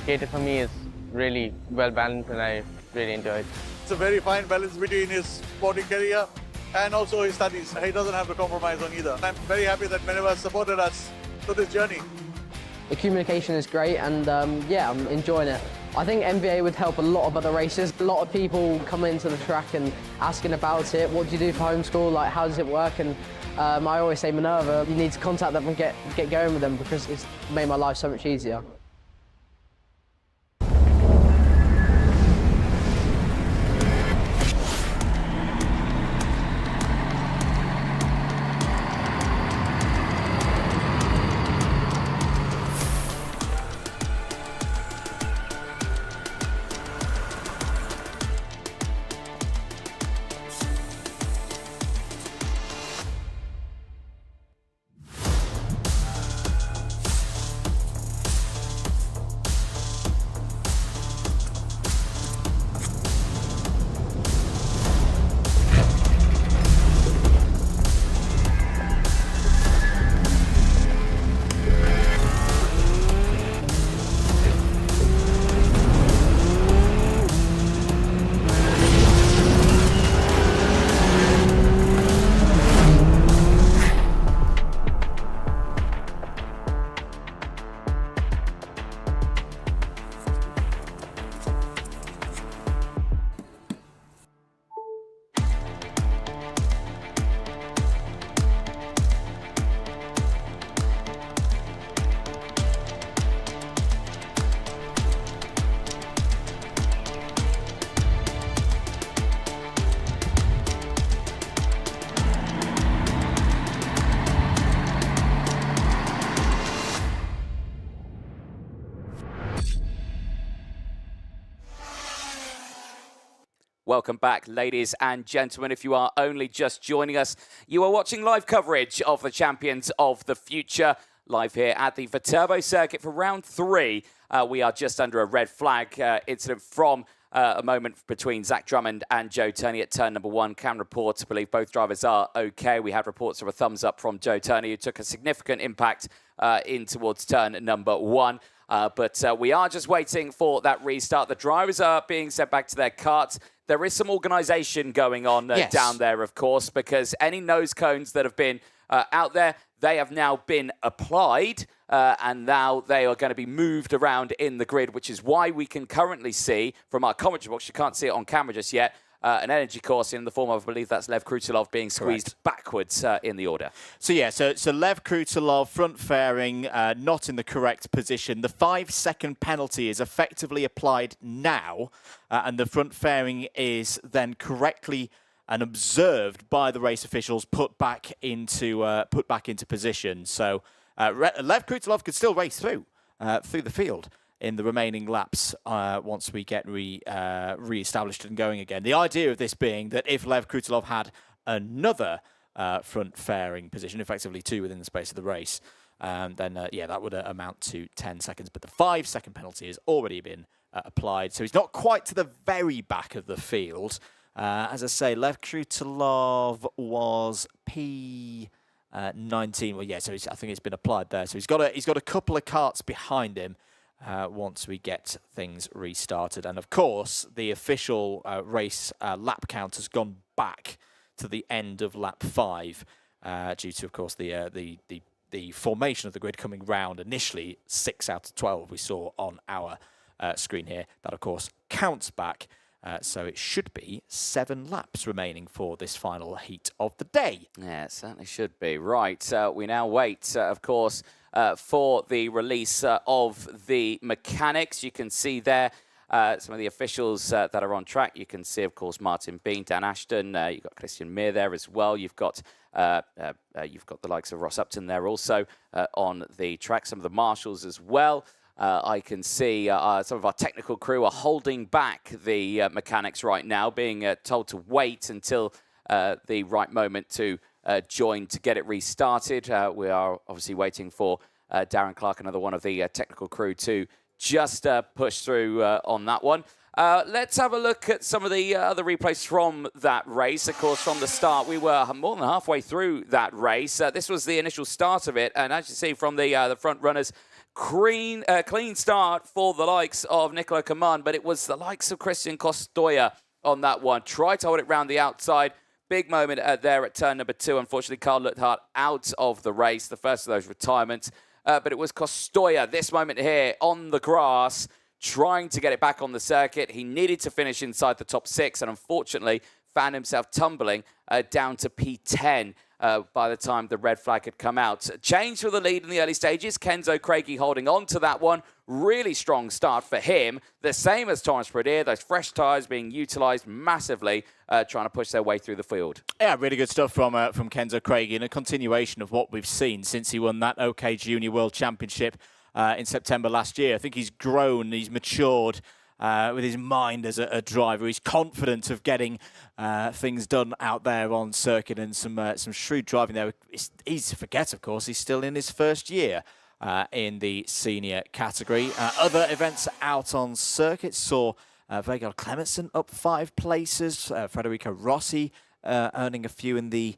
cater for me is really well balanced, and I really enjoy it. It's a very fine balance between his sporting career and also his studies. He doesn't have to compromise on either. I'm very happy that Minerva has supported us through this journey. The communication is great, and yeah, I'm enjoying it. I think MVA would help a lot of other races. A lot of people come into the track and asking about it. What do you do for homeschool? Like, how does it work? And I always say, Minerva, you need to contact them and get going with them, because it's made my life so much easier. Welcome back, ladies and gentlemen. If you are only just joining us, you are watching live coverage of the Champions of the Future, live here at the Viterbo circuit for round 3. We are just under a red flag incident from a moment between Zach Drummond and Joe Turney at turn number 1. Can report, I believe both drivers are okay. We had reports of a thumbs up from Joe Turney, who took a significant impact in towards turn number 1. But we are just waiting for that restart. The drivers are being sent back to their karts. There is some organisation going on down there, of course, because any nose cones that have been out there, they have now been applied, and now they are going to be moved around in the grid, which is why we can currently see from our commentary box, you can't see it on camera just yet, an energy course in the form of, I believe that's Lev Krutilov being squeezed backwards in the order. So yeah, so Lev Krutilov, front fairing, not in the correct position. The 5-second penalty is effectively applied now, and the front fairing is then correctly and observed by the race officials put back into position. So Lev Krutilov could still race through the field in the remaining laps once we get re-established and going again. The idea of this being that if Lev Krutilov had another front fairing position, effectively 2 within the space of the race, then yeah, that would amount to 10 seconds. But the 5-second penalty has already been applied, so he's not quite to the very back of the field. As I say, Lev Krutilov was P19. Well, yeah, so I think it's been applied there. So he's got a couple of karts behind him. Once we get things restarted. And of course, the official race lap count has gone back to the end of lap 5 due to, of course, the formation of the grid coming round. Initially, 6 out of 12 we saw on our screen here. That, of course, counts back. So it should be 7 laps remaining for this final heat of the day. Yeah, it certainly should be. Right, we now wait, of course, for the release of the mechanics. You can see there some of the officials that are on track. You can see, of course, Martin Bean, Dan Ashton. You've got Christian Mir there as well. You've got the likes of Ross Upton there also on the track. Some of the marshals as well. I can see some of our technical crew are holding back the mechanics right now, being told to wait until the right moment to join to get it restarted. We are obviously waiting for Darren Clark, another one of the technical crew, to just push through on that one. Let's have a look at some of the other replays from that race. Of course, from the start, we were more than halfway through that race. This was the initial start of it, and as you see from the front runners, clean start for the likes of Nicolo Caman, but it was the likes of Christian Costoya on that one. Tried to hold it round the outside. Big moment there at turn number 2. Unfortunately, Carl Luthart out of the race, the first of those retirements. But it was Costoya, this moment here on the grass, trying to get it back on the circuit. He needed to finish inside the top 6 and unfortunately found himself tumbling down to P10 by the time the red flag had come out. Change for the lead in the early stages. Kenzo Craigie holding on to that one. Really strong start for him. The same as Torrance Pradier. Those fresh tyres being utilised massively, trying to push their way through the field. Yeah, really good stuff from Kenzo Craigie, and a continuation of what we've seen since he won that OK Junior World Championship in September last year. I think he's grown, he's matured with his mind as a driver. He's confident of getting things done out there on circuit, and some shrewd driving there. It's easy to forget, of course, he's still in his first year in the senior category. Other events out on circuit saw Vegard Clementson up 5 places, Federico Rossi earning a few in the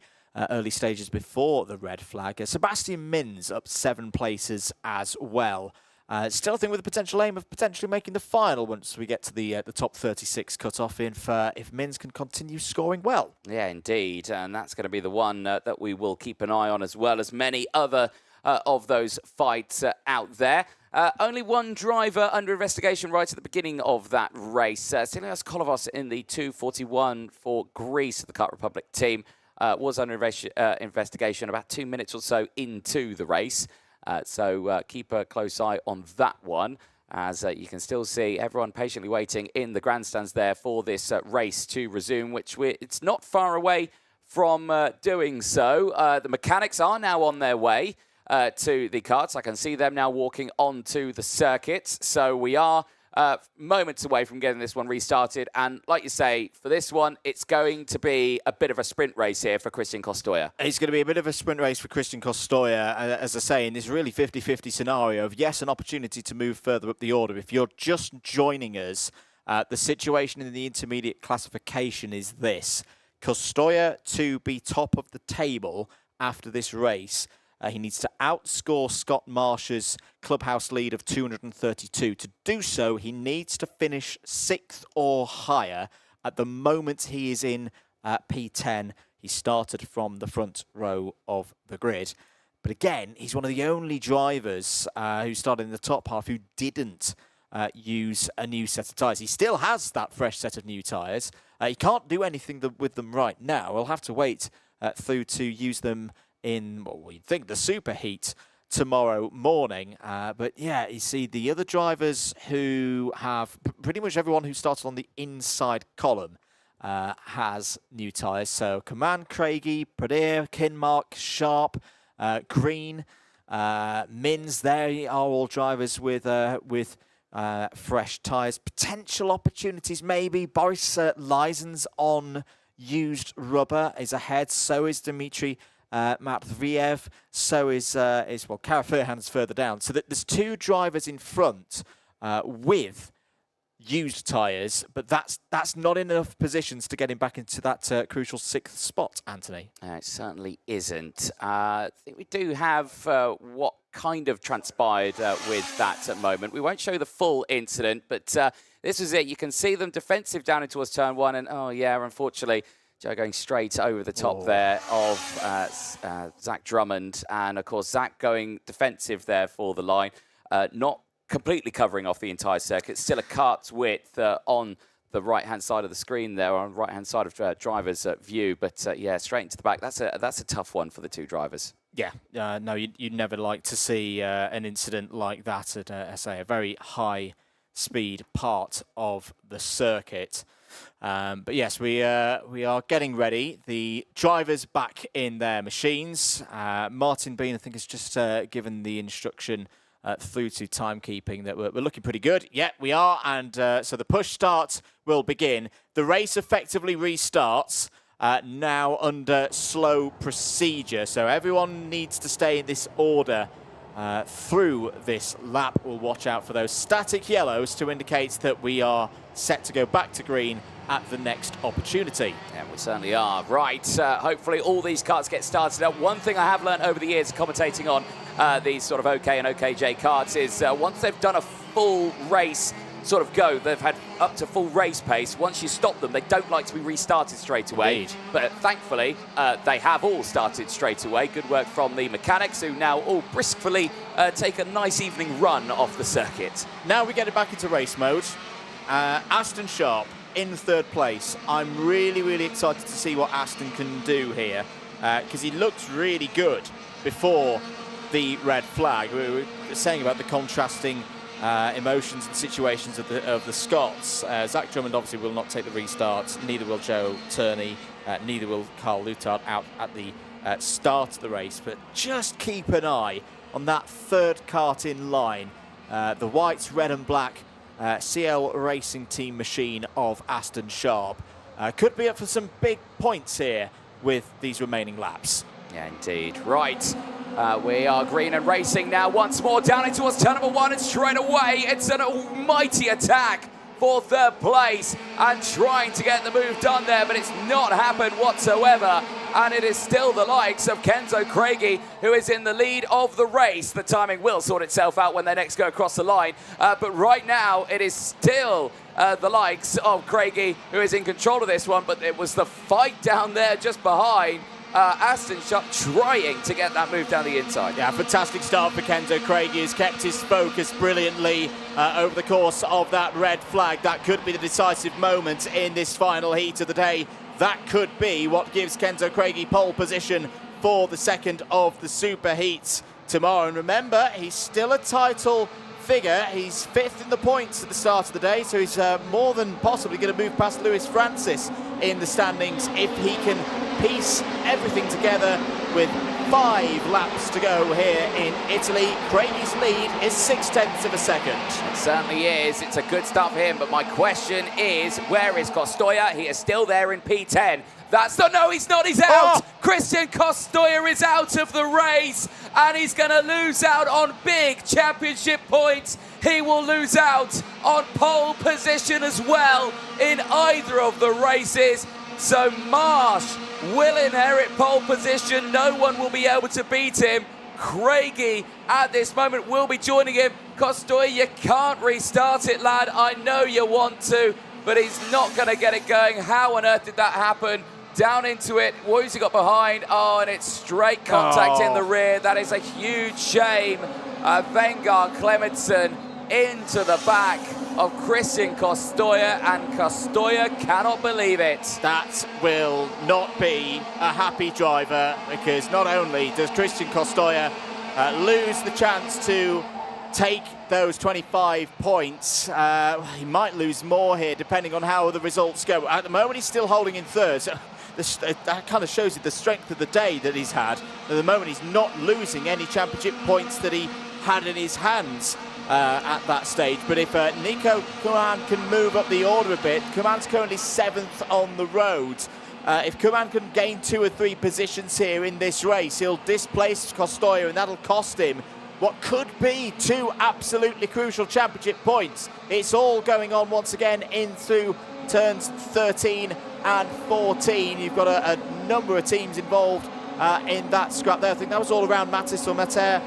early stages before the red flag. Sebastian Mins up 7 places as well. Still, I think with the potential aim of potentially making the final once we get to the top 36 cut-off if Mins can continue scoring well. Yeah, indeed. And that's going to be the one that we will keep an eye on, as well as many other of those fights out there. Only one driver under investigation right at the beginning of that race. Stelios Kolovos in the 241 for Greece, the Kart Republic team, was under investigation about 2 minutes or so into the race. So keep a close eye on that one, as you can still see everyone patiently waiting in the grandstands there for this race to resume, which it's not far away from doing so. The mechanics are now on their way to the karts. I can see them now walking onto the circuit. So we are moments away from getting this one restarted. And like you say, for this one, it's going to be a bit of a sprint race here for Christian Costoya. It's going to be a bit of a sprint race for Christian Costoya, as I say, in this really 50-50 scenario of, yes, an opportunity to move further up the order. If you're just joining us, the situation in the intermediate classification is this. Costoya to be top of the table after this race, he needs to outscore Scott Marsh's clubhouse lead of 232. To do so, he needs to finish 6th or higher. At the moment, he is in P10. He started from the front row of the grid. But again, he's one of the only drivers who started in the top half who didn't use a new set of tyres. He still has that fresh set of new tyres. He can't do anything with them right now. We'll have to wait through to use them in, what we'd think, the superheat tomorrow morning. But yeah, you see the other drivers who have, pretty much everyone who started on the inside column has new tyres. So Caman, Craigie, Pradier, Kinmark, Sharp, Green, Mins, they are all drivers with fresh tyres. Potential opportunities maybe. Boris Lysen's on used rubber, is ahead. So is Dmitry Matviev, so is Kara Furhan's further down. So that there's 2 drivers in front with used tyres, but that's not enough positions to get him back into that crucial 6th spot, Anthony. It certainly isn't. I think we do have what kind of transpired with that at the moment. We won't show the full incident, but this is it. You can see them defensive down towards turn 1, and oh yeah, unfortunately, Joe going straight over the top there of Zach Drummond. And, of course, Zach going defensive there for the line. Not completely covering off the entire circuit. Still a cart's width on the right-hand side of the screen there, on the right-hand side of driver's view. But, yeah, straight into the back. That's a tough one for the 2 drivers. Yeah, no, you'd never like to see an incident like that at, a very high-speed part of the circuit. But yes, we are getting ready. The drivers back in their machines. Martin Bean, I think, has just given the instruction through to timekeeping that we're looking pretty good. Yeah, we are. And so the push start will begin. The race effectively restarts now under slow procedure. So everyone needs to stay in this order through this lap. We'll watch out for those static yellows to indicate that we are set to go back to green at the next opportunity. Yeah, we certainly are. Right, hopefully all these karts get started up. One thing I have learned over the years commentating on these sort of OK and OKJ karts is once they've done a full race sort of go, they've had up to full race pace. Once you stop them, they don't like to be restarted straight away. Indeed. But thankfully, they have all started straight away. Good work from the mechanics, who now all briskly take a nice evening run off the circuit. Now we get it back into race mode. Aston Sharp in third place. I'm really, really excited to see what Aston can do here, because he looked really good before the red flag. We were saying about the contrasting emotions and situations of the Scots. Zach Drummond obviously will not take the restart, neither will Joe Turney, neither will Carl Lutard out at the start of the race. But just keep an eye on that third kart in line, the white, red and black CL Racing Team machine of Aston Sharp. Could be up for some big points here with these remaining laps. Yeah, indeed. Right. We are green and racing now once more down into towards turn number 1, and straight away it's an almighty attack for third place and trying to get the move done there, but it's not happened whatsoever, and it is still the likes of Kenzo Craigie who is in the lead of the race. The timing will sort itself out when they next go across the line, but right now it is still the likes of Craigie who is in control of this one, but it was the fight down there just behind Aston Sharp trying to get that move down the inside. Yeah, fantastic start for Kenzo Craigie. He's kept his focus brilliantly over the course of that red flag. That could be the decisive moment in this final heat of the day. That could be what gives Kenzo Craigie pole position for the second of the super heats tomorrow. And remember, he's still a title figure. He's 5th in the points at the start of the day, so he's more than possibly going to move past Lewis Francis in the standings if he can piece everything together with 5 laps to go here in Italy. Craigie's lead is 0.6 of a second. It certainly is. It's a good start for him, but my question is, where is Costoya? He is still there in P10. No, he's not, he's out! Oh. Christian Costoya is out of the race, and he's going to lose out on big championship points. He will lose out on pole position as well in either of the races. So Marsh will inherit pole position. No one will be able to beat him. Craigie at this moment will be joining him. Costoya, you can't restart it, lad. I know you want to, but he's not going to get it going. How on earth did that happen? Down into it. Woozy got behind. Oh, and it's straight contact in the rear. That is a huge shame. Vengar Clementson into the back of Christian Costoya, and Costoya cannot believe it. That will not be a happy driver, because not only does Christian Costoya lose the chance to take those 25 points, he might lose more here depending on how the results go. At the moment he's still holding in third, so that kind of shows you the strength of the day that he's had. At the moment he's not losing any championship points that he had in his hands at that stage. But if Nico Kuman can move up the order a bit, Kuman's currently 7th on the road. If Kuman can gain 2 or 3 positions here in this race, he'll displace Costoya, and that'll cost him what could be 2 absolutely crucial championship points. It's all going on once again in through turns 13 and 14. You've got a number of teams involved in that scrap there. I think that was all around Matis or Mater,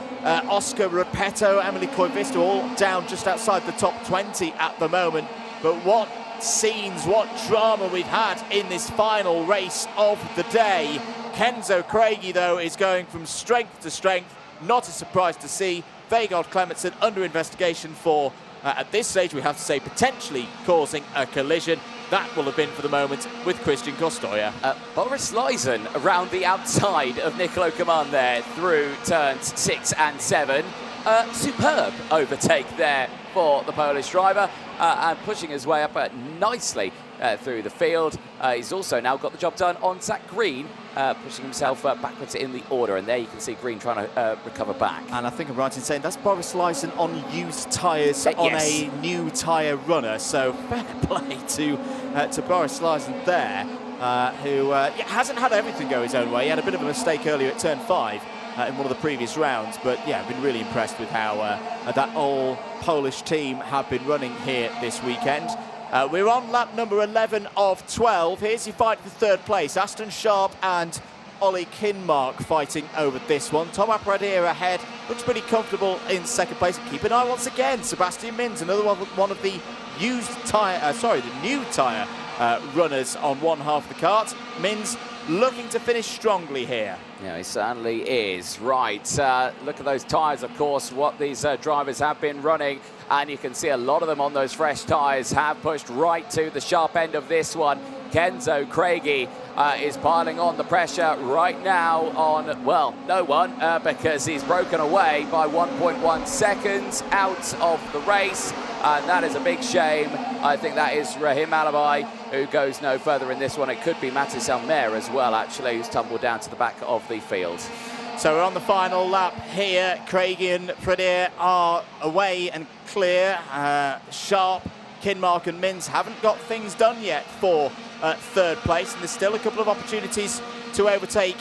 Oscar Repetto, Emily Koivisto, all down just outside the top 20 at the moment. But what scenes, what drama we've had in this final race of the day. Kenzo Craigie, though, is going from strength to strength. Not a surprise to see Vegard Clementson under investigation for, at this stage, we have to say, potentially causing a collision. That will have been for the moment with Christian Costoya. Boris Leisen around the outside of Nicolo Coman there through turns 6 and 7. Superb overtake there for the Polish driver, and pushing his way up nicely through the field. He's also now got the job done on Zach Green, pushing himself backwards in the order, and there you can see Green trying to recover back. And I think I'm right in saying that's Boris Leisen on used tyres on a new tyre runner, so fair play to Boris Leisen there, who hasn't had everything go his own way. He had a bit of a mistake earlier at turn 5, in one of the previous rounds. But yeah, I've been really impressed with how that all Polish team have been running here this weekend. We're on lap number 11 of 12. Here's your fight for third place. Aston Sharp and Ollie Kinmark fighting over this one. Tom Apradier ahead, looks pretty comfortable in second place. Keep an eye once again, Sebastian Mins, another one of the new tyre runners on one half of the kart. Mins looking to finish strongly here. Yeah, he certainly is. Right, look at those tyres, of course, what these drivers have been running, and you can see a lot of them on those fresh tyres have pushed right to the sharp end of this one. Kenzo Craigie is piling on the pressure right now on, well, no one, because he's broken away by 1.1 seconds out of the race, and that is a big shame. I think that is Rahim Alabai, who goes no further in this one. It could be Mathis Almer as well, actually, who's tumbled down to the back of the field. So we're on the final lap here. Craigie and Pradier are away and clear. Sharp, Kinmark and Mins haven't got things done yet for third place, and there's still a couple of opportunities to overtake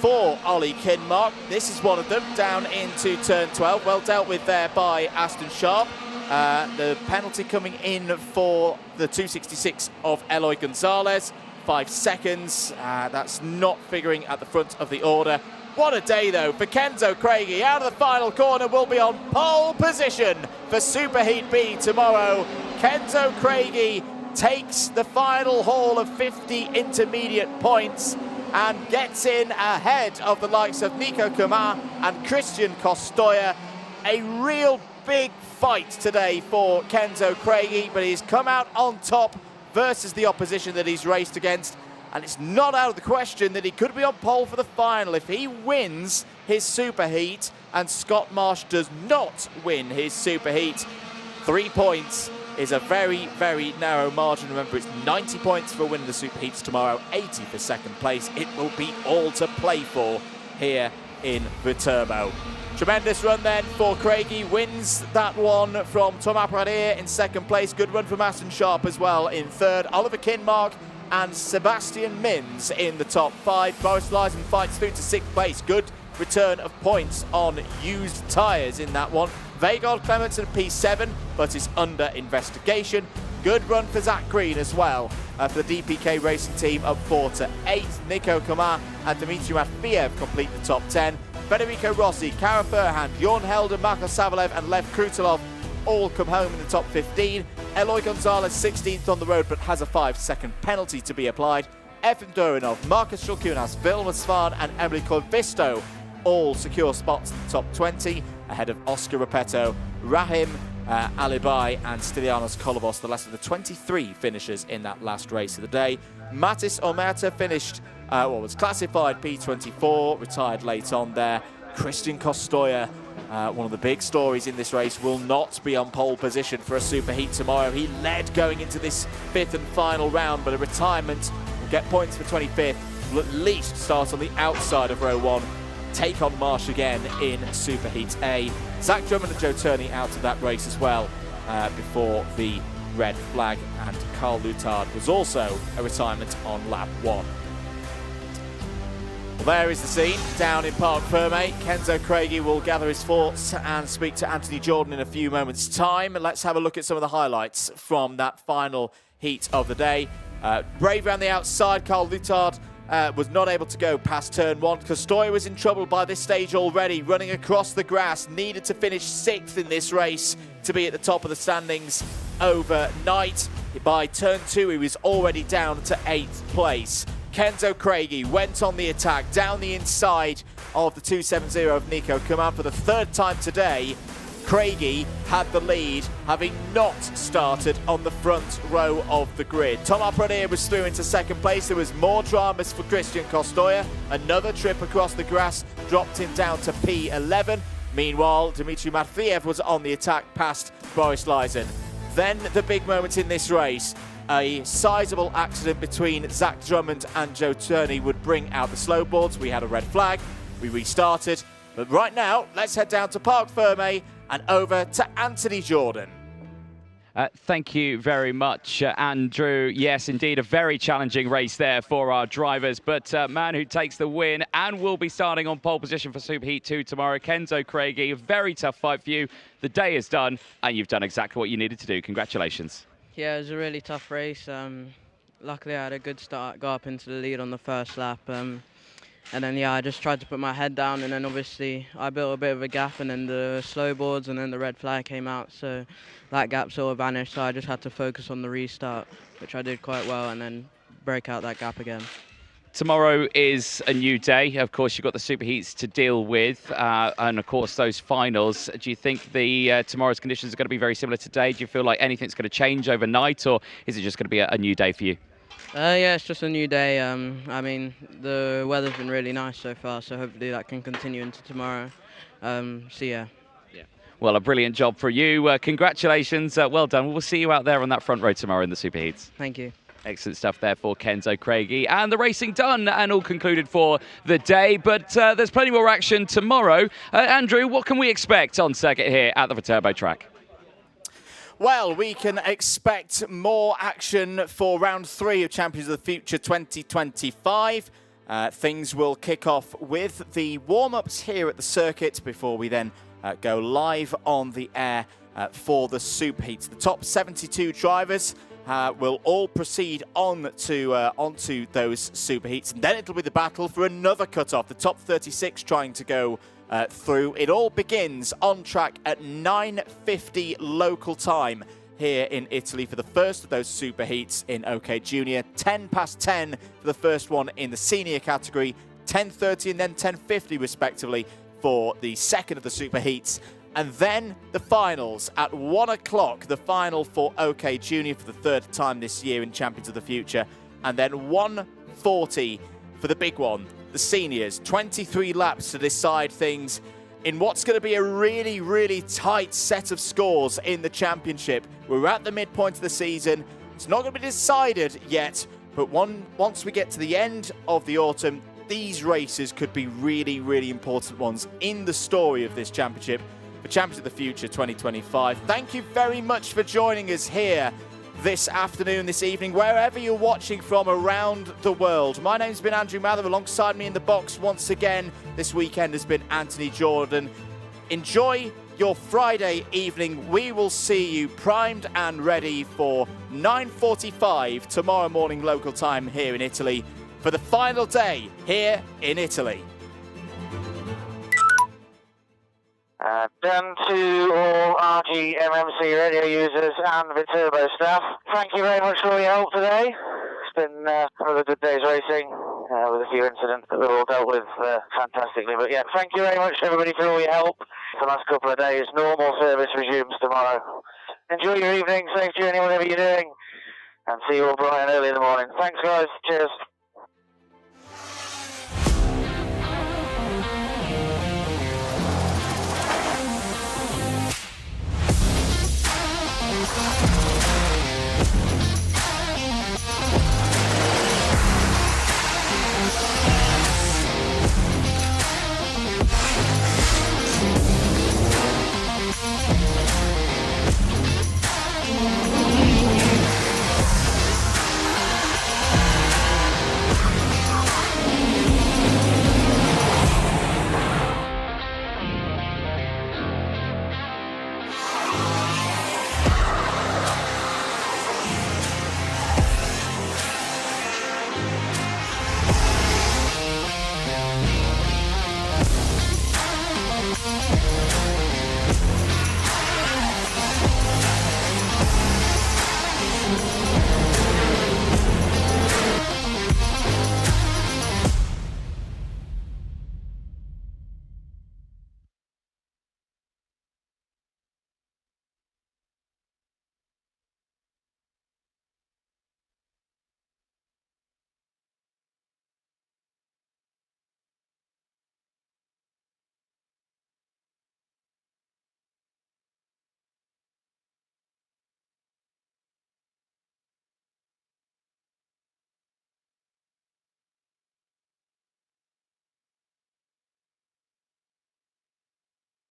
for Ollie Kinmark. This is one of them, down into turn 12. Well dealt with there by Aston Sharp. The penalty coming in for the 266 of Eloy Gonzalez. 5 seconds. That's not figuring at the front of the order. What a day, though, for Kenzo Craigie. Out of the final corner, will be on pole position for Superheat B tomorrow. Kenzo Craigie takes the final haul of 50 intermediate points and gets in ahead of the likes of Nico Kumar and Christian Kostoya. A real big fight today for Kenzo Craigie, but he's come out on top versus the opposition that he's raced against. And it's not out of the question that he could be on pole for the final if he wins his superheat and Scott Marsh does not win his superheat. 3 points is a very, very narrow margin. Remember, it's 90 points for winning the superheats tomorrow, 80 for second place. It will be all to play for here in Viterbo. Tremendous run then for Craigie, wins that one from Tom Apradier in second place. Good run from Aston Sharp as well in third. Oliver Kinmark and Sebastian Mins in the top 5. Boris Lysen fights through to 6th place. Good return of points on used tyres in that one. Vagard Clements at P7, but is under investigation. Good run for Zach Green as well for the DPK Racing team, up 4 to 8. Nico Kumar and Dmitry Matveev complete the top 10. Federico Rossi, Kara Furhan, Bjorn Helder, Marko Savalev and Lev Krutilov all come home in the top 15. Eloy Gonzalez 16th on the road, but has a 5-second penalty to be applied. Efim Durinov, Marcus Shulkunas, Vilma Svan and Emily Corvisto all secure spots in the top 20, ahead of Oscar Repetto, Rahim Alibai and Stylianos Kolovos, the last of the 23 finishers in that last race of the day. Matis Omerta finished was classified P24, retired late on there. Christian Kostoya, one of the big stories in this race, will not be on pole position for a superheat tomorrow. He led going into this 5th and final round, but a retirement will get points for 25th, will at least start on the outside of row 1, take on Marsh again in Superheat A. Zach Drummond and Joe Turney out of that race as well before the red flag, and Carl Lutard was also a retirement on lap 1. Well, there is the scene down in Parc Ferme. Kenzo Craigie will gather his thoughts and speak to Anthony Jordan in a few moments' time. Let's have a look at some of the highlights from that final heat of the day. Brave around the outside. Carl Lutard was not able to go past turn 1. Kostoya was in trouble by this stage already, running across the grass, needed to finish 6th in this race to be at the top of the standings overnight. By turn 2, he was already down to 8th place. Kenzo Craigie went on the attack down the inside of the 270 of Nico Kumar for the 3rd time today. Craigie had the lead, having not started on the front row of the grid. Tom Apradier was through into 2nd place. There was more dramas for Christian Kostoya. Another trip across the grass dropped him down to P11. Meanwhile, Dmitry Matveev was on the attack past Boris Lysen. Then the big moment in this race. A sizable accident between Zach Drummond and Joe Turney would bring out the slowboards. We had a red flag. We restarted. But right now, let's head down to Parc Ferme and over to Anthony Jordan. Thank you very much, Andrew. Yes, indeed, a very challenging race there for our drivers, but man who takes the win and will be starting on pole position for Superheat 2 tomorrow, Kenzo Craigie. A very tough fight for you. The day is done, and you've done exactly what you needed to do. Congratulations. Yeah, it was a really tough race. Luckily, I had a good start, got up into the lead on the first lap. And then, yeah, I just tried to put my head down, and then obviously I built a bit of a gap, and then the slow boards and then the red flag came out, so that gap sort of vanished, so I just had to focus on the restart, which I did quite well, and then break out that gap again. Tomorrow is a new day. Of course, you've got the Superheats to deal with, and of course those finals. Do you think the tomorrow's conditions are going to be very similar to today? Do you feel like anything's going to change overnight, or is it just going to be a new day for you? Yeah, it's just a new day. I mean, the weather's been really nice so far, so hopefully that can continue into tomorrow. So yeah. Well, a brilliant job for you. Congratulations. Well done. We'll see you out there on that front row tomorrow in the Superheats. Thank you. Excellent stuff there for Kenzo Craigie. And the racing done and all concluded for the day. But there's plenty more action tomorrow. Andrew, what can we expect on circuit here at the Viterbo track? Well, we can expect more action for round 3 of Champions of the Future 2025. Things will kick off with the warm-ups here at the circuit before we then go live on the air for the Superheats. The top 72 drivers will all proceed onto those Superheats, and then it'll be the battle for another cut-off. The top 36 trying to go through. It all begins on track at 9:50 local time here in Italy for the first of those Superheats in OK Junior. 10 past 10 for the first one in the senior category. 10:30 and then 10:50 respectively for the second of the Superheats. And then the finals at 1 o'clock, the final for OK Junior for the third time this year in Champions of the Future. And then 1:40 for the big one, the seniors. 23 laps to decide things in what's going to be a really, really tight set of scores in the championship. We're at the midpoint of the season. It's not going to be decided yet, but once we get to the end of the autumn, these races could be really, really important ones in the story of this championship for Champions of the Future 2025. Thank you very much for joining us here this afternoon, this evening, wherever you're watching from around the world. My name's been Andrew Mather. Alongside me in the box once again this weekend has been Anthony Jordan. Enjoy your Friday evening. We will see you primed and ready for 9:45 tomorrow morning local time here in Italy for the final day here in Italy. Done to all RGMMC radio users and Viterbo staff. Thank you very much for all your help today. It's been another good day's racing with a few incidents that we've all dealt with fantastically. But yeah, thank you very much everybody for all your help. The last couple of days, normal service resumes tomorrow. Enjoy your evening, safe journey, whatever you're doing, and see you all bright and early in the morning. Thanks guys, cheers.